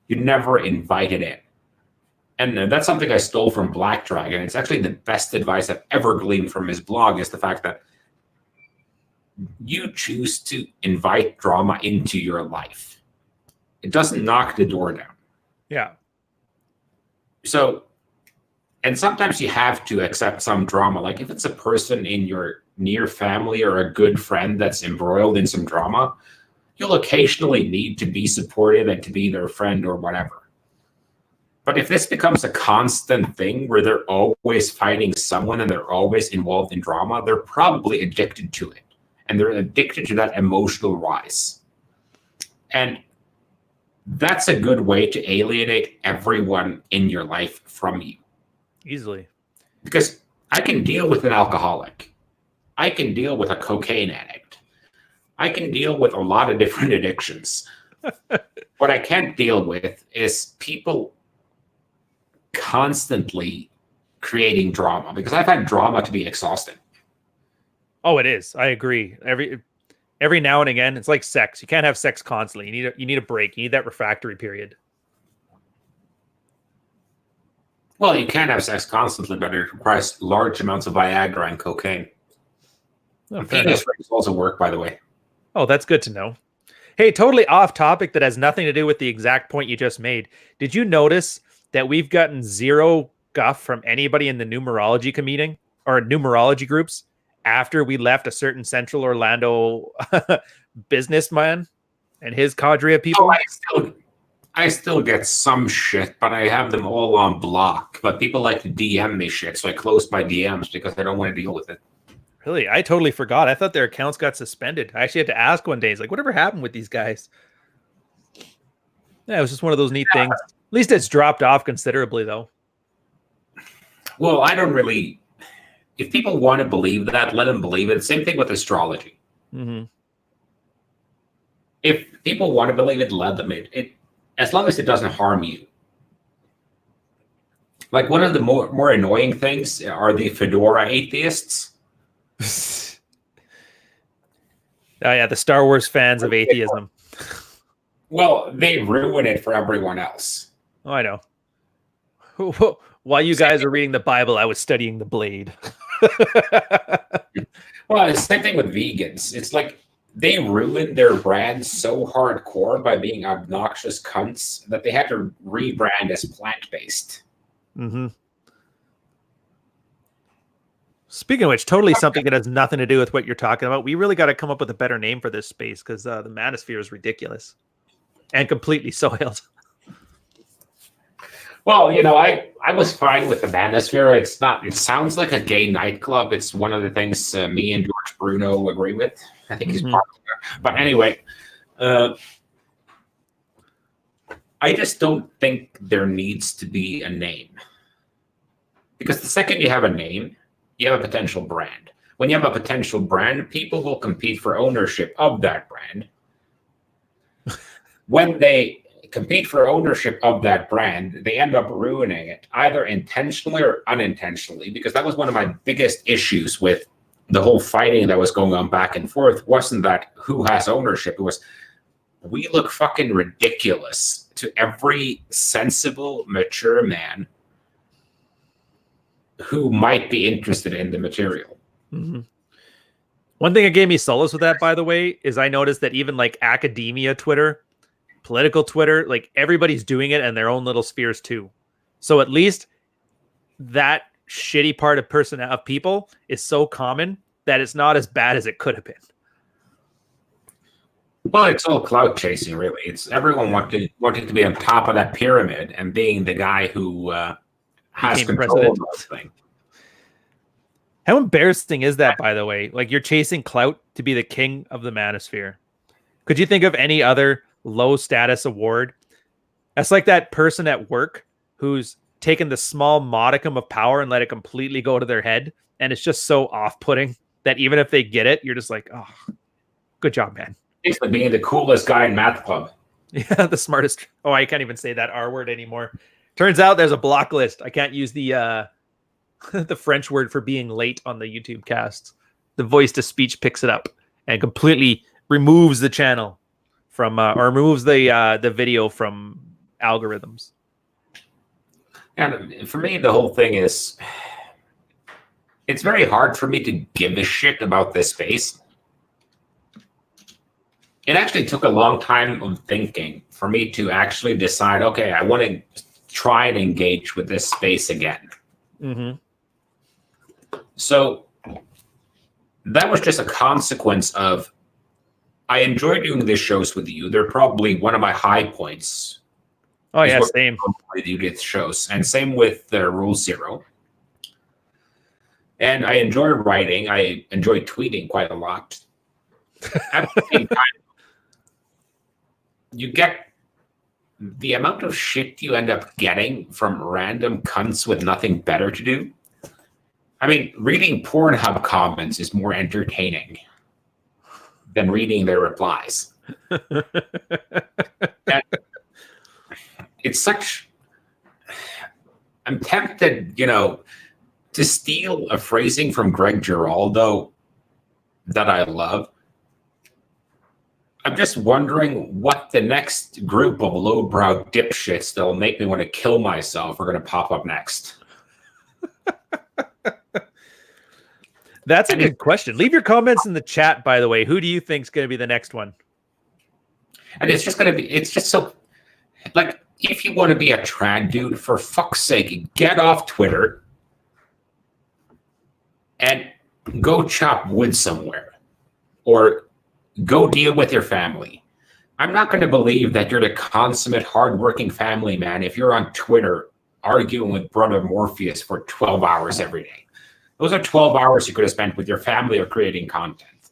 You never invite it in. And that's something I stole from Black Dragon. It's actually the best advice I've ever gleaned from his blog, is the fact that you choose to invite drama into your life. It doesn't knock the door down. Yeah. So, and sometimes you have to accept some drama. Like if it's a person in your near family or a good friend that's embroiled in some drama, you'll occasionally need to be supportive and to be their friend or whatever. But if this becomes a constant thing where they're always fighting someone and they're always involved in drama, they're probably addicted to it. And they're addicted to that emotional rise. And that's a good way to alienate everyone in your life from you. Easily. Because I can deal with an alcoholic. I can deal with a cocaine addict. I can deal with a lot of different addictions. What I can't deal with is people constantly creating drama, because I've had drama to be exhausting. Oh, it is. I agree. Every now and again, it's like sex. You can't have sex constantly. You need a break. You need that refractory period. Well, you can have sex constantly, but it requires large amounts of Viagra and cocaine. Oh, penis rings also work, by the way. Oh, that's good to know. Hey, totally off topic that has nothing to do with the exact point you just made. Did you notice that we've gotten zero guff from anybody in the numerology meeting or numerology groups after we left a certain Central Orlando businessman and his cadre of people? Oh, I still get some shit, but I have them all on block. But people like to DM me shit, so I closed my DMs because I don't want to deal with it. Really? I totally forgot. I thought their accounts got suspended. I actually had to ask one day. It's like, whatever happened with these guys? Yeah, it was just one of those neat things. At least it's dropped off considerably, though. Well, I don't really. If people want to believe that, let them believe it. Same thing with astrology. Mm-hmm. If people want to believe it, let them. It as long as it doesn't harm you. Like one of the more annoying things are the fedora atheists. Oh yeah, the Star Wars fans of atheism. Well, they ruin it for everyone else. Oh, I know. While you guys are reading the Bible, I was studying the blade. Well, it's the same thing with vegans. It's like they ruined their brand so hardcore by being obnoxious cunts that they had to rebrand as plant-based. Mm-hmm. Speaking of which, totally something that has nothing to do with what you're talking about. We really got to come up with a better name for this space because the manosphere is ridiculous and completely soiled. Well, you know, I was fine with the manosphere. It's not. It sounds like a gay nightclub. It's one of the things me and George Bruno agree with. I think he's popular. But anyway, I just don't think there needs to be a name. Because the second you have a name, you have a potential brand. When you have a potential brand, people will compete for ownership of that brand. When they compete for ownership of that brand, they end up ruining it, either intentionally or unintentionally, because that was one of my biggest issues with the whole fighting that was going on back and forth. Wasn't that who has ownership? It was, we look fucking ridiculous to every sensible, mature man who might be interested in the material. Mm-hmm. One thing that gave me solace with that, by the way, is I noticed that even like academia Twitter, political Twitter, like everybody's doing it in their own little spheres too. So at least that shitty part of people is so common that it's not as bad as it could have been. Well, it's all clout chasing, really. It's everyone wanting to be on top of that pyramid and being the guy who has control of those things. How embarrassing is that, by the way? Like you're chasing clout to be the king of the manosphere. Could you think of any other low status award? That's like that person at work who's taken the small modicum of power and let it completely go to their head. And it's just so off-putting that even if they get it, you're just like, oh, good job, man. It's like being the coolest guy in math club. Yeah, the smartest. Oh, I can't even say that R word anymore. Turns out there's a block list. I can't use the the French word for being late on the YouTube casts. The voice to speech picks it up and completely removes the channel from or removes the video from algorithms. And for me, the whole thing is, it's very hard for me to give a shit about this space. It actually took a long time of thinking for me to actually decide, okay, I want to try and engage with this space again. Mm-hmm. So that was just a consequence of, I enjoy doing these shows with you. They're probably one of my high points. Oh yeah, same. I do these shows, and same with Rule Zero. And I enjoy writing. I enjoy tweeting quite a lot. At the same time, you get the amount of shit you end up getting from random cunts with nothing better to do. I mean, reading Pornhub comments is more entertaining than reading their replies. And it's such... I'm tempted, to steal a phrasing from Greg Giraldo that I love. I'm just wondering what the next group of lowbrow dipshits that'll make me want to kill myself are going to pop up next. That's a good question. Leave your comments in the chat, by the way. Who do you think is going to be the next one? And it's just so, like, if you want to be a trad dude, for fuck's sake, get off Twitter and go chop wood somewhere. Or go deal with your family. I'm not going to believe that you're the consummate hardworking family man if you're on Twitter arguing with Brother Morpheus for 12 hours every day. Those are 12 hours you could have spent with your family or creating content.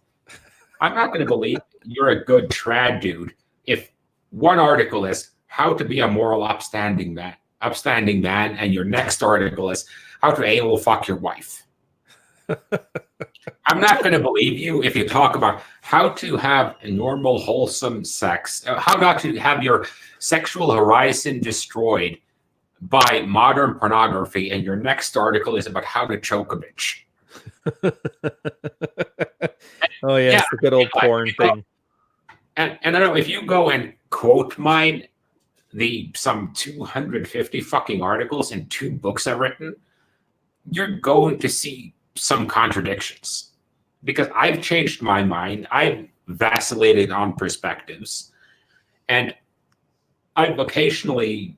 I'm not going to believe you're a good trad dude if one article is how to be a moral upstanding man, and your next article is how to anal fuck your wife. I'm not going to believe you if you talk about how to have normal, wholesome sex, how not to have your sexual horizon destroyed by modern pornography, and your next article is about how to choke a bitch. Oh, yes, the good old porn thing. And I don't know, if you go and quote mine some 250 fucking articles and 2 books I've written, you're going to see some contradictions. Because I've changed my mind. I've vacillated on perspectives. And I've occasionally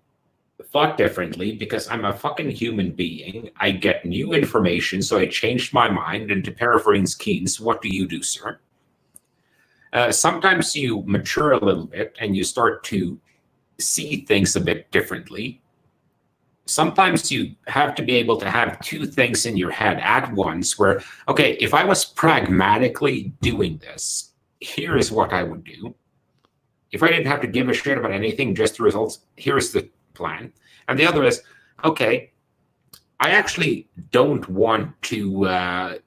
thought differently because I'm a fucking human being. I get new information, so I changed my mind. And to paraphrase Keynes, what do you do, sir? Sometimes you mature a little bit and you start to see things a bit differently. Sometimes you have to be able to have 2 things in your head at once where, okay, if I was pragmatically doing this, here is what I would do. If I didn't have to give a shit about anything, just the results, here's the plan. And the other is, okay, I actually don't want to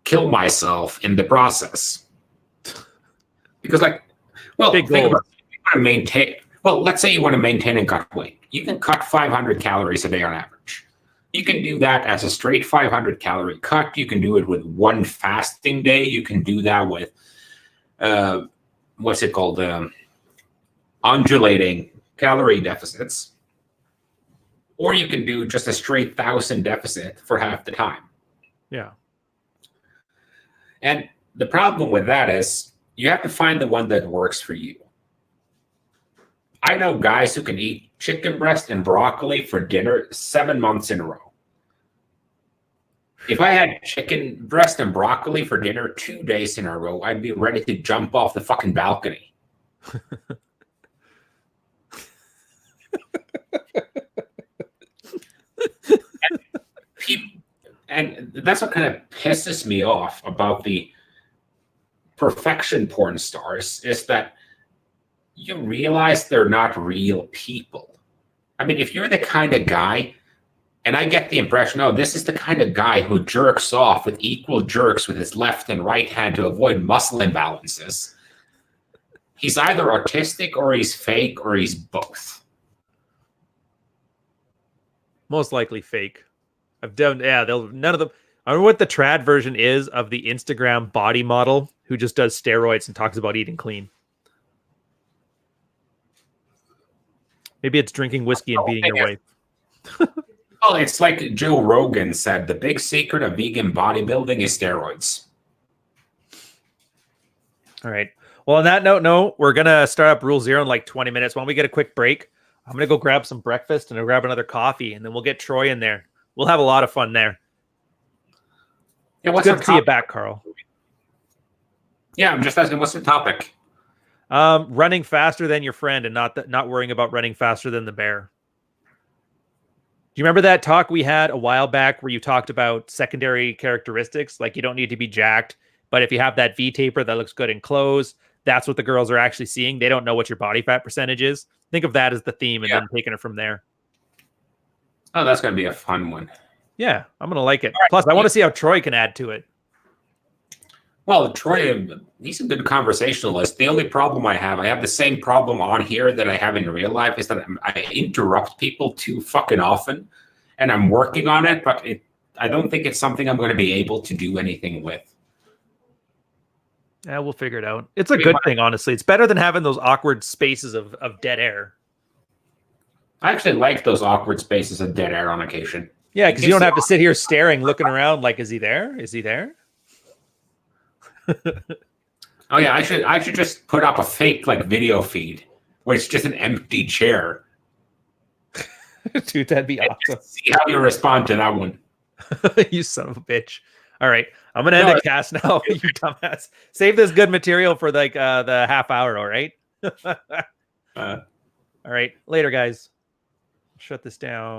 kill myself in the process. Because, like, well, think about it. You want to maintain, well, let's say you want to maintain and cut weight. You can cut 500 calories a day on average. You can do that as a straight 500 calorie cut. You can do it with 1 fasting day. You can do that with, what's it called? Undulating calorie deficits. Or you can do just a straight 1,000 deficit for half the time. Yeah. And the problem with that is you have to find the one that works for you. I know guys who can eat chicken breast and broccoli for dinner 7 months in a row. If I had chicken breast and broccoli for dinner 2 days in a row, I'd be ready to jump off the fucking balcony. And that's what kind of pisses me off about the perfection porn stars, is that you realize they're not real people. I mean, if you're the kind of guy, and I get the impression, oh, this is the kind of guy who jerks off with equal jerks with his left and right hand to avoid muscle imbalances, he's either autistic or he's fake or he's both. Most likely fake. I've done, yeah, none of them. I don't know what the trad version is of the Instagram body model who just does steroids and talks about eating clean. Maybe it's drinking whiskey and beating your wife. Well, it's like Joe Rogan said, the big secret of vegan bodybuilding is steroids. All right. Well, on that note, no, we're going to start up Rule Zero in like 20 minutes. Why don't we get a quick break? I'm going to go grab some breakfast and I'll grab another coffee, and then we'll get Troy in there. We'll have a lot of fun there. Yeah, what's good to see you back, Carl. Yeah, I'm just asking, what's the topic? Running faster than your friend and not worrying about running faster than the bear. Do you remember that talk we had a while back where you talked about secondary characteristics? Like, you don't need to be jacked, but if you have that V taper that looks good in clothes, that's what the girls are actually seeing. They don't know what your body fat percentage is. Think of that as the theme and then taking it from there. Oh, that's going to be a fun one. Yeah, I'm going to like it. Right. Plus, I want to see how Troy can add to it. Well, Troy, he's a good conversationalist. The only problem I have the same problem on here that I have in real life, is that I interrupt people too fucking often, and I'm working on it, but I don't think it's something I'm going to be able to do anything with. Yeah, we'll figure it out. It's a good thing, honestly. It's better than having those awkward spaces of dead air. I actually like those awkward spaces of dead air on occasion. Yeah, because you don't have to sit here staring, looking around like, is he there? Is he there? Oh yeah, I should just put up a fake like video feed where it's just an empty chair. Dude, that'd be awesome. See how you respond to that one. You son of a bitch. All right, I'm gonna end the cast now. You dumbass. Save this good material for like the half hour. All right. All right. Later, guys. Shut this down.